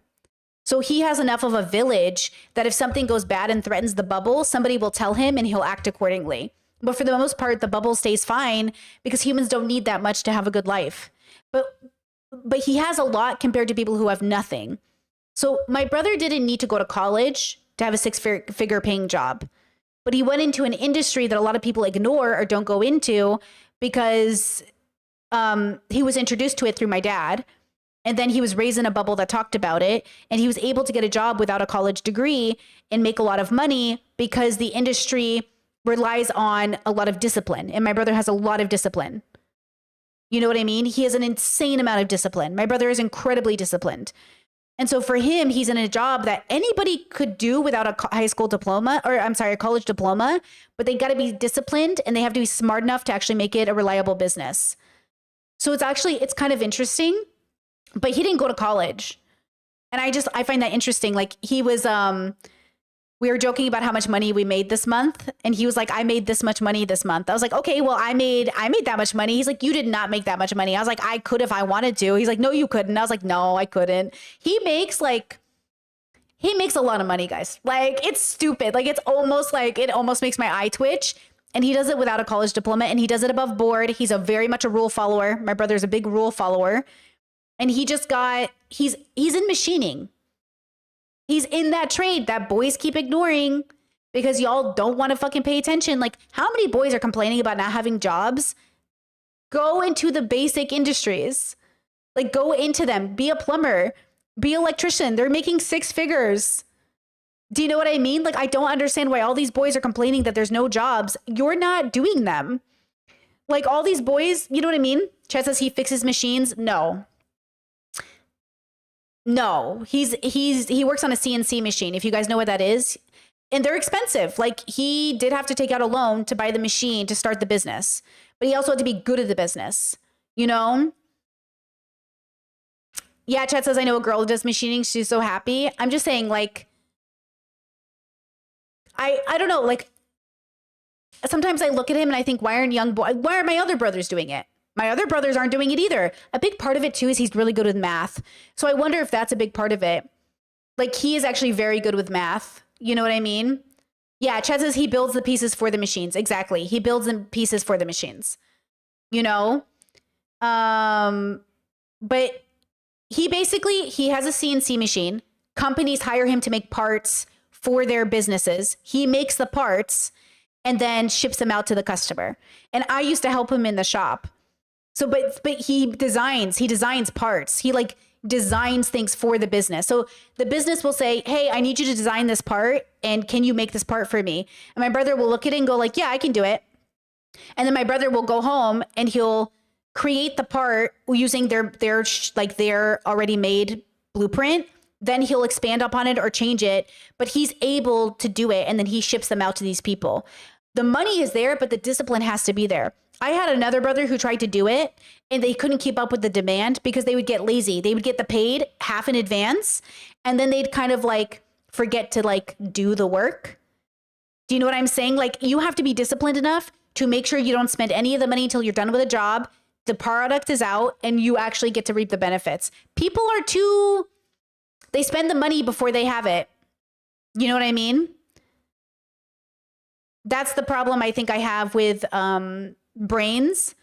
So he has enough of a village that if something goes bad and threatens the bubble, somebody will tell him and he'll act accordingly. But for the most part, the bubble stays fine because humans don't need that much to have a good life. But he has a lot compared to people who have nothing. So my brother didn't need to go to college to have a six-figure paying job. But he went into an industry that a lot of people ignore or don't go into because he was introduced to it through my dad. And then he was raised in a bubble that talked about it. And he was able to get a job without a college degree and make a lot of money because the industry relies on a lot of discipline. And my brother has a lot of discipline. You know what I mean? He has an insane amount of discipline. My brother is incredibly disciplined. And so for him, he's in a job that anybody could do without a high school diploma, or I'm sorry, a college diploma, but they got to be disciplined and they have to be smart enough to actually make it a reliable business. So it's kind of interesting, but he didn't go to college. And I find that interesting. Like he was, we were joking about how much money we made this month. And he was like, I made this much money this month. I was like, okay, well, I made that much money. He's like, you did not make that much money. I was like, I could if I wanted to. He's like, no, you couldn't. I was like, no, I couldn't. He makes a lot of money, guys. Like it's stupid. Like it almost makes my eye twitch. And he does it without a college diploma and he does it above board. He's very much a rule follower. My brother's a big rule follower. And he's in machining. He's in that trade that boys keep ignoring because y'all don't want to fucking pay attention. Like how many boys are complaining about not having jobs? Go into the basic industries. Like go into them, be a plumber, be an electrician. They're making 6 figures. Do you know what I mean? Like I don't understand why all these boys are complaining that there's no jobs. You're not doing them. Like all these boys, you know what I mean? Chet says he fixes machines. No, he works on a CNC machine. If you guys know what that is, and they're expensive. Like he did have to take out a loan to buy the machine to start the business, but he also had to be good at the business, you know? Yeah. Chat says, I know a girl who does machining. She's so happy. I'm just saying like, I don't know. Like sometimes I look at him and I think, why are my other brothers doing it? My other brothers aren't doing it either. A big part of it too is he's really good with math. So I wonder if that's a big part of it. Like he is actually very good with math. You know what I mean? Yeah, Chad says he builds the pieces for the machines. Exactly. He builds the pieces for the machines. You know? But he has a CNC machine. Companies hire him to make parts for their businesses. He makes the parts and then ships them out to the customer. And I used to help him in the shop. So, but he designs parts. He like designs things for the business. So the business will say, hey, I need you to design this part. And can you make this part for me? And my brother will look at it and go like, yeah, I can do it. And then my brother will go home and he'll create the part using their already made blueprint. Then he'll expand upon it or change it, but he's able to do it. And then he ships them out to these people. The money is there, but the discipline has to be there. I had another brother who tried to do it and they couldn't keep up with the demand because they would get lazy. They would get the paid half in advance and then they'd kind of like forget to like do the work. Do you know what I'm saying? Like you have to be disciplined enough to make sure you don't spend any of the money until you're done with a job. The product is out and you actually get to reap the benefits. People are they spend the money before they have it. You know what I mean? That's the problem I think I have with brains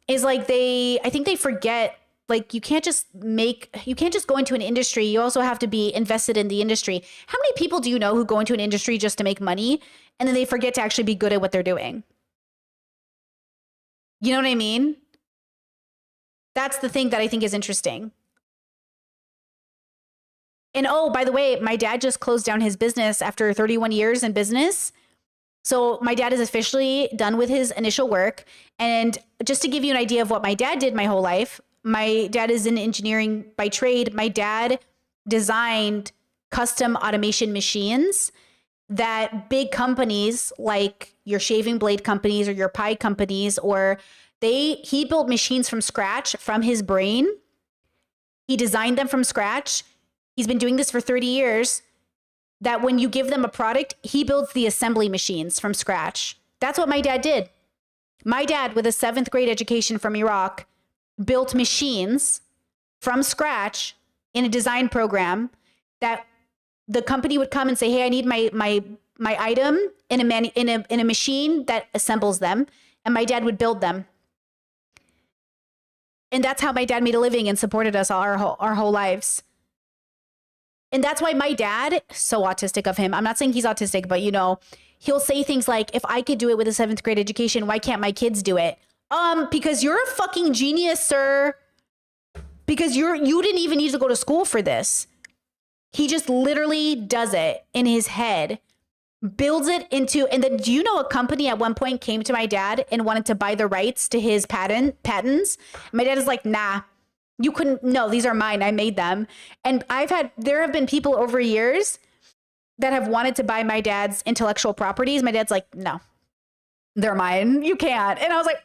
is like I think they forget like you can't just go into an industry. You also have to be invested in the industry. How many people do you know who go into an industry just to make money and then they forget to actually be good at what they're doing? You know what I mean? That's the thing that I think is interesting. And oh, by the way, my dad just closed down his business after 31 years in business. So my dad is officially done with his initial work. And just to give you an idea of what my dad did my whole life, my dad is in engineering by trade. My dad designed custom automation machines that big companies like your shaving blade companies or your pie companies, he built machines from scratch from his brain. He designed them from scratch. He's been doing this for 30 years. That when you give them a product, he builds the assembly machines from scratch. That's what my dad did. My dad, with a 7th grade education from Iraq, built machines from scratch in a design program that the company would come and say, hey, I need my item in a machine that assembles them. And my dad would build them. And that's how my dad made a living and supported us our whole lives. And that's why my dad, so autistic of him. I'm not saying he's autistic, but he'll say things like, if I could do it with a 7th grade education, why can't my kids do it? Because you're a fucking genius, sir. because you didn't even need to go to school for this. He just literally does it in his head, builds it into, and then do you know a company at one point came to my dad and wanted to buy the rights to his patents? My dad is like, nah, you couldn't, no, these are mine. I made them. And there have been people over years that have wanted to buy my dad's intellectual properties. My dad's like, no, they're mine. You can't. And I was like,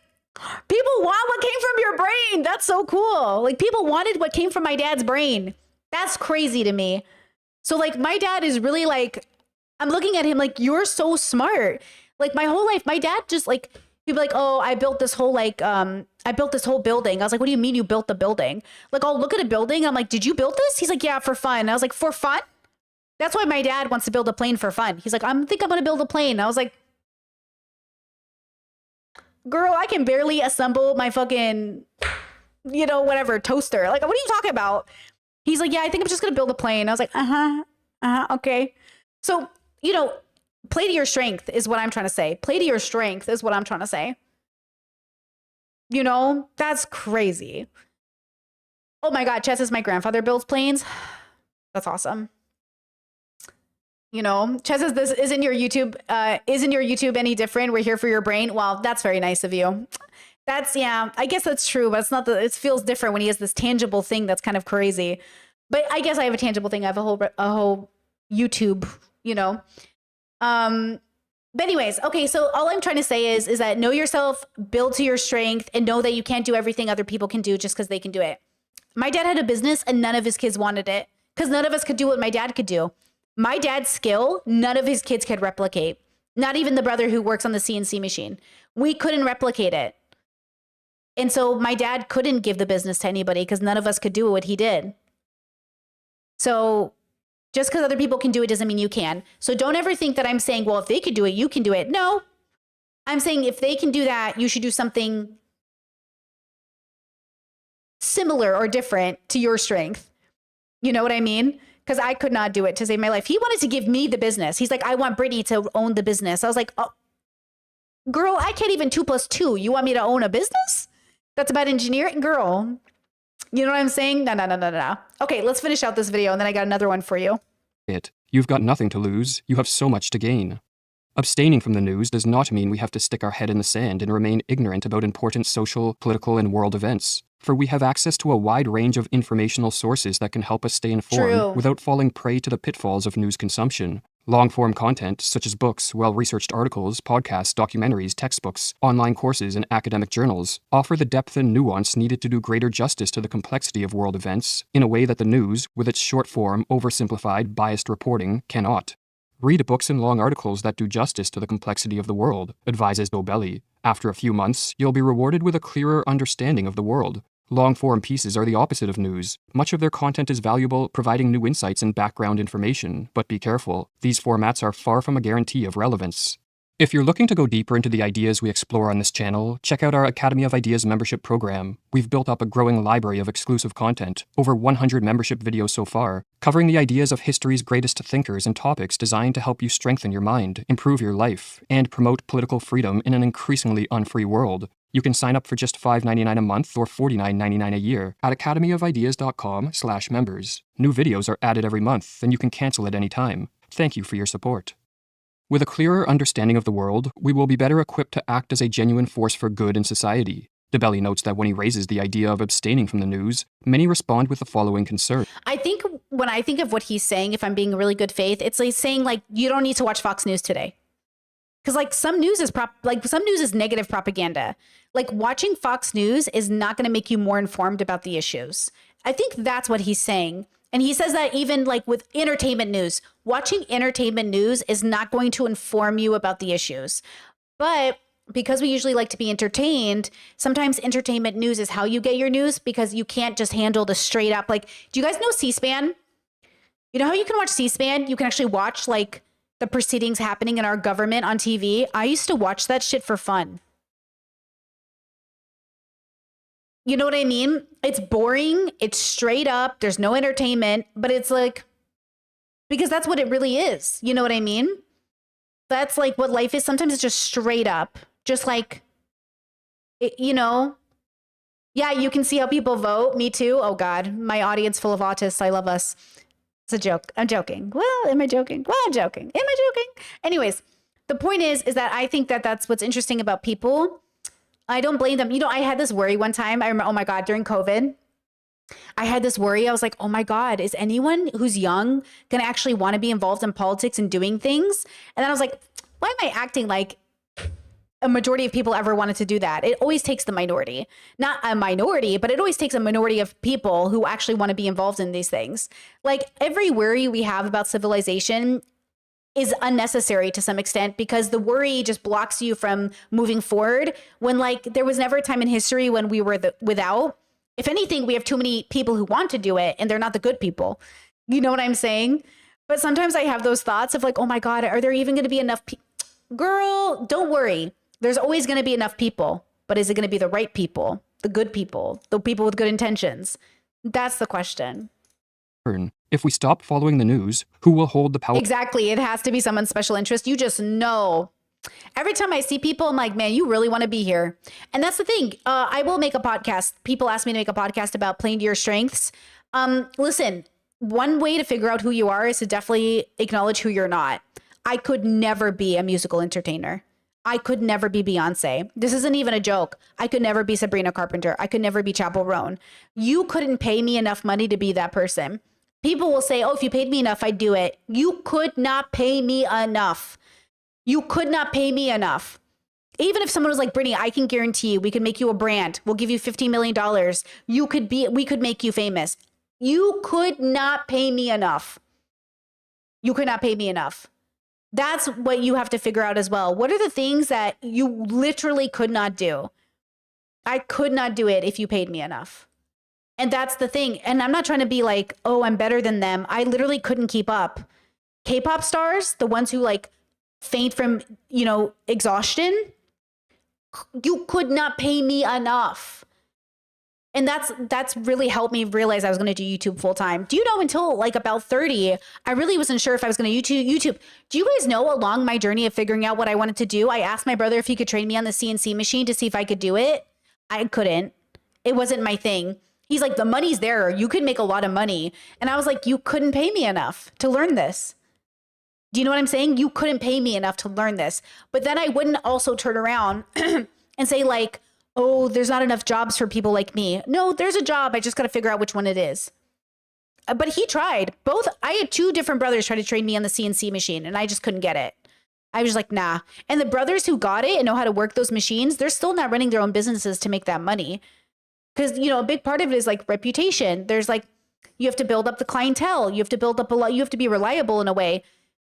people want what came from your brain. That's so cool. Like, people wanted what came from my dad's brain. That's crazy to me. So like, my dad is really like, I'm looking at him like, you're so smart. Like, my whole life, my dad just like, he'd be like, oh, I built this whole building. I was like, what do you mean you built the building? Like, I'll look at a building. I'm like, did you build this? He's like, yeah, for fun. I was like, for fun? That's why my dad wants to build a plane for fun. He's like, I think I'm going to build a plane. I was like, girl, I can barely assemble my fucking, whatever, toaster. Like, what are you talking about? He's like, yeah, I think I'm just going to build a plane. I was like, okay. So, play to your strength is what I'm trying to say. Play to your strength is what I'm trying to say. That's crazy. Oh my God, Chess is my grandfather builds planes. That's awesome. Chess says, this isn't your YouTube any different? We're here for your brain. Well, that's very nice of you. Yeah, I guess that's true, but it feels different when he has this tangible thing that's kind of crazy. But I guess I have a tangible thing. I have a whole YouTube, But anyways, okay, so all I'm trying to say is that know yourself, build to your strength, and know that you can't do everything other people can do just because they can do it. My dad had a business and none of his kids wanted it because none of us could do what my dad could do. My dad's skill, none of his kids could replicate. Not even the brother who works on the CNC machine. We couldn't replicate it. And so my dad couldn't give the business to anybody because none of us could do what he did. So just because other people can do it doesn't mean you can. So don't ever think that I'm saying, well, if they could do it, you can do it. No, I'm saying if they can do that, you should do something similar or different to your strength. You know what I mean? Because I could not do it to save my life. He wanted to give me the business. He's like, I want Brittany to own the business. I was like, oh, girl, I can't even 2 + 2. You want me to own a business? That's about engineering, girl. You know what I'm saying? No. Okay, let's finish out this video, and then I got another one for you. You've got nothing to lose. You have so much to gain. Abstaining from the news does not mean we have to stick our head in the sand and remain ignorant about important social, political, and world events. For we have access to a wide range of informational sources that can help us stay informed without falling prey to the pitfalls of news consumption. Long-form content, such as books, well-researched articles, podcasts, documentaries, textbooks, online courses, and academic journals, offer the depth and nuance needed to do greater justice to the complexity of world events in a way that the news, with its short-form, oversimplified, biased reporting, cannot. Read books and long articles that do justice to the complexity of the world, advises Dobelli. After a few months, you'll be rewarded with a clearer understanding of the world. Long-form pieces are the opposite of news. Much of their content is valuable, providing new insights and background information. But be careful, these formats are far from a guarantee of relevance. If you're looking to go deeper into the ideas we explore on this channel, check out our Academy of Ideas membership program. We've built up a growing library of exclusive content, over 100 membership videos so far, covering the ideas of history's greatest thinkers and topics designed to help you strengthen your mind, improve your life, and promote political freedom in an increasingly unfree world. You can sign up for just $5.99 a month or $49.99 a year at academyofideas.com/members. New videos are added every month, and you can cancel at any time. Thank you for your support. With a clearer understanding of the world, we will be better equipped to act as a genuine force for good in society. Dobelli notes that when he raises the idea of abstaining from the news, many respond with the following concern. I think when I think of what he's saying, if I'm being really good faith, it's like saying like, you don't need to watch Fox News today. Because like some news is negative propaganda. Like watching Fox News is not going to make you more informed about the issues. I think that's what he's saying. And he says that even like with entertainment news, watching entertainment news is not going to inform you about the issues. But because we usually like to be entertained, sometimes entertainment news is how you get your news because you can't just handle the straight up. Like, do you guys know C-SPAN? You know how you can watch C-SPAN? You can actually watch like the proceedings happening in our government on TV. I used to watch that shit for fun. You know what I mean? It's boring. It's straight up. There's no entertainment, but it's like, because that's what it really is. You know what I mean? That's like what life is. Sometimes it's just straight up, just like, you Yeah, you can see how people vote. Me too. Oh God, my audience full of autists. I love us. It's a joke. I'm joking. Well, am I joking? Well, I'm joking. Am I joking? Anyways, the point is that I think that that's what's interesting about people. I don't blame them. You know, I had this worry one time. I remember, oh my God, during COVID, I had this worry. I was like, oh my God, is anyone who's young going to actually want to be involved in politics and doing things? And then I was like, why am I acting like a majority of people ever wanted to do that? It always takes the minority, not a minority, but it always takes a minority of people who actually want to be involved in these things. Like every worry we have about civilization is unnecessary to some extent, because the worry just blocks you from moving forward, when like there was never a time in history when we were without. If anything, we have too many people who want to do it and they're not the good people. You know what I'm saying? But sometimes I have those thoughts of like, oh my God, are there even going to be enough people? Girl, don't worry. There's always going to be enough people, but is it going to be the right people, the good people, the people with good intentions? That's the question. If we stop following the news, who will hold the power? Exactly. It has to be someone's special interest. You just know. Every time I see people, I'm like, man, you really want to be here. And that's the thing. I will make a podcast. People ask me to make a podcast about playing to your strengths. Listen, one way to figure out who you are is to definitely acknowledge who you're not. I could never be a musical entertainer. I could never be Beyonce. This isn't even a joke. I could never be Sabrina Carpenter. I could never be Chappell Roan. You couldn't pay me enough money to be that person. People will say, oh, if you paid me enough, I'd do it. You could not pay me enough. You could not pay me enough. Even if someone was like, Brittany, I can guarantee you, we can make you a brand. We'll give you $50 million. We could make you famous. You could not pay me enough. You could not pay me enough. That's what you have to figure out as well. What are the things that you literally could not do? I could not do it if you paid me enough. And that's the thing. And I'm not trying to be like, oh, I'm better than them. I literally couldn't keep up. K-pop stars, the ones who like faint from, exhaustion, you could not pay me enough. And that's really helped me realize I was going to do YouTube full time. Do you know, until like about 30, I really wasn't sure if I was going to YouTube. Do you guys know, along my journey of figuring out what I wanted to do, I asked my brother if he could train me on the CNC machine to see if I could do it. I couldn't. It wasn't my thing. He's like, the money's there. You could make a lot of money. And I was like, you couldn't pay me enough to learn this. Do you know what I'm saying? You couldn't pay me enough to learn this. But then I wouldn't also turn around and say like, oh, there's not enough jobs for people like me. No, there's a job. I just got to figure out which one it is. But he tried. I had two different brothers try to train me on the CNC machine, and I just couldn't get it. I was like, nah. And the brothers who got it and know how to work those machines, they're still not running their own businesses to make that money. Because, a big part of it is like reputation. There's like, you have to build up the clientele. You have to build up you have to be reliable in a way.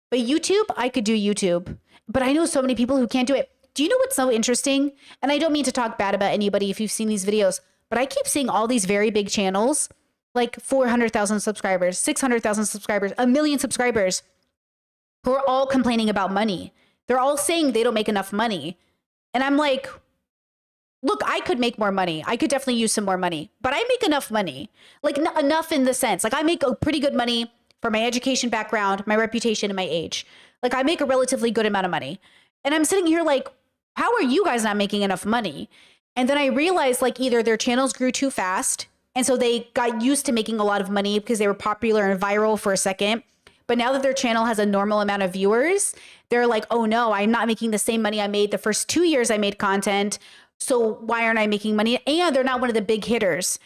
But YouTube, I could do YouTube. But I know so many people who can't do it. Do you know what's so interesting? And I don't mean to talk bad about anybody if you've seen these videos, but I keep seeing all these very big channels, like 400,000 subscribers, 600,000 subscribers, 1 million subscribers, who are all complaining about money. They're all saying they don't make enough money. And I'm like, look, I could make more money. I could definitely use some more money, but I make enough money. Like enough in the sense, like I make a pretty good money for my education background, my reputation, and my age. Like I make a relatively good amount of money. And I'm sitting here like, how are you guys not making enough money? And then I realized like either their channels grew too fast, and so they got used to making a lot of money because they were popular and viral for a second. But now that their channel has a normal amount of viewers, they're like, oh no, I'm not making the same money I made the first 2 years I made content. So why aren't I making money? And they're not one of the big hitters.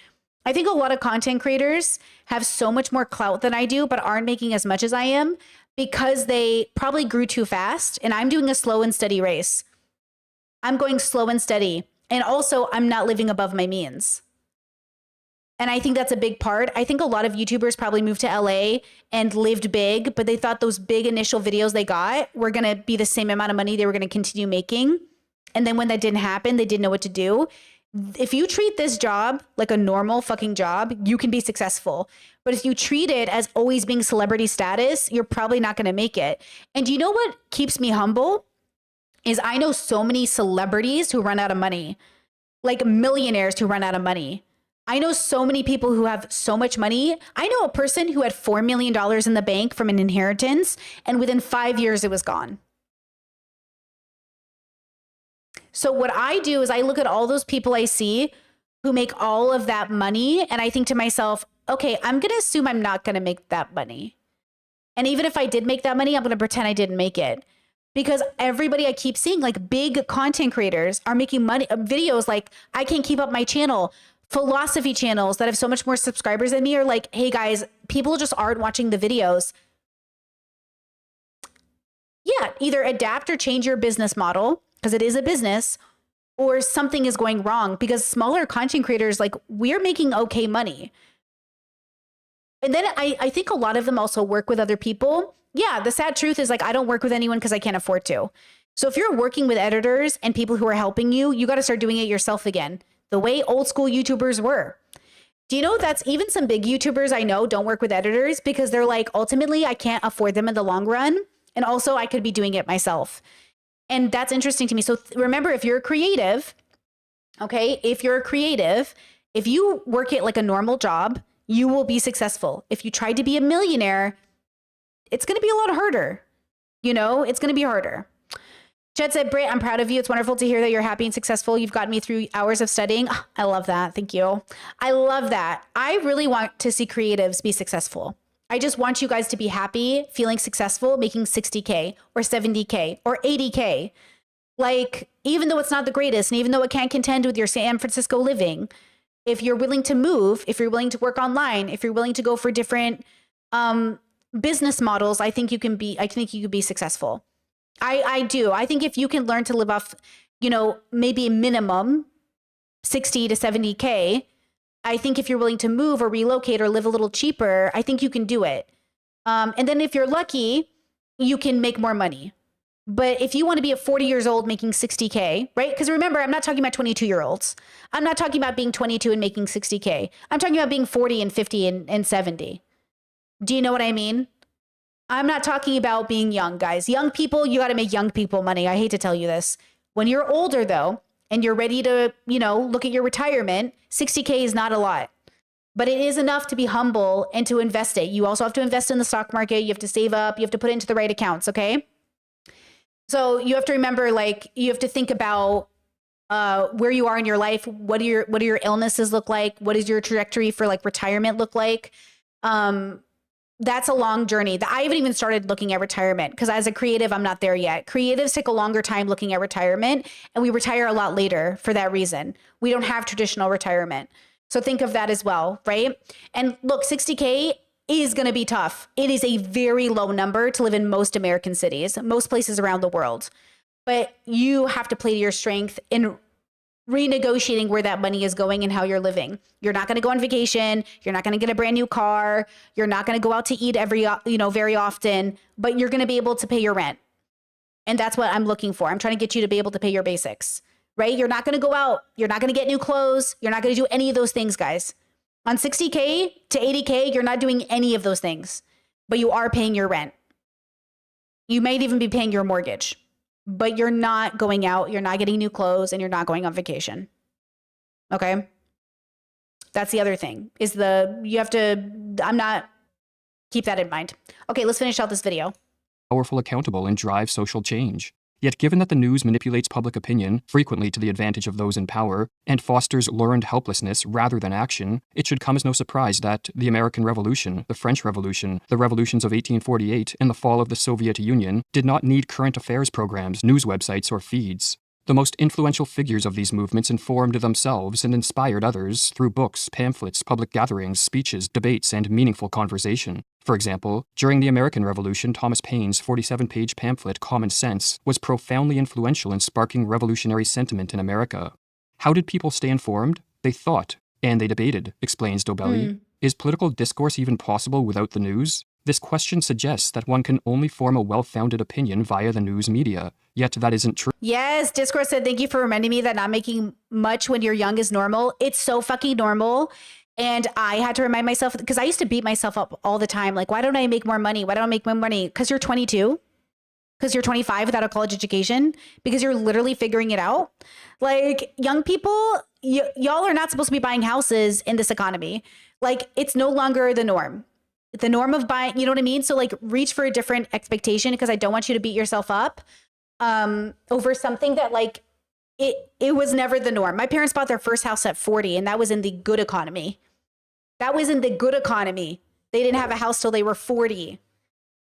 I think a lot of content creators have so much more clout than I do, but aren't making as much as I am because they probably grew too fast. And I'm doing a slow and steady race. I'm going slow and steady. And also, I'm not living above my means. And I think that's a big part. I think a lot of YouTubers probably moved to LA and lived big, but they thought those big initial videos they got were going to be the same amount of money they were going to continue making. And then when that didn't happen, they didn't know what to do. If you treat this job like a normal fucking job, you can be successful. But if you treat it as always being celebrity status, you're probably not going to make it. And you know what keeps me humble? Is I know so many celebrities who run out of money, like millionaires who run out of money. I know so many people who have so much money. I know a person who had $4 million in the bank from an inheritance, and within 5 years it was gone. So what I do is I look at all those people I see who make all of that money. And I think to myself, okay, I'm going to assume I'm not going to make that money. And even if I did make that money, I'm going to pretend I didn't make it. Because everybody I keep seeing, like big content creators are making money, videos like, I can't keep up my channel. Philosophy channels that have so much more subscribers than me are like, hey guys, people just aren't watching the videos. Yeah, either adapt or change your business model, because it is a business, or something is going wrong, because smaller content creators, like, we're making okay money. And then I think a lot of them also work with other people. Yeah, the sad truth is, like, I don't work with anyone because I can't afford to. So if you're working with editors and people who are helping you, you got to start doing it yourself again, the way old school YouTubers were. Do you know that's even some big YouTubers I know don't work with editors because they're like, ultimately, I can't afford them in the long run. And also I could be doing it myself. And that's interesting to me. So remember, if you're a creative, okay, if you're a creative, if you work it like a normal job, you will be successful. If you try to be a millionaire, it's going to be a lot harder. You know, it's going to be harder. Chet said, Britt, I'm proud of you. It's wonderful to hear that you're happy and successful. You've gotten me through hours of studying. Oh, I love that. Thank you. I love that. I really want to see creatives be successful. I just want you guys to be happy, feeling successful, making 60K or 70K or 80K. Like, even though it's not the greatest, and even though it can't contend with your San Francisco living, if you're willing to move, if you're willing to work online, if you're willing to go for different business models, I think you could be successful. I do. I think if you can learn to live off, you know, maybe minimum 60 to 70K, I think if you're willing to move or relocate or live a little cheaper, I think you can do it. And then if you're lucky, you can make more money. But if you want to be at 40 years old making 60K, right? Because remember, I'm not talking about 22-year-olds. I'm not talking about being 22 and making 60K. I'm talking about being 40 and 50 and 70. Do you know what I mean? I'm not talking about being young, guys. Young people, you got to make young people money. I hate to tell you this. When you're older, though, and you're ready to, you know, look at your retirement, 60K is not a lot. But it is enough to be humble and to invest it. You also have to invest in the stock market. You have to save up. You have to put it into the right accounts, okay? So you have to remember, like, you have to think about where you are in your life. What do your illnesses look like? What does your trajectory for like retirement look like? That's a long journey. I haven't even started looking at retirement because as a creative, I'm not there yet. Creatives take a longer time looking at retirement, and we retire a lot later for that reason. We don't have traditional retirement. So think of that as well, right? And look, 60K is going to be tough. It is a very low number to live in most American cities, most places around the world. But you have to play to your strength in renegotiating where that money is going and how you're living. You're not going to go on vacation. You're not going to get a brand new car. You're not going to go out to eat very often, but you're going to be able to pay your rent. And that's what I'm looking for. I'm trying to get you to be able to pay your basics, right? You're not going to go out. You're not going to get new clothes. You're not going to do any of those things, guys. On 60K to 80K, you're not doing any of those things, but you are paying your rent. You might even be paying your mortgage. But you're not going out, you're not getting new clothes, and you're not going on vacation. Okay? That's the other thing, keep that in mind. Okay, let's finish out this video. Powerful, accountable, and drive social change. Yet given that the news manipulates public opinion, frequently to the advantage of those in power, and fosters learned helplessness rather than action, it should come as no surprise that the American Revolution, the French Revolution, the revolutions of 1848, and the fall of the Soviet Union did not need current affairs programs, news websites, or feeds. The most influential figures of these movements informed themselves and inspired others through books, pamphlets, public gatherings, speeches, debates, and meaningful conversation. For example, during the American Revolution, Thomas Paine's 47-page pamphlet, Common Sense, was profoundly influential in sparking revolutionary sentiment in America. How did people stay informed? They thought, and they debated, explains Dobelli. Is political discourse even possible without the news? This question suggests that one can only form a well-founded opinion via the news media, yet that isn't true. Yes, Discourse said, thank you for reminding me that not making much when you're young is normal. It's so fucking normal. And I had to remind myself, because I used to beat myself up all the time. Like, why don't I make more money? Why don't I make more money? Because you're 22? Because you're 25 without a college education? Because you're literally figuring it out? Like, young people, y'all are not supposed to be buying houses in this economy. Like, it's no longer the norm. The norm of buying, you know what I mean? So like reach for a different expectation, because I don't want you to beat yourself up over something that like it was never the norm. My parents bought their first house at 40, and that was in the good economy. That was in the good economy. They didn't have a house till they were 40.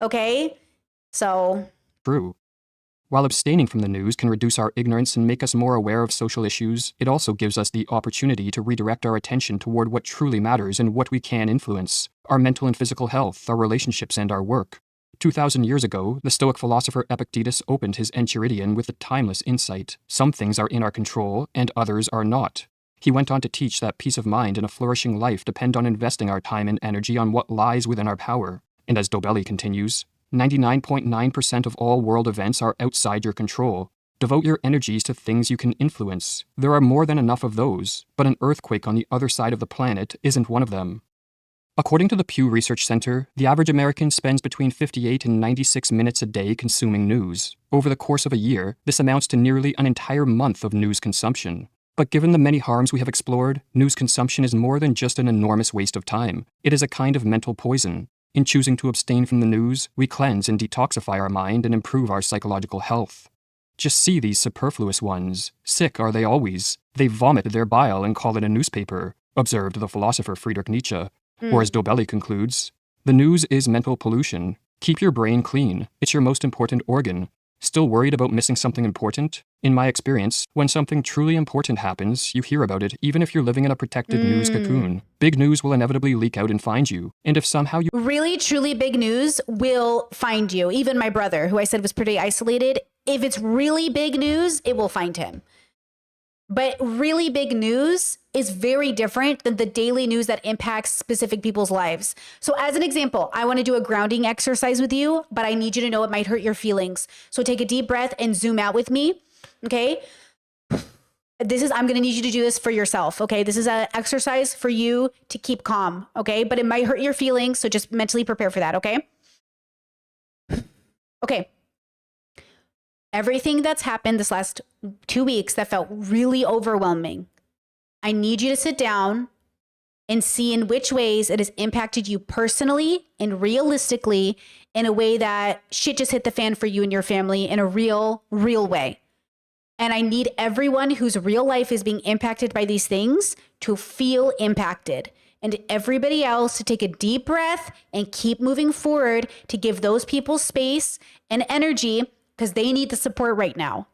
Okay? So. True. While abstaining from the news can reduce our ignorance and make us more aware of social issues, it also gives us the opportunity to redirect our attention toward what truly matters and what we can influence: our mental and physical health, our relationships, and our work. 2,000 years ago, the Stoic philosopher Epictetus opened his Enchiridion with a timeless insight: some things are in our control and others are not. He went on to teach that peace of mind and a flourishing life depend on investing our time and energy on what lies within our power. And as Dobelli continues, 99.9% of all world events are outside your control. Devote your energies to things you can influence. There are more than enough of those, but an earthquake on the other side of the planet isn't one of them. According to the Pew Research Center, the average American spends between 58 and 96 minutes a day consuming news. Over the course of a year, this amounts to nearly an entire month of news consumption. But given the many harms we have explored, news consumption is more than just an enormous waste of time. It is a kind of mental poison. In choosing to abstain from the news, we cleanse and detoxify our mind and improve our psychological health. Just see these superfluous ones. Sick are they always. They vomit their bile and call it a newspaper, observed the philosopher Friedrich Nietzsche. Or as Dobelli concludes, the news is mental pollution. Keep your brain clean. It's your most important organ. Still worried about missing something important? In my experience, when something truly important happens, you hear about it even if you're living in a protected news cocoon. Big news will inevitably leak out and find you. And if somehow you Really, truly big news will find you. Even my brother, who I said was pretty isolated, if it's really big news, it will find him. But really big news is very different than the daily news that impacts specific people's lives. So as an example, I want to do a grounding exercise with you, but I need you to know it might hurt your feelings. So take a deep breath and zoom out with me. Okay. I'm going to need you to do this for yourself. Okay. This is an exercise for you to keep calm. Okay. But it might hurt your feelings. So just mentally prepare for that. Okay. Okay. Everything that's happened this last 2 weeks that felt really overwhelming, I need you to sit down and see in which ways it has impacted you personally and realistically in a way that shit just hit the fan for you and your family in a real way. And I need everyone whose real life is being impacted by these things to feel impacted, and everybody else to take a deep breath and keep moving forward to give those people space and energy, because they need the support right now.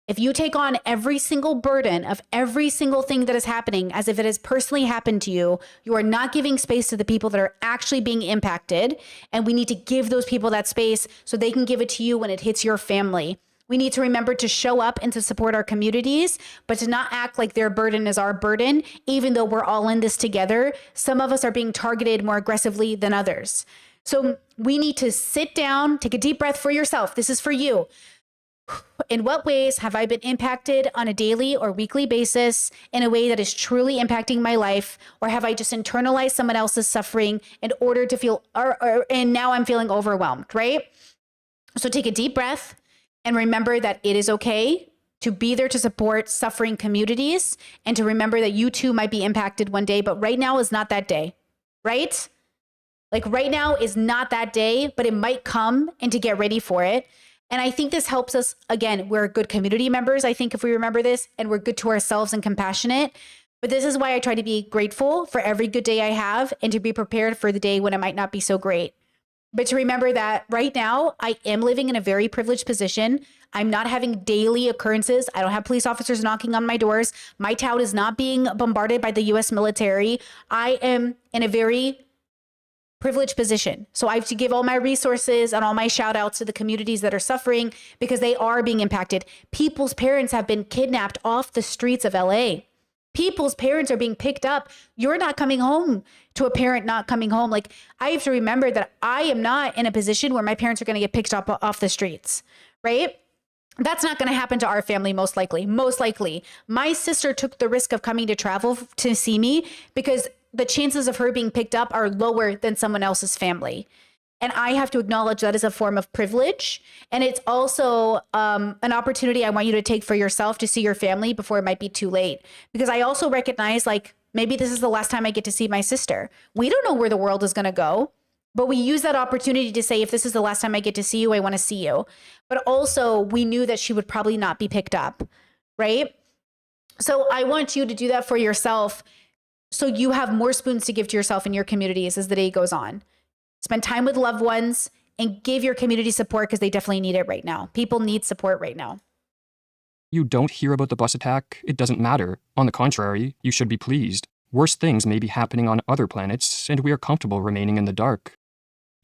If you take on every single burden of every single thing that is happening as if it has personally happened to you, you are not giving space to the people that are actually being impacted. And we need to give those people that space so they can give it to you when it hits your family. We need to remember to show up and to support our communities, but to not act like their burden is our burden, even though we're all in this together. Some of us are being targeted more aggressively than others. So we need to sit down, take a deep breath for yourself. This is for you. In what ways have I been impacted on a daily or weekly basis in a way that is truly impacting my life? Or have I just internalized someone else's suffering in order to feel, and now I'm feeling overwhelmed, right? So take a deep breath and remember that it is okay to be there to support suffering communities, and to remember that you too might be impacted one day, but right now is not that day, right? Like right now is not that day, but it might come, and to get ready for it. And I think this helps us. Again, we're good community members, I think, if we remember this, and we're good to ourselves and compassionate. But this is why I try to be grateful for every good day I have, and to be prepared for the day when it might not be so great. But to remember that right now, I am living in a very privileged position. I'm not having daily occurrences. I don't have police officers knocking on my doors. My town is not being bombarded by the US military. I am in a very privileged position. So I have to give all my resources and all my shout outs to the communities that are suffering, because they are being impacted. People's parents have been kidnapped off the streets of LA. People's parents are being picked up. You're not coming home to a parent not coming home. Like, I have to remember that I am not in a position where my parents are going to get picked up off the streets, right? That's not going to happen to our family, most likely. Most likely. My sister took the risk of coming to travel to see me because the chances of her being picked up are lower than someone else's family. And I have to acknowledge that is a form of privilege. And it's also an opportunity I want you to take for yourself to see your family before it might be too late. Because I also recognize, like, maybe this is the last time I get to see my sister. We don't know where the world is going to go. But we use that opportunity to say, if this is the last time I get to see you, I want to see you. But also, we knew that she would probably not be picked up. right? So I want you to do that for yourself so you have more spoons to give to yourself and your communities as the day goes on. Spend time with loved ones and give your community support because they definitely need it right now. People need support right now. You don't hear about the bus attack, it doesn't matter. On the contrary, you should be pleased. Worse things may be happening on other planets, and we are comfortable remaining in the dark.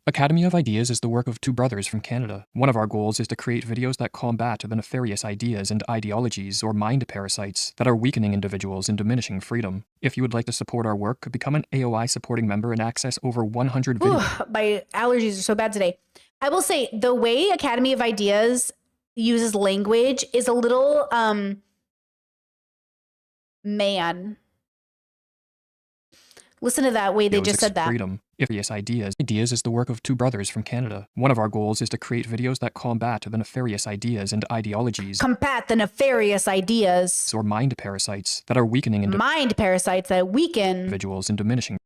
Academy of Ideas is the work of two brothers from Canada. One of our goals is to create videos that combat the nefarious ideas and ideologies or mind parasites that are weakening individuals and diminishing freedom. If you would like to support our work, become an AOI supporting member and access over 100 videos. My allergies are so bad today. I will say the way Academy of Ideas uses language is a little, man. Listen to that way they just said that. Freedom. Nefarious ideas. Ideas is the work of two brothers from Canada. One of our goals is to create videos that combat the nefarious ideas and ideologies. Combat the nefarious ideas. Or mind parasites that are weakening mind parasites that weaken individuals and diminishing.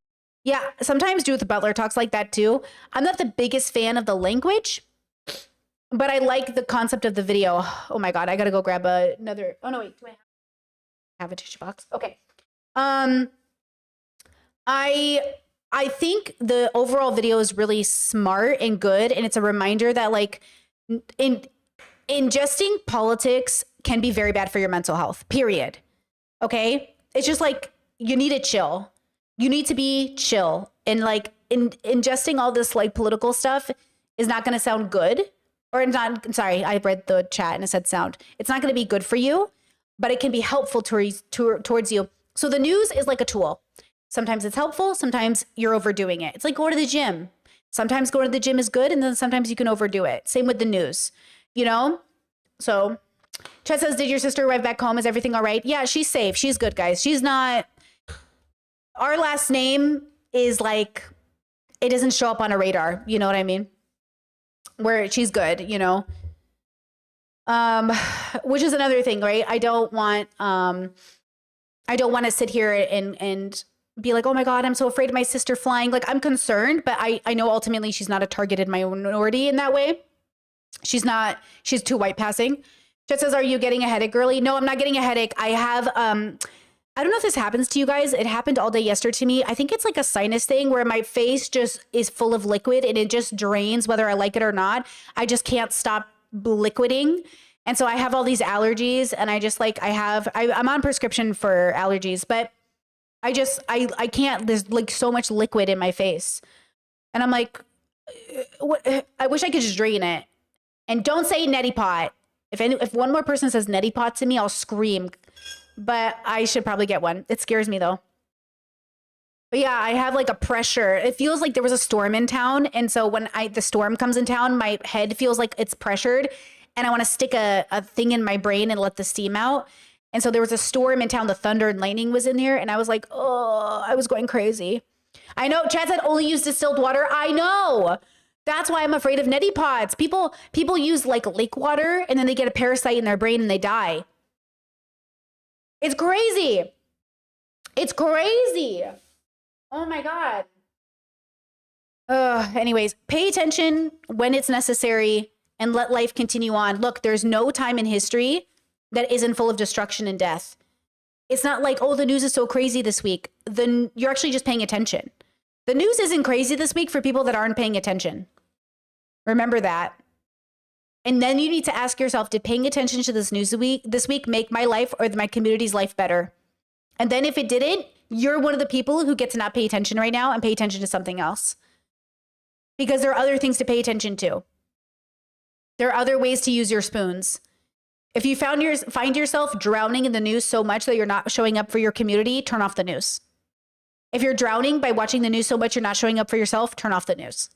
Yeah, sometimes Judith Butler talks like that too. I'm not the biggest fan of the language, but I like the concept of the video. Oh my God, I gotta go grab another. Oh no, wait, do I have a tissue box? Okay. I think the overall video is really smart and good, and it's a reminder that like ingesting politics can be very bad for your mental health, period. Okay? It's just like you need to chill. You need to be chill, and like ingesting all this like political stuff is not going to sound good, or not. Sorry, I read the chat and it said sound. It's not going to be good for you, but it can be helpful towards you. So the news is like a tool. Sometimes it's helpful. Sometimes you're overdoing it. It's like going to the gym. Sometimes going to the gym is good, and then sometimes you can overdo it. Same with the news, you know? So Chet says, did your sister arrive back home? Is everything all right? Yeah, she's safe. She's good, guys. She's not. Our last name is like, it doesn't show up on a radar. You know what I mean? Where she's good, you know? Which is another thing, right? I don't want to sit here and be like, oh my God, I'm so afraid of my sister flying. Like, I'm concerned, but I know ultimately she's not a targeted minority in that way. She's too white passing. Chet says, are you getting a headache, girly? No, I'm not getting a headache. I have, I don't know if this happens to you guys. It happened all day yesterday to me. I think it's like a sinus thing where my face just is full of liquid and it just drains whether I like it or not. I just can't stop liquiding. And so I have all these allergies, and I just like, I'm on prescription for allergies, but I can't, there's like so much liquid in my face. And I'm like, I wish I could just drain it. And don't say neti pot. If one more person says neti pot to me, I'll scream. But I should probably get one. It scares me though. But yeah, I have like a pressure. It feels like there was a storm in town. And so when the storm comes in town, my head feels like it's pressured. And I want to stick a thing in my brain and let the steam out. And so there was a storm in town. The thunder and lightning was in there. And I was like, oh, I was going crazy. I know. Chad said only use distilled water. I know. That's why I'm afraid of neti pots. People use like lake water, and then they get a parasite in their brain and they die. It's crazy. It's crazy. Oh my God. Anyways, pay attention when it's necessary and let life continue on. Look, there's no time in history that isn't full of destruction and death. It's not like, oh, the news is so crazy this week. Then you're actually just paying attention. The news isn't crazy this week for people that aren't paying attention. Remember that. And then you need to ask yourself, did paying attention to this news this week make my life or my community's life better? And then if it didn't, you're one of the people who get to not pay attention right now and pay attention to something else. Because there are other things to pay attention to. There are other ways to use your spoons. If you find yourself drowning in the news so much that you're not showing up for your community, turn off the news. If you're drowning by watching the news so much you're not showing up for yourself, turn off the news.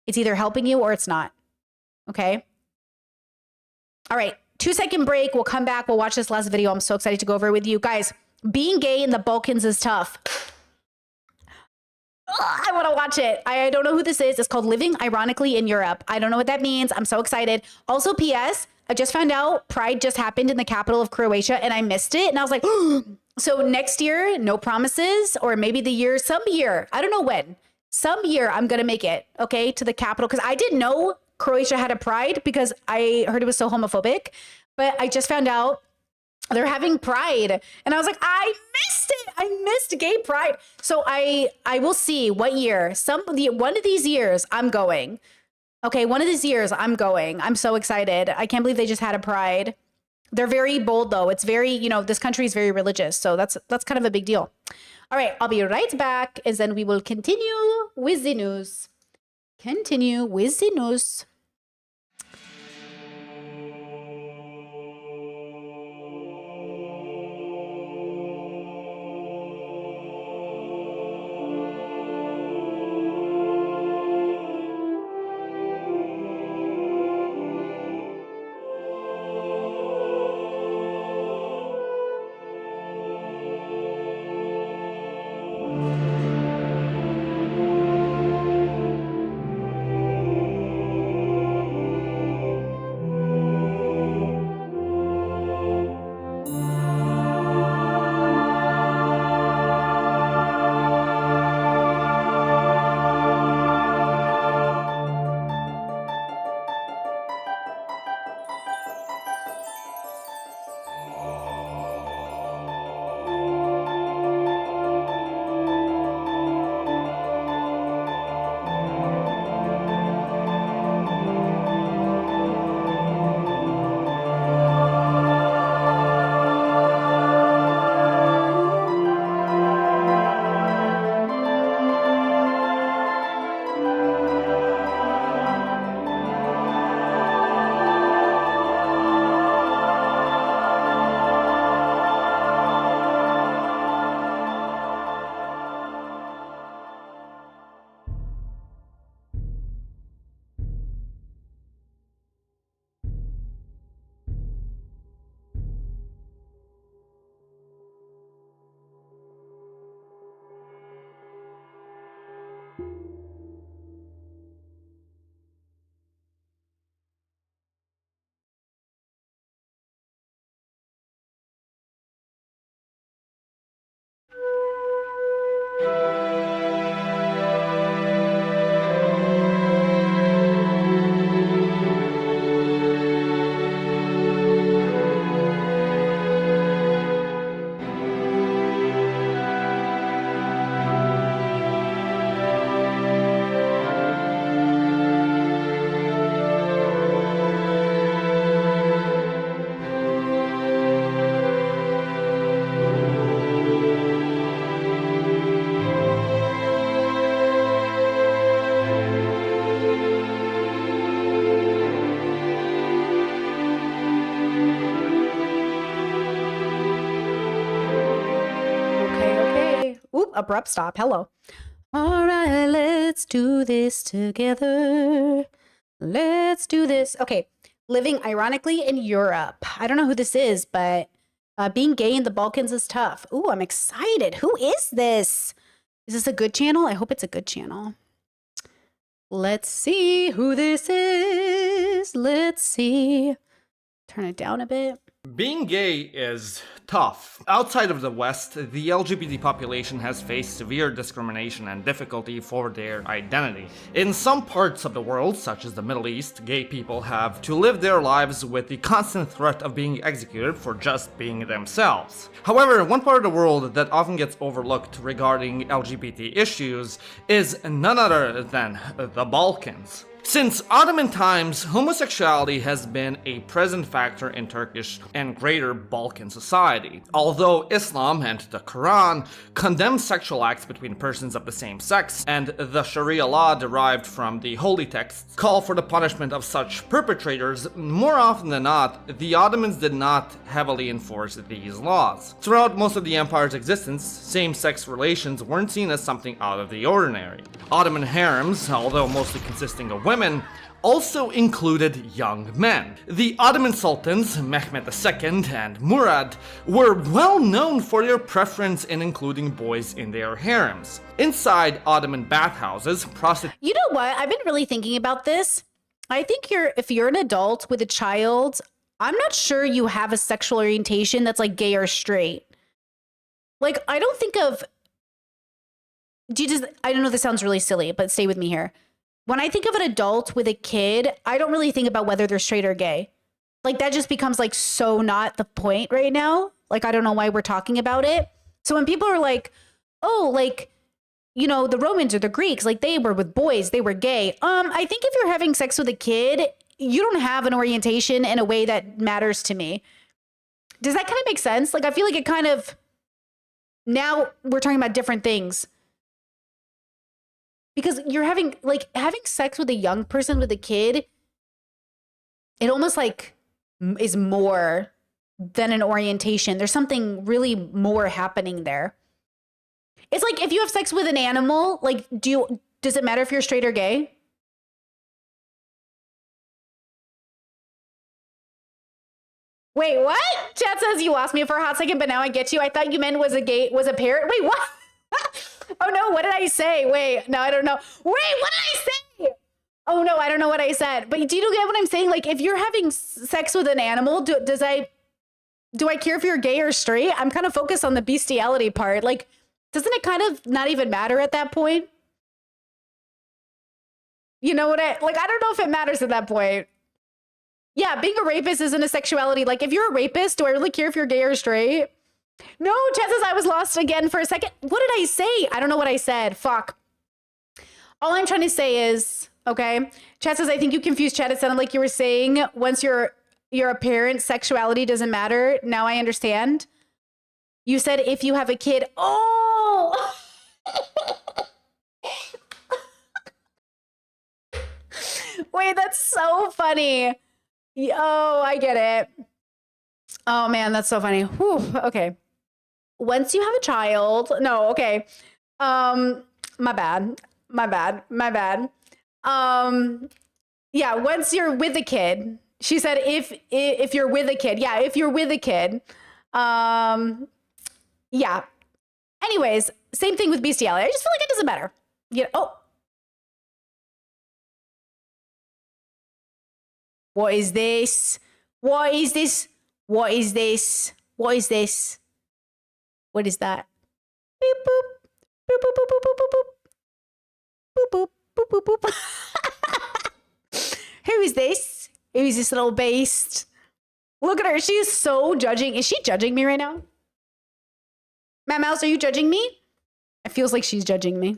It's either helping you or it's not. Okay? All right. 2-second break. We'll come back. We'll watch this last video. I'm so excited to go over it with you. Guys, being gay in the Balkans is tough. I want to watch it. I don't know who this is. It's called Living Ironically in Europe. I don't know what that means. I'm so excited. Also, P.S., I just found out Pride just happened in the capital of Croatia and I missed it. And I was like, so next year, no promises, or maybe some year, I don't know when, some year I'm going to make it, okay, to the capital. Because I didn't know Croatia had a Pride because I heard it was so homophobic. But I just found out they're having Pride. And I was like, I missed it. I missed gay Pride. So I will see what year, one of these years I'm going. Okay, one of these years I'm going. I'm so excited. I can't believe they just had a Pride. They're very bold though. It's very, this country is very religious. So that's kind of a big deal. All right, I'll be right back, and then we will continue with the news. Abrupt stop. Hello. All right, let's do this together. Let's do this. Okay. Living ironically in Europe. I don't know who this is, but being gay in the Balkans is tough. Ooh, I'm excited. Who is this? Is this a good channel? I hope it's a good channel. Let's see who this is. Let's see. Turn it down a bit. Being gay is tough. Outside of the West, the LGBT population has faced severe discrimination and difficulty for their identity. In some parts of the world, such as the Middle East, gay people have to live their lives with the constant threat of being executed for just being themselves. However, one part of the world that often gets overlooked regarding LGBT issues is none other than the Balkans. Since Ottoman times, homosexuality has been a present factor in Turkish and Greater Balkan society. Although Islam and the Quran condemn sexual acts between persons of the same sex, and the Sharia law derived from the holy texts call for the punishment of such perpetrators, more often than not, the Ottomans did not heavily enforce these laws. Throughout most of the empire's existence, same-sex relations weren't seen as something out of the ordinary. Ottoman harems, although mostly consisting of women, also included young men. The Ottoman sultans, Mehmed II and Murad, were well known for their preference in including boys in their harems. Inside Ottoman bathhouses, You know what? I've been really thinking about this. I think if you're an adult with a child, I'm not sure you have a sexual orientation that's like gay or straight. Like, I don't think of... I don't know, this sounds really silly, but stay with me here. When I think of an adult with a kid, I don't really think about whether they're straight or gay. Like that just becomes like so not the point right now. Like I don't know why we're talking about it. So when people are like, oh, like, you know, the Romans or the Greeks, like they were with boys, they were gay. I think if you're having sex with a kid, you don't have an orientation in a way that matters to me. Does that kind of make sense? Like I feel like it kind of, now we're talking about different things. Because you're having sex with a young person, with a kid, it almost like is more than an orientation. There's something really more happening there. It's like if you have sex with an animal, like does it matter if you're straight or gay? Wait, what? Chat says you lost me for a hot second, but now I get you. I thought you meant was a parrot. Wait, what? Oh no, what did I say? Wait, no, I don't know. Wait, what did I say? Oh no, I don't know what I said. But do you get what I'm saying? Like if you're having sex with an animal, do I care if you're gay or straight? I'm kind of focused on the bestiality part. Like, doesn't it kind of not even matter at that point? You know what I don't know if it matters at that point. Yeah, being a rapist isn't a sexuality. Like, if you're a rapist, do I really care if you're gay or straight? No, Chat says I was lost again for a second. What did I say? I don't know what I said. Fuck. All I'm trying to say is, okay, Chat says, I think you confused Chat. It sounded like you were saying once you're a parent, sexuality doesn't matter. Now I understand. You said if you have a kid. Oh! Wait, that's so funny. Oh, I get it. Oh man, that's so funny. Whew, okay. Once you have a child, no, okay. My bad. Yeah, once you're with a kid. She said if you're with a kid. Yeah, if you're with a kid. Yeah. Anyways, same thing with bestiality. I just feel like it doesn't matter. You know, oh. What is this? What is this? What is this? What is this? What is that? Beep boop. Boop boop boop boop boop boop. Boop boop boop boop boop. Who is this? Who is this little beast? Look at her. She's so judging. Is she judging me right now? Matt Mouse, are you judging me? It feels like she's judging me.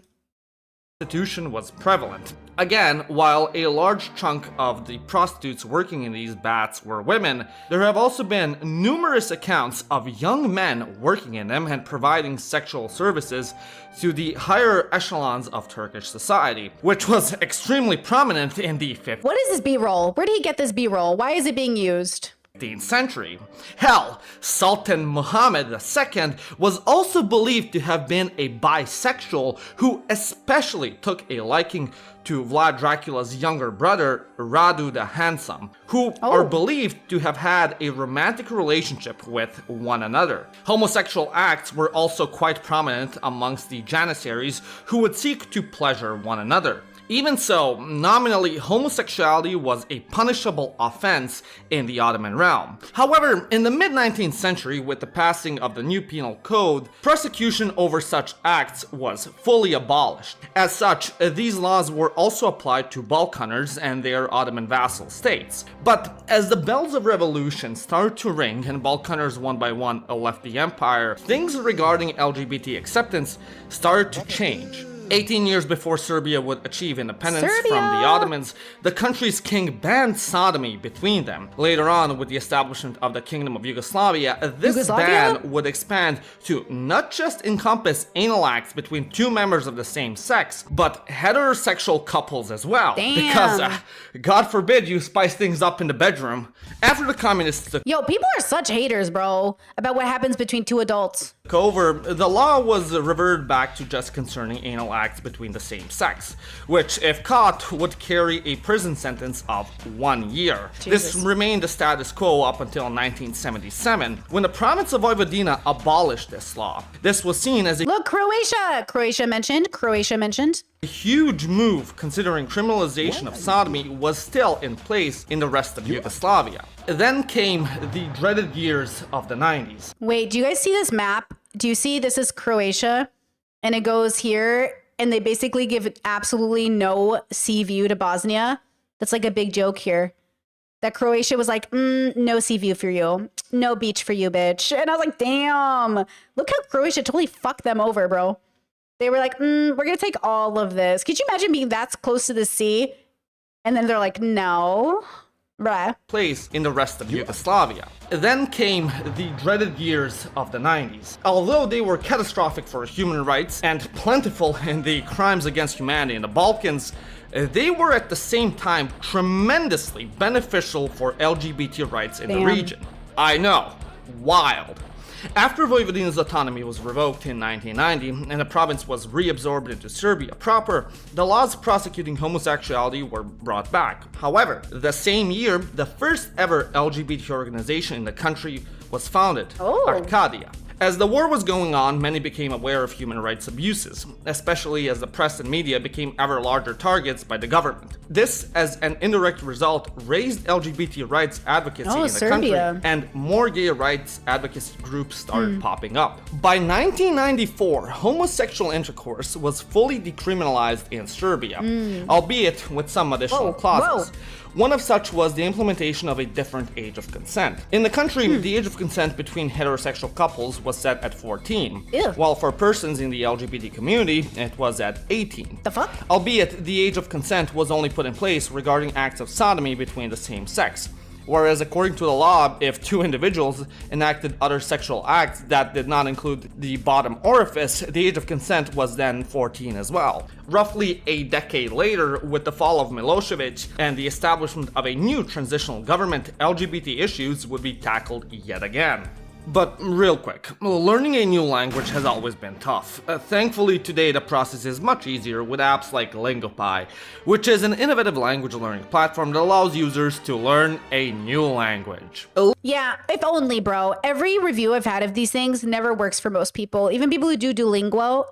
Prostitution was prevalent. Again, while a large chunk of the prostitutes working in these baths were women, there have also been numerous accounts of young men working in them and providing sexual services to the higher echelons of Turkish society, which was extremely prominent in the 15th What is this B-roll? Where did he get this B-roll? Why is it being used? century. Hell, Sultan Muhammad II was also believed to have been a bisexual who especially took a liking to Vlad Dracula's younger brother, Radu the Handsome, who are believed to have had a romantic relationship with one another. Homosexual acts were also quite prominent amongst the Janissaries who would seek to pleasure one another. Even so, nominally, homosexuality was a punishable offense in the Ottoman realm. However, in the mid-19th century, with the passing of the new penal code, prosecution over such acts was fully abolished. As such, these laws were also applied to Balkaners and their Ottoman vassal states. But as the bells of revolution started to ring and Balkaners one by one left the empire, things regarding LGBT acceptance started to change. 18 years before Serbia would achieve independence from the Ottomans, the country's king banned sodomy between them. Later on, with the establishment of the Kingdom of Yugoslavia, this ban would expand to not just encompass anal acts between two members of the same sex, but heterosexual couples as well. Damn. Because, God forbid you spice things up in the bedroom. After the communists took people are such haters, bro, about what happens between two adults. over, the law was reverted back to just concerning anal acts between the same sex, which, if caught, would carry a prison sentence of 1 year. Jesus. This remained the status quo up until 1977, when the province of Vojvodina abolished this law. This was seen as a Look, Croatia! Croatia mentioned. A huge move, considering criminalization of sodomy was still in place in the rest of Yugoslavia. Then came the dreaded years of the 90s. Wait, do you guys see this map? Do you see this is Croatia? And it goes here, and they basically give absolutely no sea view to Bosnia. That's like a big joke here. that Croatia was like, no sea view for you. No beach for you, bitch. And I was like, damn, look how Croatia totally fucked them over, bro. They were like, we're going to take all of this. Could you imagine being that close to the sea? And then they're like, no, bruh. Place in the rest of Yugoslavia. Then came the dreaded years of the 90s. Although they were catastrophic for human rights and plentiful in the crimes against humanity in the Balkans, they were at the same time tremendously beneficial for LGBT rights in the region. I know, wild. After Vojvodina's autonomy was revoked in 1990 and the province was reabsorbed into Serbia proper, the laws prosecuting homosexuality were brought back. However, the same year, the first ever LGBT organization in the country was founded, Arcadia. As the war was going on, many became aware of human rights abuses, especially as the press and media became ever larger targets by the government. This, as an indirect result, raised LGBT rights advocacy in the country, and more gay rights advocacy groups started popping up. By 1994, homosexual intercourse was fully decriminalized in Serbia, albeit with some additional clauses. One of such was the implementation of a different age of consent. In the country, the age of consent between heterosexual couples was set at 14, while for persons in the LGBT community, it was at 18. The fuck? Albeit, the age of consent was only put in place regarding acts of sodomy between the same sex. Whereas according to the law, if two individuals enacted other sexual acts that did not include the bottom orifice, the age of consent was then 14 as well. Roughly a decade later, with the fall of Milosevic and the establishment of a new transitional government, LGBT issues would be tackled yet again. But real quick, learning a new language has always been tough. Thankfully today the process is much easier with apps like Lingopie, which is an innovative language learning platform that allows users to learn a new language. Yeah, if only, bro. Every review I've had of these things never works for most people. Even people who do Duolingo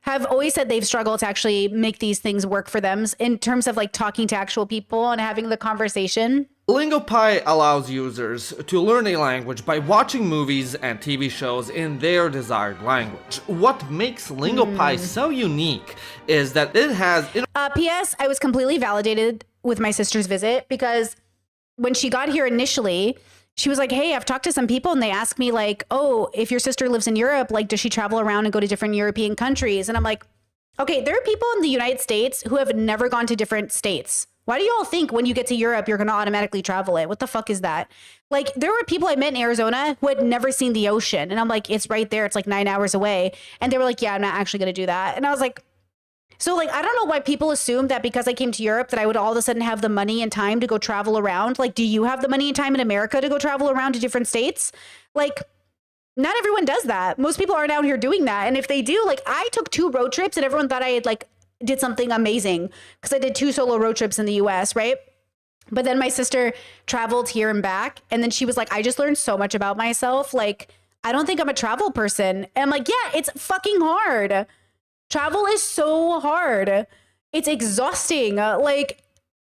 have always said they've struggled to actually make these things work for them in terms of like talking to actual people and having the conversation. Lingopie allows users to learn a language by watching movies and TV shows in their desired language. What makes Lingopie so unique is that it has... P.S. I was completely validated with my sister's visit because when she got here initially, she was like, hey, I've talked to some people and they asked me like, oh, if your sister lives in Europe, like, does she travel around and go to different European countries? And I'm like, okay, there are people in the United States who have never gone to different states. Why do you all think when you get to Europe, you're going to automatically travel it? What the fuck is that? Like, there were people I met in Arizona who had never seen the ocean. And I'm like, it's right there. It's like 9 hours away. And they were like, yeah, I'm not actually going to do that. And I was like, so like, I don't know why people assume that because I came to Europe that I would all of a sudden have the money and time to go travel around. Like, do you have the money and time in America to go travel around to different states? Like, not everyone does that. Most people aren't out here doing that. And if they do, like, I took 2 road trips and everyone thought I had like did something amazing because I did 2 solo road trips in the US, right? But then my sister traveled here and back. And then she was like, I just learned so much about myself. Like, I don't think I'm a travel person. And I'm like, yeah, it's fucking hard. Travel is so hard. It's exhausting. Like,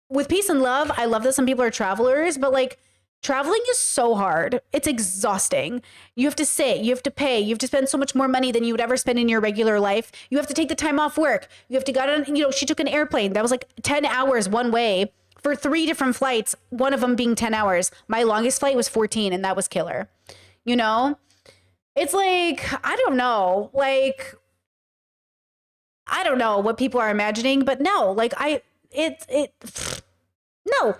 with peace and love, I love that some people are travelers, but like, traveling is so hard. It's exhausting. You have to sit, you have to pay, you have to spend so much more money than you would ever spend in your regular life. You have to take the time off work. You have to get on, she took an airplane that was like 10 hours one way for 3 different flights, one of them being 10 hours. My longest flight was 14 and that was killer. It's like, I don't know. Like, I don't know what people are imagining, but no, like no.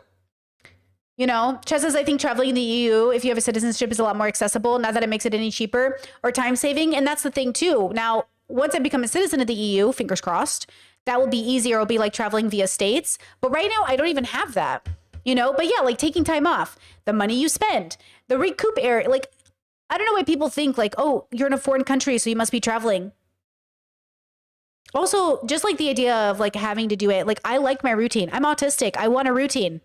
Chaz says, I think traveling in the EU, if you have a citizenship, is a lot more accessible. Not that it makes it any cheaper or time saving. And that's the thing too. Now, once I become a citizen of the EU, fingers crossed, that will be easier. It'll be like traveling via states. But right now, I don't even have that, but yeah, like taking time off, the money you spend, the recoup area. Like, I don't know why people think like, oh, you're in a foreign country, so you must be traveling. Also, just like the idea of like having to do it, like I like my routine. I'm autistic. I want a routine.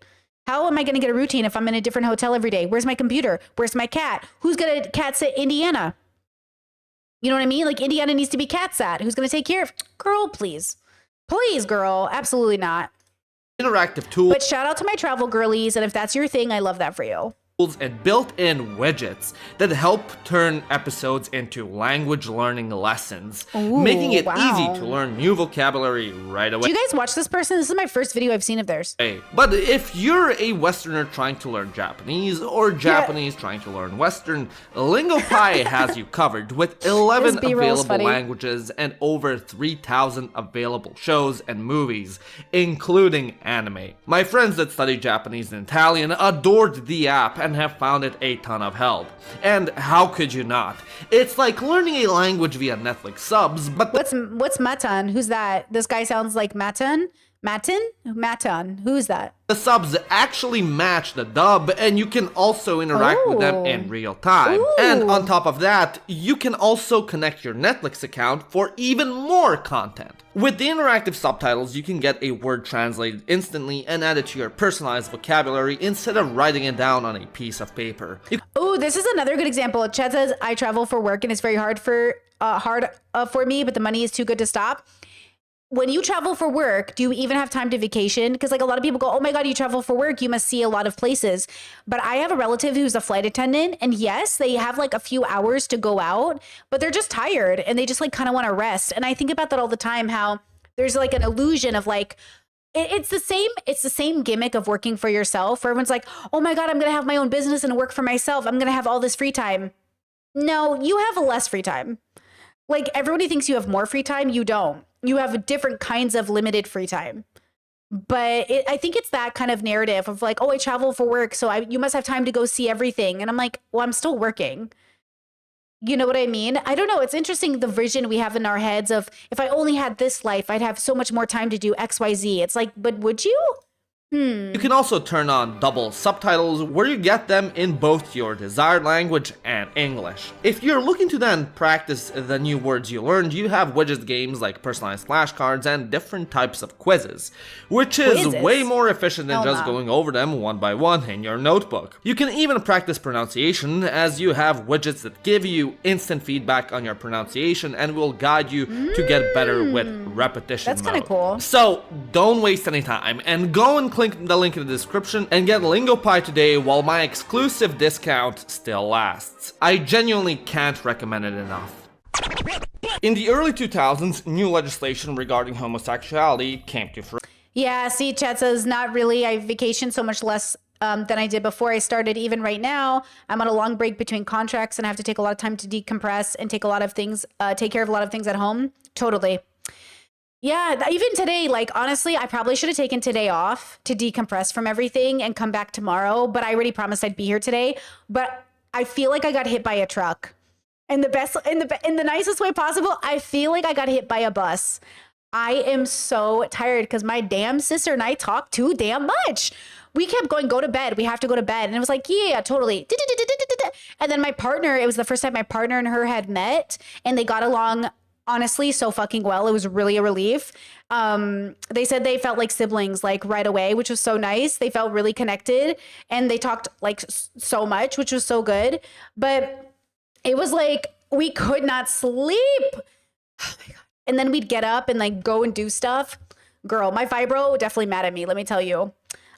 How am I going to get a routine if I'm in a different hotel every day? Where's my computer? Where's my cat? Who's going to cat sit Indiana? You know what I mean? Like Indiana needs to be cat sat. Who's going to take care of? Girl, please. Please, girl. Absolutely not. Interactive tool. But shout out to my travel girlies. And if that's your thing, I love that for you. and built-in widgets that help turn episodes into language learning lessons, making it easy to learn new vocabulary right away. Do you guys watch this person? This is my first video I've seen of theirs. But if you're a Westerner trying to learn Japanese or Japanese trying to learn Western, LingoPie has you covered with 11 available languages and over 3,000 available shows and movies, including anime. My friends that study Japanese and Italian adored the app and have found it a ton of help. And how could you not? It's like learning a language via Netflix subs, but what's Matan? Who's that? This guy sounds like Matan? Matan. Who's that? The subs actually match the dub, and you can also interact with them in real time. And on top of that, you can also connect your Netflix account for even more content. With the interactive subtitles, you can get a word translated instantly and add it to your personalized vocabulary instead of writing it down on a piece of paper. Oh, this is another good example. Chad says, I travel for work and it's very hard for me, but the money is too good to stop. When you travel for work, do you even have time to vacation? Because like a lot of people go, oh my God, you travel for work, you must see a lot of places. But I have a relative who's a flight attendant, and yes, they have like a few hours to go out, but they're just tired and they just like kind of want to rest. And I think about that all the time, how there's like an illusion of like, it's the same gimmick of working for yourself, where everyone's like, oh my God, I'm going to have my own business and work for myself. I'm going to have all this free time. No, you have less free time. Like everybody thinks you have more free time. You don't. You have different kinds of limited free time. But I think it's that kind of narrative of like, oh, I travel for work, so you must have time to go see everything. And I'm like, well, I'm still working. You know what I mean? I don't know. It's interesting, the vision we have in our heads of, if I only had this life, I'd have so much more time to do X, Y, Z. It's like, but would you? You can also turn on double subtitles, where you get them in both your desired language and English. If you're looking to then practice the new words you learned, you have widget games like personalized flashcards and different types of quizzes, which is way more efficient than just going over them one by one in your notebook. You can even practice pronunciation, as you have widgets that give you instant feedback on your pronunciation and will guide you to get better with repetition. That's kind of cool. So don't waste any time and go and click the link in the description and get LingoPie today while my exclusive discount still lasts. I genuinely can't recommend it enough. In the early 2000s, new legislation regarding homosexuality came to fruition. Yeah, see, Chad says, not really. I vacation so much less than I did before I started. Even right now, I'm on a long break between contracts and I have to take a lot of time to decompress and take care of a lot of things at home. Totally. Yeah, even today, like, honestly, I probably should have taken today off to decompress from everything and come back tomorrow, but I already promised I'd be here today. But I feel like I got hit by a truck. In the nicest way possible, I feel like I got hit by a bus. I am so tired because my damn sister and I talk too damn much. We kept going, go to bed. We have to go to bed. And it was like, yeah, totally. And then my partner, it was the first time my partner and her had met, and they got along honestly so fucking well. It was really a relief. They said they felt like siblings like right away, which was so nice. They felt really connected and they talked like so much, which was so good. But it was like we could not sleep. Oh my God. And then we'd get up and like go and do stuff. Girl, my fibro definitely mad at me, let me tell you.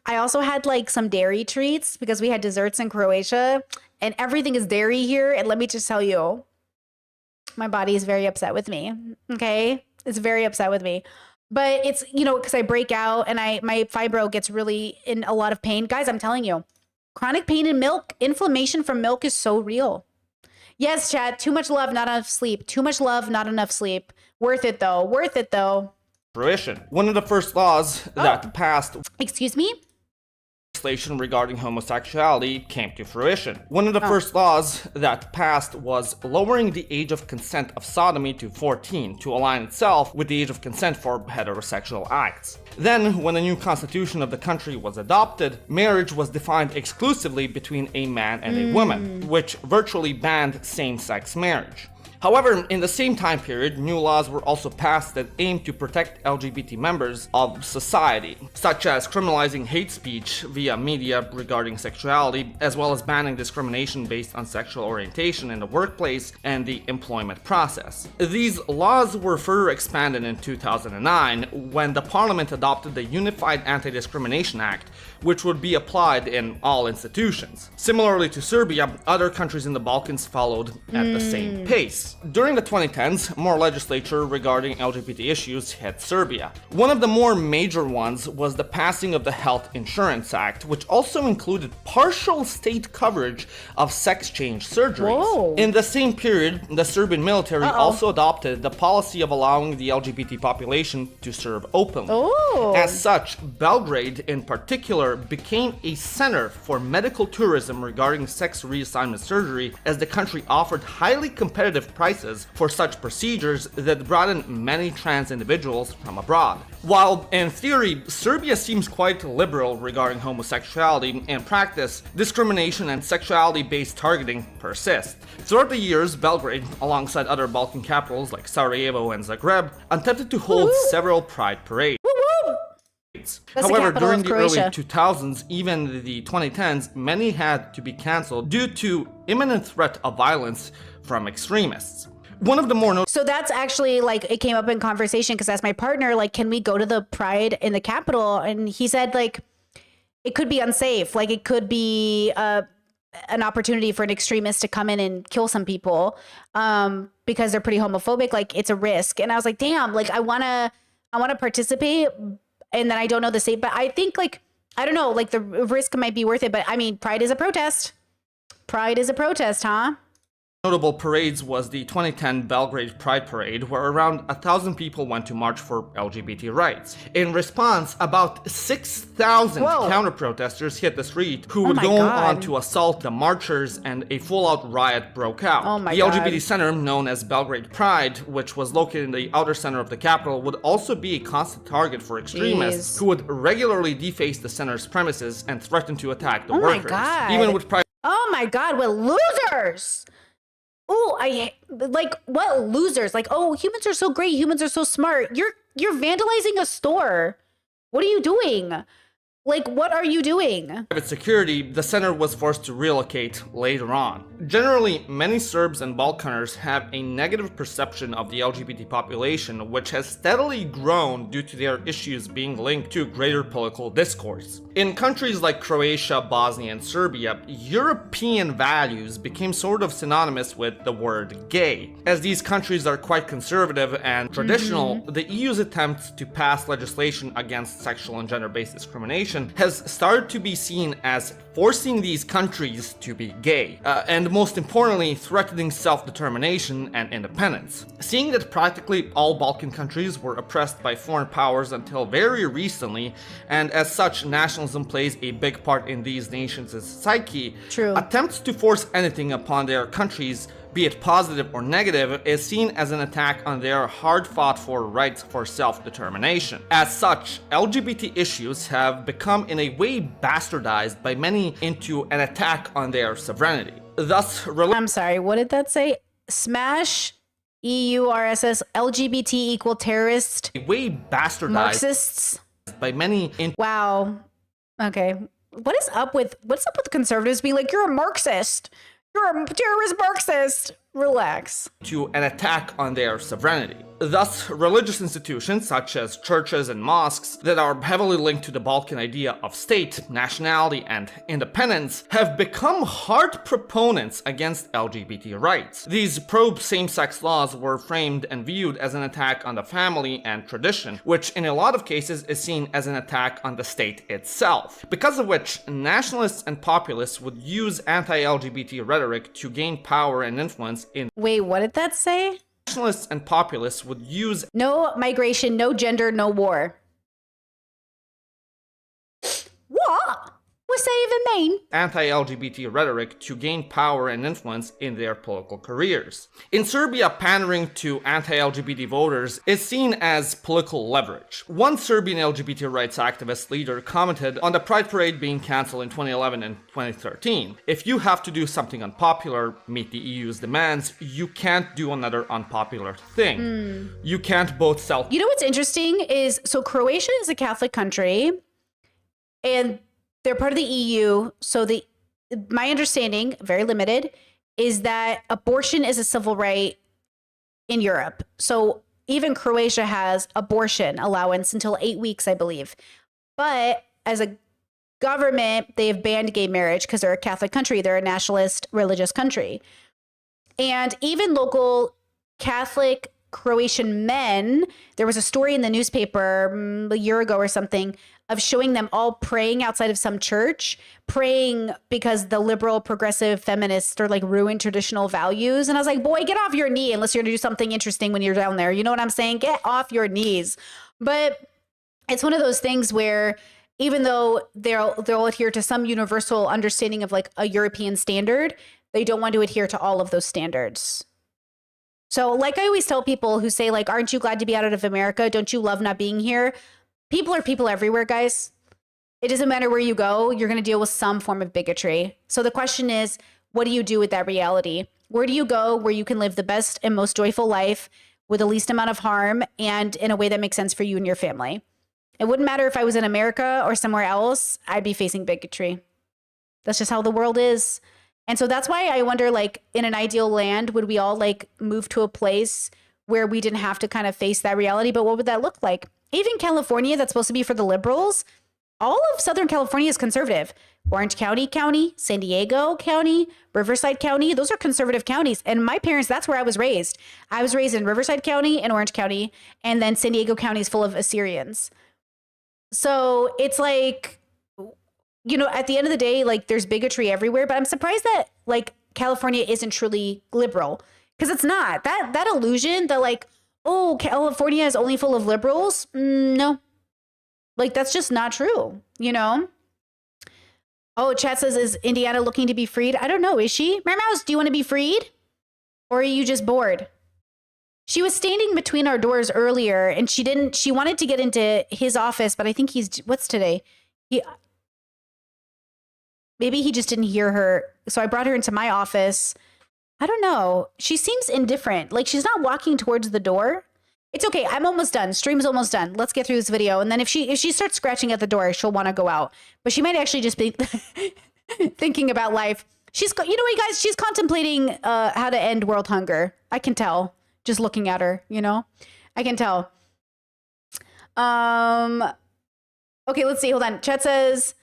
I also had like some dairy treats because we had desserts in Croatia and everything is dairy here. And let me just tell you, my body is very upset with me. Okay. It's very upset with me, but it's, you know, because I break out and my fibro gets really in a lot of pain. Guys, I'm telling you, chronic pain in milk, inflammation from milk is so real. Yes, Chad, too much love, not enough sleep. Too much love, not enough sleep. Worth it though. Worth it though. Fruition. One of the first laws that passed. Excuse me? Legislation regarding homosexuality came to fruition. One of the first laws that passed was lowering the age of consent of sodomy to 14 to align itself with the age of consent for heterosexual acts. Then, when the new constitution of the country was adopted, marriage was defined exclusively between a man and a woman, which virtually banned same-sex marriage. However, in the same time period, new laws were also passed that aimed to protect LGBT members of society, such as criminalizing hate speech via media regarding sexuality, as well as banning discrimination based on sexual orientation in the workplace and the employment process. These laws were further expanded in 2009 when the parliament adopted the Unified Anti-Discrimination Act, which would be applied in all institutions. Similarly to Serbia, other countries in the Balkans followed at the same pace. During the 2010s, more legislation regarding LGBT issues hit Serbia. One of the more major ones was the passing of the Health Insurance Act, which also included partial state coverage of sex change surgeries. Whoa. In the same period, the Serbian military also adopted the policy of allowing the LGBT population to serve openly. Oh. As such, Belgrade in particular became a center for medical tourism regarding sex reassignment surgery, as the country offered highly competitive prices for such procedures that brought in many trans individuals from abroad. While in theory, Serbia seems quite liberal regarding homosexuality, in practice, discrimination and sexuality-based targeting persist. Throughout the years, Belgrade, alongside other Balkan capitals like Sarajevo and Zagreb, attempted to hold several pride parades. That's However, the during the capital of early Croatia. 2000s, even the 2010s, many had to be cancelled due to imminent threat of violence from extremists. One of the more So that's actually like, it came up in conversation because I asked my partner, like, can we go to the Pride in the Capitol? And he said, like, it could be unsafe. Like, it could be an opportunity for an extremist to come in and kill some people because they're pretty homophobic. Like, it's a risk. And I was like, damn, like, I want to participate. And then I don't know the state, but I think, like, I don't know, like, the risk might be worth it. But I mean, Pride is a protest. Pride is a protest, huh? notable parades was the 2010 Belgrade Pride Parade, where around 1,000 people went to march for LGBT rights. In response, about 6,000 counter-protesters hit the street who would go on to assault the marchers, and a full-out riot broke out. The LGBT center, known as Belgrade Pride, which was located in the outer center of the capital, would also be a constant target for extremists who would regularly deface the center's premises and threaten to attack the workers. Even with Pride. Oh my God, what losers! Oh, like, what losers? Like, oh, humans are so great. Humans are so smart. You're vandalizing a store. What are you doing? Like, what are you doing? Private security, the center was forced to relocate later on. Generally, many Serbs and Balkaners have a negative perception of the LGBT population, which has steadily grown due to their issues being linked to greater political discourse. In countries like Croatia, Bosnia, and Serbia, European values became sort of synonymous with the word gay. As these countries are quite conservative and traditional, the EU's attempts to pass legislation against sexual and gender-based discrimination has started to be seen as forcing these countries to be gay, and most importantly, threatening self-determination and independence. Seeing that practically all Balkan countries were oppressed by foreign powers until very recently, and as such, nationalism plays a big part in these nations' psyche, attempts to force anything upon their countries, be it positive or negative, is seen as an attack on their hard-fought-for rights for self-determination. As such, LGBT issues have become in a way bastardized by many into an attack on their sovereignty. Thus, I'm sorry, what did that say? Smash EURSS LGBT equal terrorist way bastardized Marxists by many wow. Okay. What's up with conservatives being like, you're a Marxist? You're a terrorist Marxist. Relax. To an attack on their sovereignty. Thus, religious institutions such as churches and mosques that are heavily linked to the Balkan idea of state, nationality, and independence have become hard proponents against LGBT rights. These pro-same-sex laws were framed and viewed as an attack on the family and tradition, which in a lot of cases is seen as an attack on the state itself. Because of which, nationalists and populists would use anti-LGBT rhetoric to gain power and influence in— Wait, what did that say? Nationalists and populists would use— no migration, no gender, no war. What? we save in Maine. Anti-LGBT rhetoric to gain power and influence in their political careers. In Serbia, pandering to anti-LGBT voters is seen as political leverage. One Serbian LGBT rights activist leader commented on the Pride Parade being cancelled in 2011 and 2013. If you have to do something unpopular, meet the EU's demands, you can't do another unpopular thing. You can't both sell. You know what's interesting is, so Croatia is a Catholic country, and they're part of the EU. So my understanding, very limited, is that abortion is a civil right in Europe. So even Croatia has abortion allowance until 8 weeks, I believe. But as a government, they have banned gay marriage because they're a Catholic country. They're a nationalist religious country. And even local Catholic Croatian men, there was a story in the newspaper a year ago or something of showing them all praying outside of some church, praying because the liberal progressive feminists are like ruin traditional values. And I was like, boy, get off your knee unless you're gonna do something interesting when you're down there. You know what I'm saying? Get off your knees. But it's one of those things where even though they'll adhere to some universal understanding of like a European standard, they don't want to adhere to all of those standards. So like I always tell people who say like, aren't you glad to be out of America? Don't you love not being here? People are people everywhere, guys. It doesn't matter where you go. You're going to deal with some form of bigotry. So the question is, what do you do with that reality? Where do you go where you can live the best and most joyful life with the least amount of harm and in a way that makes sense for you and your family? It wouldn't matter if I was in America or somewhere else. I'd be facing bigotry. That's just how the world is. And so that's why I wonder, like, in an ideal land, would we all like move to a place where we didn't have to kind of face that reality? But what would that look like? Even California, that's supposed to be for the liberals, all of Southern California is conservative. Orange County, San Diego County, Riverside County, those are conservative counties. And my parents, that's where I was raised. I was raised in Riverside County and Orange County, and then San Diego County is full of Assyrians. So it's like, you know, at the end of the day, like there's bigotry everywhere, but I'm surprised that like California isn't truly liberal, because it's not. That illusion that like, oh, California is only full of liberals. No, like that's just not true, you know? Oh, chat says, is Indiana looking to be freed? I don't know. Is she? Mouse, do you want to be freed? Or are you just bored? She was standing between our doors earlier and she wanted to get into his office, but I think what's today? Maybe he just didn't hear her. So I brought her into my office. I don't know. She seems indifferent. Like she's not walking towards the door. It's okay. I'm almost done. Stream's almost done. Let's get through this video. And then if she starts scratching at the door, she'll want to go out. But she might actually just be thinking about life. You know what, guys? She's contemplating how to end world hunger. I can tell just looking at her, you know? I can tell. Okay, let's see. Hold on. Chat says...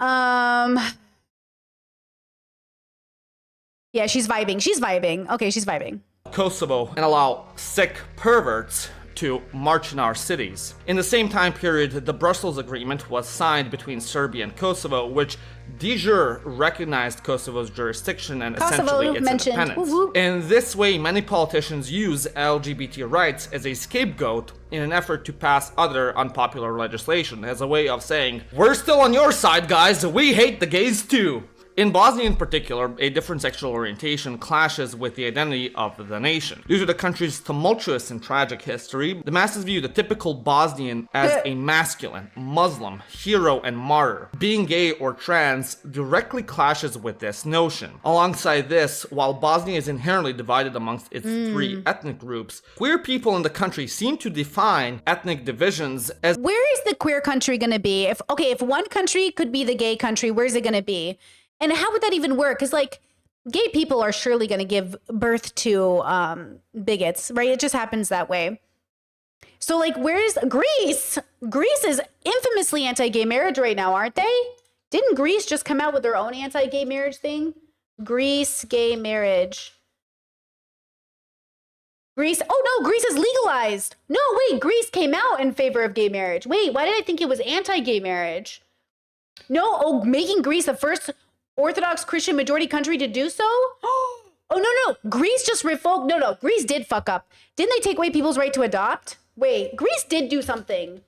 yeah, she's vibing. She's vibing. Okay, she's vibing. Kosovo and allow sick perverts to march in our cities. In the same time period, the Brussels Agreement was signed between Serbia and Kosovo, which de jure recognized Kosovo's jurisdiction and essentially its independence. In this way, many politicians use LGBT rights as a scapegoat in an effort to pass other unpopular legislation as a way of saying, we're still on your side, guys, we hate the gays too. In Bosnia in particular, a different sexual orientation clashes with the identity of the nation. Due to the country's tumultuous and tragic history, the masses view the typical Bosnian as a masculine, Muslim, hero, and martyr. Being gay or trans directly clashes with this notion. Alongside this, while Bosnia is inherently divided amongst its three ethnic groups, queer people in the country seem to define ethnic divisions as... Where is the queer country going to be? If one country could be the gay country, where's it going to be? And how would that even work? Because, like, gay people are surely going to give birth to bigots, right? It just happens that way. So, like, where is Greece? Greece is infamously anti-gay marriage right now, aren't they? Didn't Greece just come out with their own anti-gay marriage thing? Greece, gay marriage. Greece, oh no, Greece is legalized. No, wait, Greece came out in favor of gay marriage. Wait, why did I think it was anti-gay marriage? No, making Greece the first Orthodox Christian majority country to do so? Oh, no. Greece just revoked. No. Greece did fuck up. Didn't they take away people's right to adopt? Wait, Greece did do something.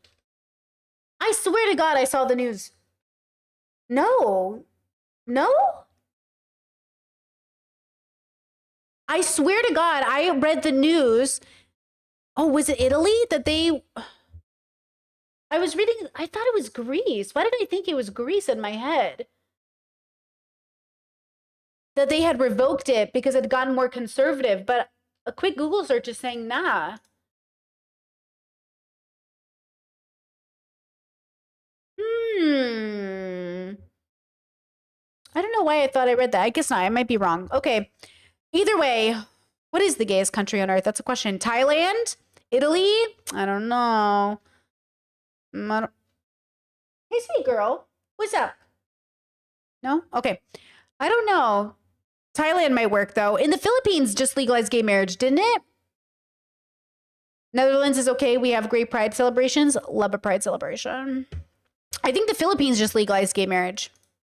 I swear to God, I saw the news. No. No? I swear to God, I read the news. Oh, was it Italy that they... I was reading, I thought it was Greece. Why did I think it was Greece in my head? That they had revoked it because it had gotten more conservative, but a quick Google search is saying nah. I don't know why I thought I read that. I guess not. I might be wrong. Okay. Either way, what is the gayest country on earth? That's a question. Thailand? Italy? I don't know. Hey, sweet girl. What's up? No? Okay. I don't know. Thailand might work, though. In the Philippines, just legalized gay marriage, didn't it? Netherlands is okay. We have great pride celebrations. Love a pride celebration. I think the Philippines just legalized gay marriage.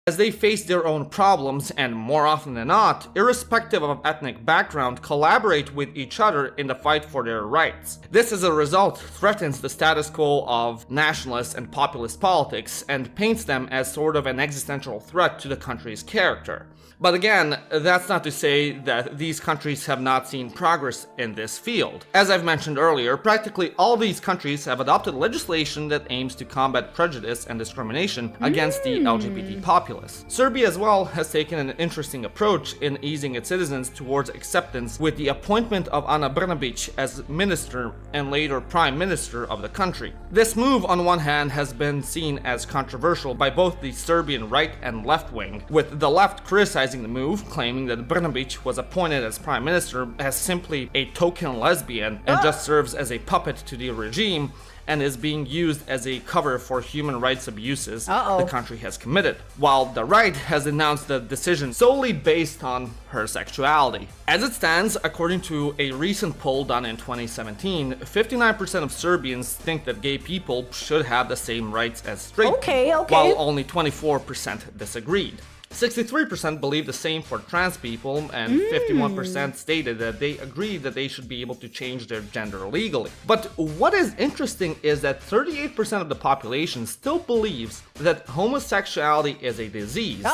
As they face their own problems and, more often than not, irrespective of ethnic background, collaborate with each other in the fight for their rights. This, as a result, threatens the status quo of nationalist and populist politics and paints them as sort of an existential threat to the country's character. But again, that's not to say that these countries have not seen progress in this field. As I've mentioned earlier, practically all these countries have adopted legislation that aims to combat prejudice and discrimination against the LGBT populace. Serbia as well has taken an interesting approach in easing its citizens towards acceptance with the appointment of Ana Brnabić as minister and later prime minister of the country. This move on one hand has been seen as controversial by both the Serbian right and left wing, with the left criticizing the move, claiming that Brnabić was appointed as prime minister as simply a token lesbian and just serves as a puppet to the regime and is being used as a cover for human rights abuses the country has committed, while the right has announced the decision solely based on her sexuality. As it stands, according to a recent poll done in 2017, 59% of Serbians think that gay people should have the same rights as straight people, while only 24% disagreed. 63% believe the same for trans people, and 51% stated that they agree that they should be able to change their gender legally. But what is interesting is that 38% of the population still believes that homosexuality is a disease,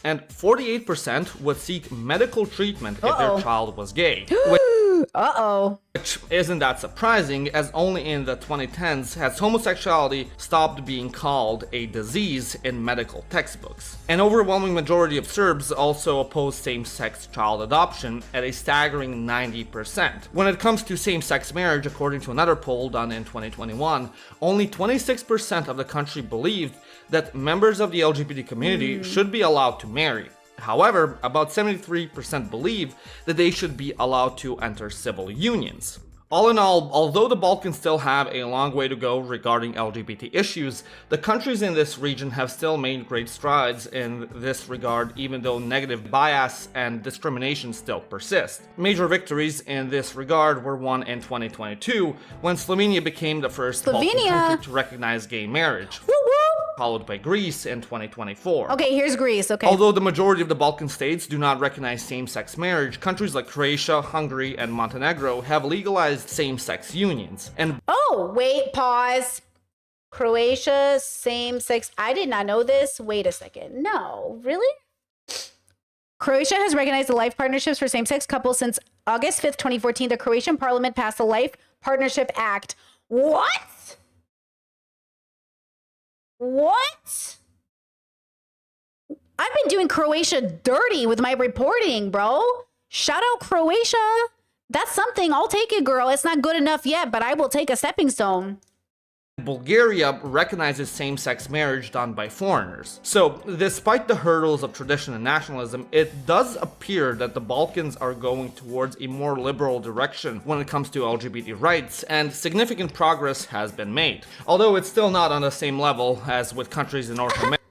and 48% would seek medical treatment if their child was gay. Which isn't that surprising, as only in the 2010s has homosexuality stopped being called a disease in medical textbooks. An overwhelming majority of Serbs also oppose same-sex child adoption at a staggering 90%. When it comes to same-sex marriage, according to another poll done in 2021, only 26% of the country believed that members of the LGBT community should be allowed to marry. However, about 73% believe that they should be allowed to enter civil unions. All in all, although the Balkans still have a long way to go regarding LGBT issues, the countries in this region have still made great strides in this regard, even though negative bias and discrimination still persist. Major victories in this regard were won in 2022, when Slovenia became the first Balkan country to recognize gay marriage, followed by Greece in 2024. Okay, here's Greece, okay. Although the majority of the Balkan states do not recognize same-sex marriage, countries like Croatia, Hungary, and Montenegro have legalized same-sex unions. And wait, pause. Croatia, same-sex. I did not know this. Wait a second. No, really? Croatia has recognized the life partnerships for same-sex couples since August 5th, 2014. The Croatian parliament passed the Life Partnership Act. What? What? I've been doing Croatia dirty with my reporting, bro. Shout out Croatia. That's something. I'll take it, girl. It's not good enough yet, but I will take a stepping stone. Bulgaria recognizes same-sex marriage done by foreigners. So, despite the hurdles of tradition and nationalism, it does appear that the Balkans are going towards a more liberal direction when it comes to LGBT rights, and significant progress has been made. Although it's still not on the same level as with countries in North America.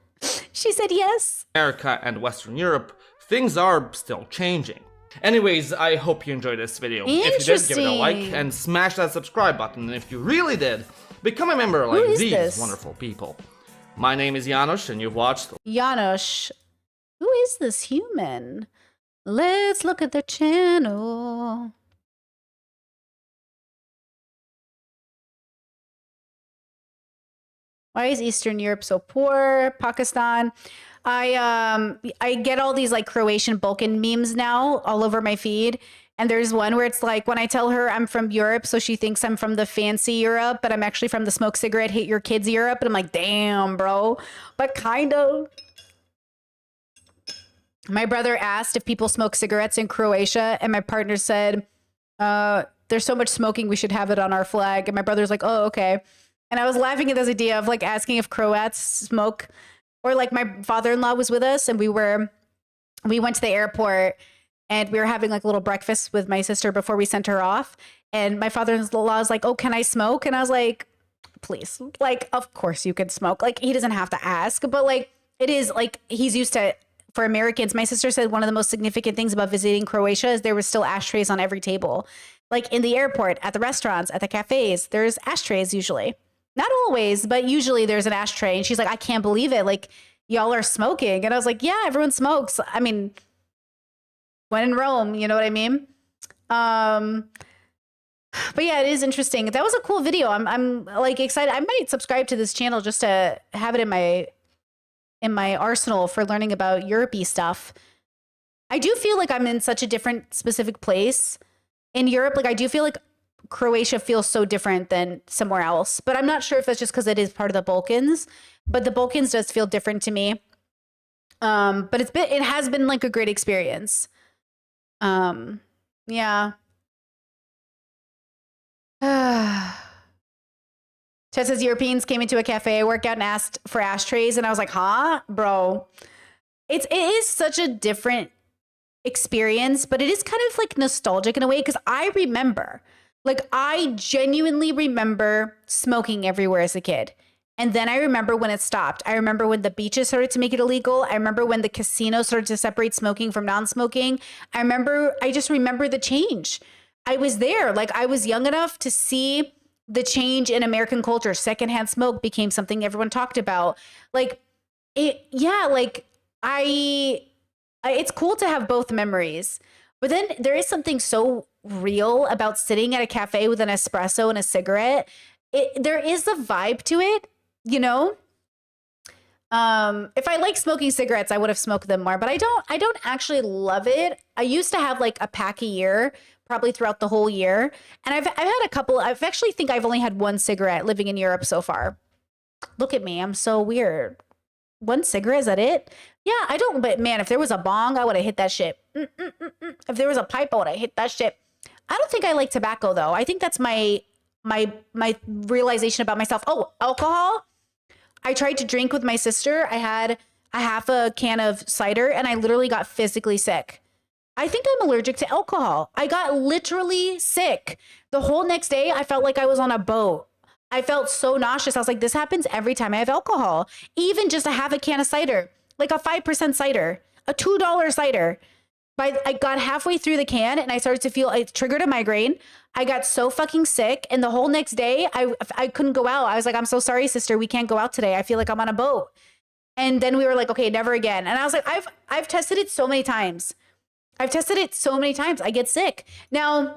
She said yes. America and Western Europe, things are still changing. Anyways, I hope you enjoyed this video. If you did, give it a like and smash that subscribe button. And if you really did, become a member like these wonderful people. My name is Janos, and you've watched Janos. Who is this human? Let's look at the channel. Why is Eastern Europe so poor? Pakistan. I get all these like Croatian Balkan memes now all over my feed. And there's one where it's like when I tell her I'm from Europe, so she thinks I'm from the fancy Europe, but I'm actually from the smoke cigarette, hate your kids Europe. And I'm like, damn, bro. But kind of. My brother asked if people smoke cigarettes in Croatia, and my partner said, there's so much smoking, we should have it on our flag. And my brother's like, oh, okay. And I was laughing at this idea of like asking if Croats smoke, or like my father-in-law was with us and we went to the airport and we were having like a little breakfast with my sister before we sent her off. And my father-in-law was like, oh, can I smoke? And I was like, please, like, of course you can smoke. Like, he doesn't have to ask, but like, it is like, he's used to, for Americans. My sister said one of the most significant things about visiting Croatia is there was still ashtrays on every table. Like in the airport, at the restaurants, at the cafes, there's ashtrays usually. Not always, but usually there's an ashtray. And she's like, I can't believe it. Like, y'all are smoking. And I was like, yeah, everyone smokes. I mean, when in Rome, you know what I mean? But yeah, it is interesting. That was a cool video. I'm like excited. I might subscribe to this channel just to have it in my arsenal for learning about Europe-y stuff. I do feel like I'm in such a different specific place in Europe. Like I do feel like Croatia feels so different than somewhere else, but I'm not sure if that's just because it is part of the Balkans, but the Balkans does feel different to me. But it has been like a great experience. Yeah. Chet says Europeans came into a cafe I work out and asked for ashtrays, and I was like, huh, bro. It is such a different experience, but it is kind of like nostalgic in a way, because I genuinely remember smoking everywhere as a kid. And then I remember when it stopped. I remember when the beaches started to make it illegal. I remember when the casinos started to separate smoking from non-smoking. I just remember the change. I was there. Like, I was young enough to see the change in American culture. Secondhand smoke became something everyone talked about. Like, it's cool to have both memories. But then there is something so real about sitting at a cafe with an espresso and a cigarette. There is a vibe to it, you know? If I like smoking cigarettes, I would have smoked them more, but I don't actually love it. I used to have like a pack a year, probably throughout the whole year. And I've had a couple. I've only had one cigarette living in Europe so far. Look at me. I'm so weird. One cigarette, is that it? Yeah, but man, if there was a bong, I would have hit that shit. If there was a pipe, I would have hit that shit. I don't think I like tobacco though. I think that's my realization about myself. Oh, alcohol. I tried to drink with my sister. I had a half a can of cider and I literally got physically sick. I think I'm allergic to alcohol. I got literally sick. The whole next day, I felt like I was on a boat. I felt so nauseous. I was like, this happens every time I have alcohol. Even just to have a can of cider, like a 5% cider, a $2 cider. I got halfway through the can and I started to feel, it triggered a migraine. I got so fucking sick. And the whole next day, I couldn't go out. I was like, I'm so sorry, sister. We can't go out today. I feel like I'm on a boat. And then we were like, okay, never again. And I was like, I've tested it so many times. I get sick. Now,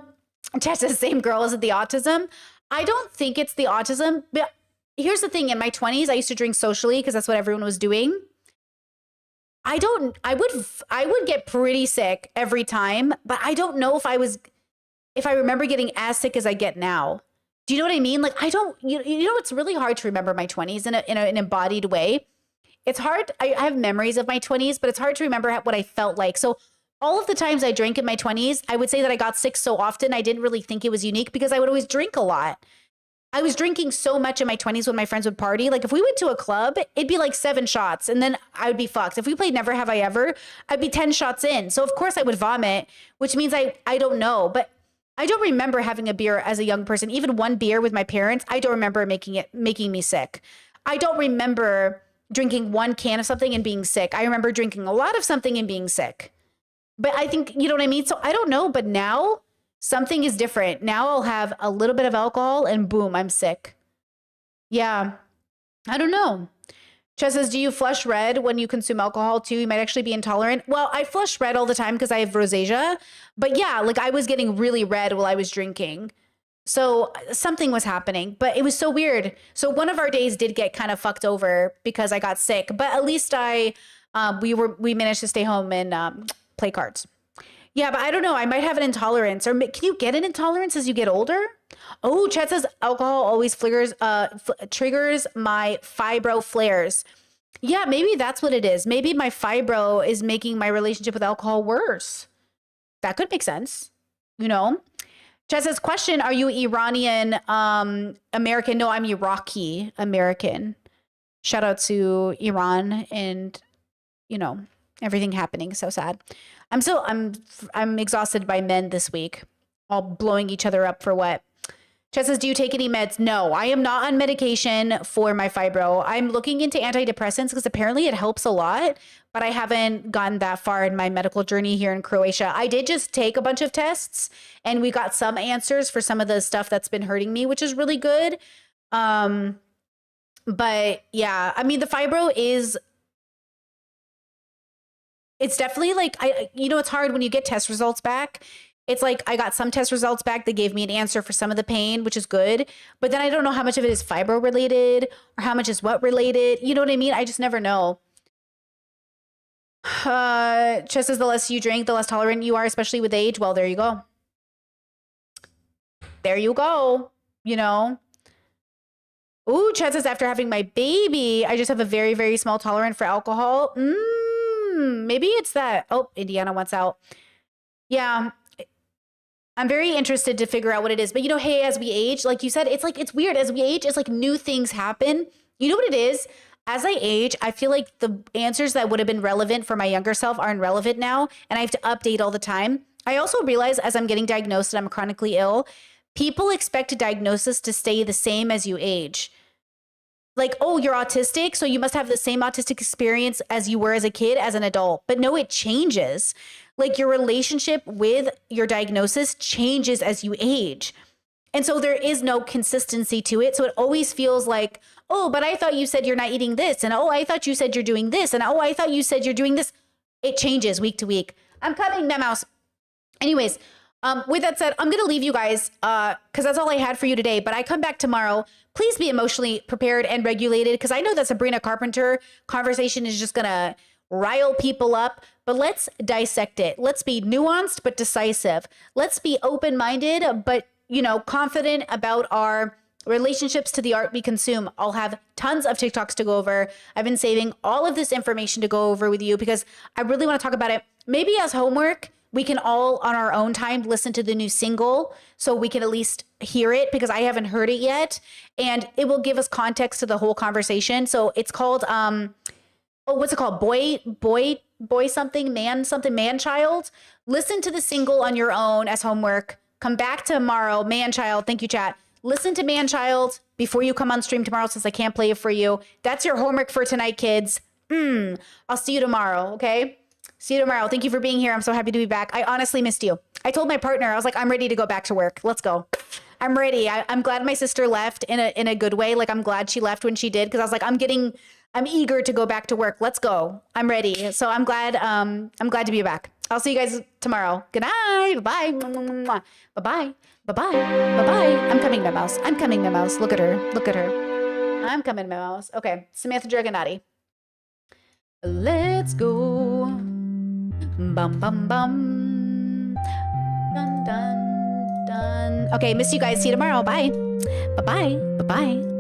Tess is the same girl. Is it the autism? I don't think it's the autism. But here's the thing. In my 20s, I used to drink socially because that's what everyone was doing. I would get pretty sick every time, but I don't know if I remember getting as sick as I get now. Do you know what I mean? Like, you know, it's really hard to remember my 20s in an embodied way. It's hard. I have memories of my 20s, but it's hard to remember what I felt like. So all of the times I drank in my 20s, I would say that I got sick so often, I didn't really think it was unique because I would always drink a lot. I was drinking so much in my 20s when my friends would party. Like if we went to a club, it'd be like 7 shots and then I would be fucked. If we played Never Have I Ever, I'd be 10 shots in. So of course I would vomit, which means I don't know. But I don't remember having a beer as a young person. Even one beer with my parents, I don't remember making me sick. I don't remember drinking one can of something and being sick. I remember drinking a lot of something and being sick. But I think, you know what I mean? So I don't know, but now something is different. Now I'll have a little bit of alcohol and boom, I'm sick. Yeah, I don't know. Chess says, do you flush red when you consume alcohol too? You might actually be intolerant. Well, I flush red all the time because I have rosacea. But yeah, like I was getting really red while I was drinking. So something was happening, but it was so weird. So one of our days did get kind of fucked over because I got sick, but at least I we managed to stay home and play cards. Yeah, but I don't know. I might have an intolerance. Or can you get an intolerance as you get older? Oh, Chet says alcohol always triggers my fibro flares. Yeah, maybe that's what it is. Maybe my fibro is making my relationship with alcohol worse. That could make sense. You know? Chet says, question, are you Iranian American? No, I'm Iraqi American. Shout out to Iran and, you know, everything happening. So sad. I'm exhausted by men this week, all blowing each other up for what? Chet says, do you take any meds? No, I am not on medication for my fibro. I'm looking into antidepressants because apparently it helps a lot, but I haven't gotten that far in my medical journey here in Croatia. I did just take a bunch of tests and we got some answers for some of the stuff that's been hurting me, which is really good. But yeah, I mean, the fibro is, it's definitely like, it's hard when you get test results back. It's like I got some test results back that gave me an answer for some of the pain, which is good. But then I don't know how much of it is fibro related or how much is what related. You know what I mean? I just never know. Just as the less you drink, the less tolerant you are, especially with age. Well, there you go. There you go. You know? Ooh, Chet says after having my baby, I just have a very, very small tolerance for alcohol. Maybe it's that. Oh, Indiana wants out. Yeah. I'm very interested to figure out what it is. But you know, hey, as we age, like you said, it's weird. As we age, it's like new things happen. You know what it is? As I age, I feel like the answers that would have been relevant for my younger self aren't relevant now. And I have to update all the time. I also realize as I'm getting diagnosed and I'm chronically ill, people expect a diagnosis to stay the same as you age. Like, oh, you're autistic, so you must have the same autistic experience as you were as a kid, as an adult. But no, it changes. Like your relationship with your diagnosis changes as you age. And so there is no consistency to it. So it always feels like, oh, but I thought you said you're not eating this. And oh, I thought you said you're doing this. And oh, I thought you said you're doing this. It changes week to week. I'm coming, Mouse. Anyways, with that said, I'm going to leave you guys because that's all I had for you today. But I come back tomorrow. Please be emotionally prepared and regulated because I know that Sabrina Carpenter conversation is just going to rile people up. But let's dissect it. Let's be nuanced but decisive. Let's be open-minded but, confident about our relationships to the art we consume. I'll have tons of TikToks to go over. I've been saving all of this information to go over with you because I really want to talk about it. Maybe as homework, we can all on our own time listen to the new single so we can at least hear it because I haven't heard it yet. And it will give us context to the whole conversation. So it's called, what's it called? Boy something, man child. Listen to the single on your own as homework. Come back tomorrow, man child. Thank you, chat. Listen to Man Child before you come on stream tomorrow since I can't play it for you. That's your homework for tonight, kids. I'll see you tomorrow, okay? See you tomorrow. Thank you for being here. I'm so happy to be back. I honestly missed you. I told my partner, I was like, I'm ready to go back to work. Let's go. I'm ready. I'm glad my sister left in a good way. Like, I'm glad she left when she did because I was like, I'm eager to go back to work. Let's go. I'm ready. So I'm glad to be back. I'll see you guys tomorrow. Good night. Bye-bye. Bye-bye. Bye-bye. Bye-bye. I'm coming, my mouse. I'm coming, my mouse. Look at her. Look at her. I'm coming, my mouse. Okay. Samantha Dragonati. Let's go. Bum, bum, bum. Dun, dun, dun. Okay. Miss you guys. See you tomorrow. Bye. Bye-bye. Bye-bye.